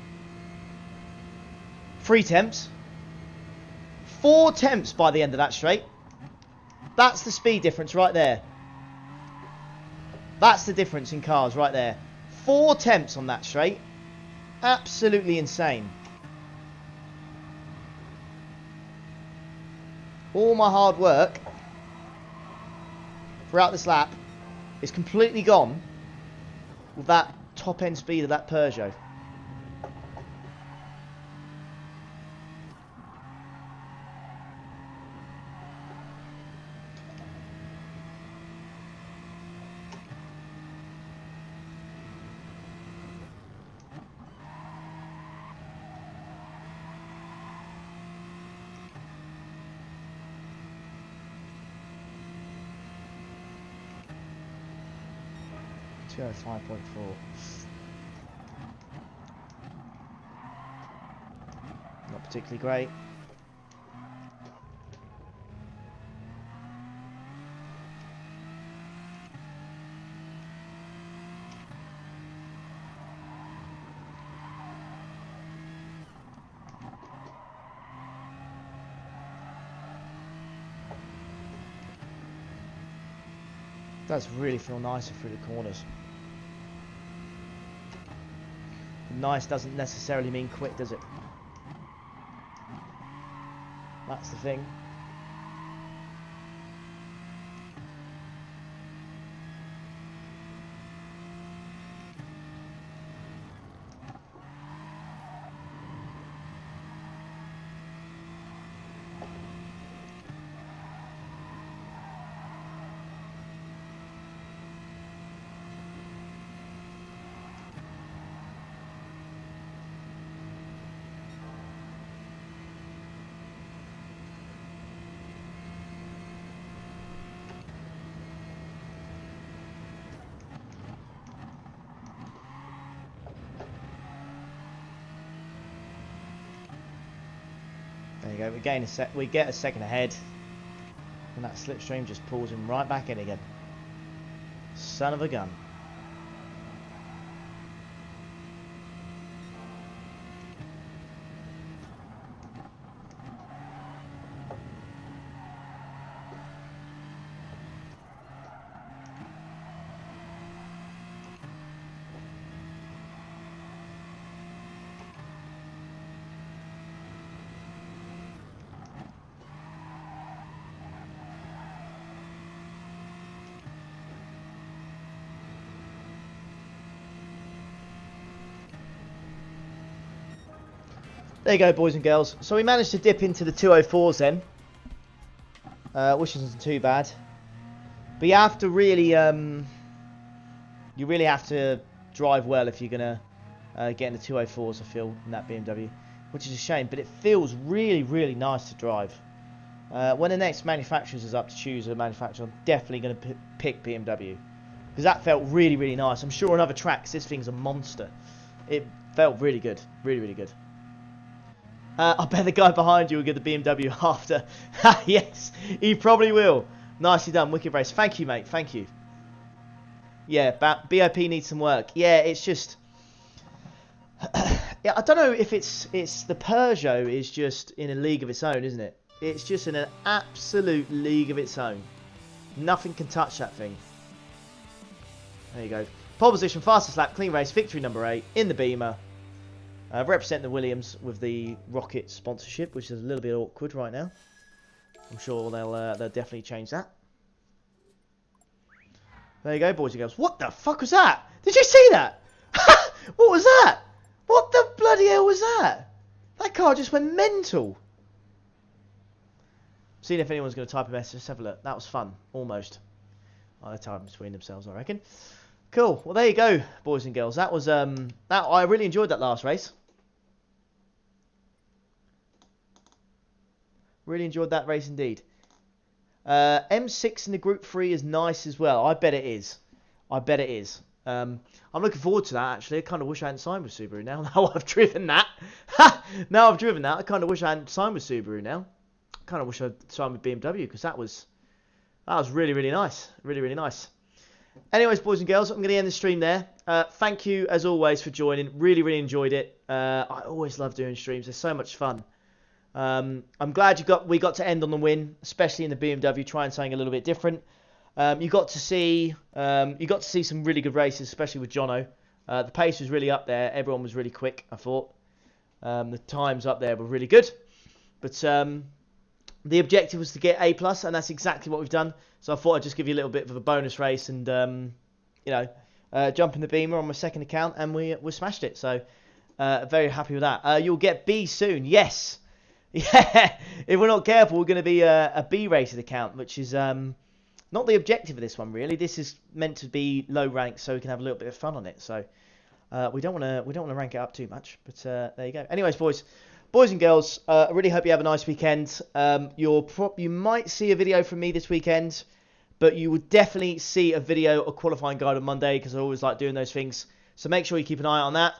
3 tenths. 4 tenths by the end of that straight. That's the speed difference right there. That's the difference in cars right there. 4 tenths on that straight. Absolutely insane. All my hard work throughout this lap is completely gone with that top end speed of that Peugeot. Go 5.4. Not particularly great. Does really feel nicer through the corners. Nice doesn't necessarily mean quick, does it? That's the thing. There you go. We get a second ahead, and that slipstream just pulls him right back in again. Son of a gun. There you go, boys and girls. So we managed to dip into the 204s then, which isn't too bad. But you have to really, you really have to drive well if you're gonna get in the 204s. I feel in that BMW, which is a shame. But it feels really, really nice to drive. When the next manufacturers is up to choose a manufacturer, I'm definitely gonna pick BMW because that felt really, really nice. I'm sure on other tracks this thing's a monster. It felt really good, really, really good. I bet the guy behind you will get the BMW after. Yes, he probably will. Nicely done, Wicked Race. Thank you, mate. Thank you. Yeah, BOP needs some work. Yeah, it's just... yeah, I don't know if it's the Peugeot is just in a league of its own, isn't it? It's just in an absolute league of its own. Nothing can touch that thing. There you go. Pole position, fastest lap, clean race, victory number 8 in the Beamer. Representing the Williams with the Rocket sponsorship, which is a little bit awkward right now. I'm sure they'll definitely change that. There you go, boys and girls. What the fuck was that? Did you see that? What was that? What the bloody hell was that? That car just went mental. Seeing if anyone's going to type a message. Let's have a look. That was fun. Almost. Oh, they're typing between themselves, I reckon. Cool. Well, there you go, boys and girls. That was I really enjoyed that last race. Really enjoyed that race indeed. M6 in the Group 3 is nice as well. I bet it is. I bet it is. I'm looking forward to that, actually. I kind of wish I hadn't signed with Subaru now. Now I've driven that. Now I've driven that. I kind of wish I hadn't signed with Subaru now. I kind of wish I'd signed with BMW because that was really, really nice. Really, really nice. Anyways, boys and girls, I'm going to end the stream there. Thank you, as always, for joining. Really, really enjoyed it. I always love doing streams. They're so much fun. I'm glad we got to end on the win, especially in the BMW, trying something a little bit different. You got to see some really good races, especially with Jono. The pace was really up there. Everyone was really quick, I thought. The times up there were really good. But the objective was to get A+, and that's exactly what we've done. So I thought I'd just give you a little bit of a bonus race and, jump in the Beamer on my second account, and we smashed it. So very happy with that. You'll get B soon. Yes. Yeah. If we're not careful, we're going to be a B-rated account, which is not the objective of this one, really. This is meant to be low ranked, so we can have a little bit of fun on it. So we don't want to rank it up too much. But there you go. Anyways, boys and girls, I really hope you have a nice weekend. You might see a video from me this weekend, but you will definitely see a video, a qualifying guide on Monday, because I always like doing those things. So make sure you keep an eye on that.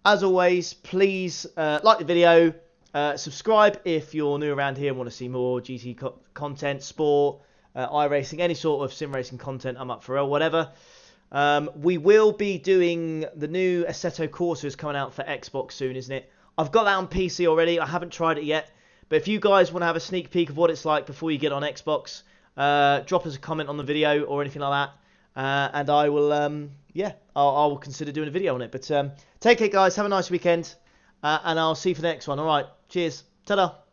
As always, please like the video, subscribe if you're new around here and want to see more GT content, sport, iRacing, any sort of sim racing content. I'm up for it, whatever. We will be doing the new Assetto Corsa is coming out for Xbox soon, isn't it? I've got that on PC already. I haven't tried it yet. But if you guys want to have a sneak peek of what it's like before you get on Xbox, drop us a comment on the video or anything like that. And I will, I will consider doing a video on it. But take care, guys. Have a nice weekend. And I'll see you for the next one. All right. Cheers. Ta-da.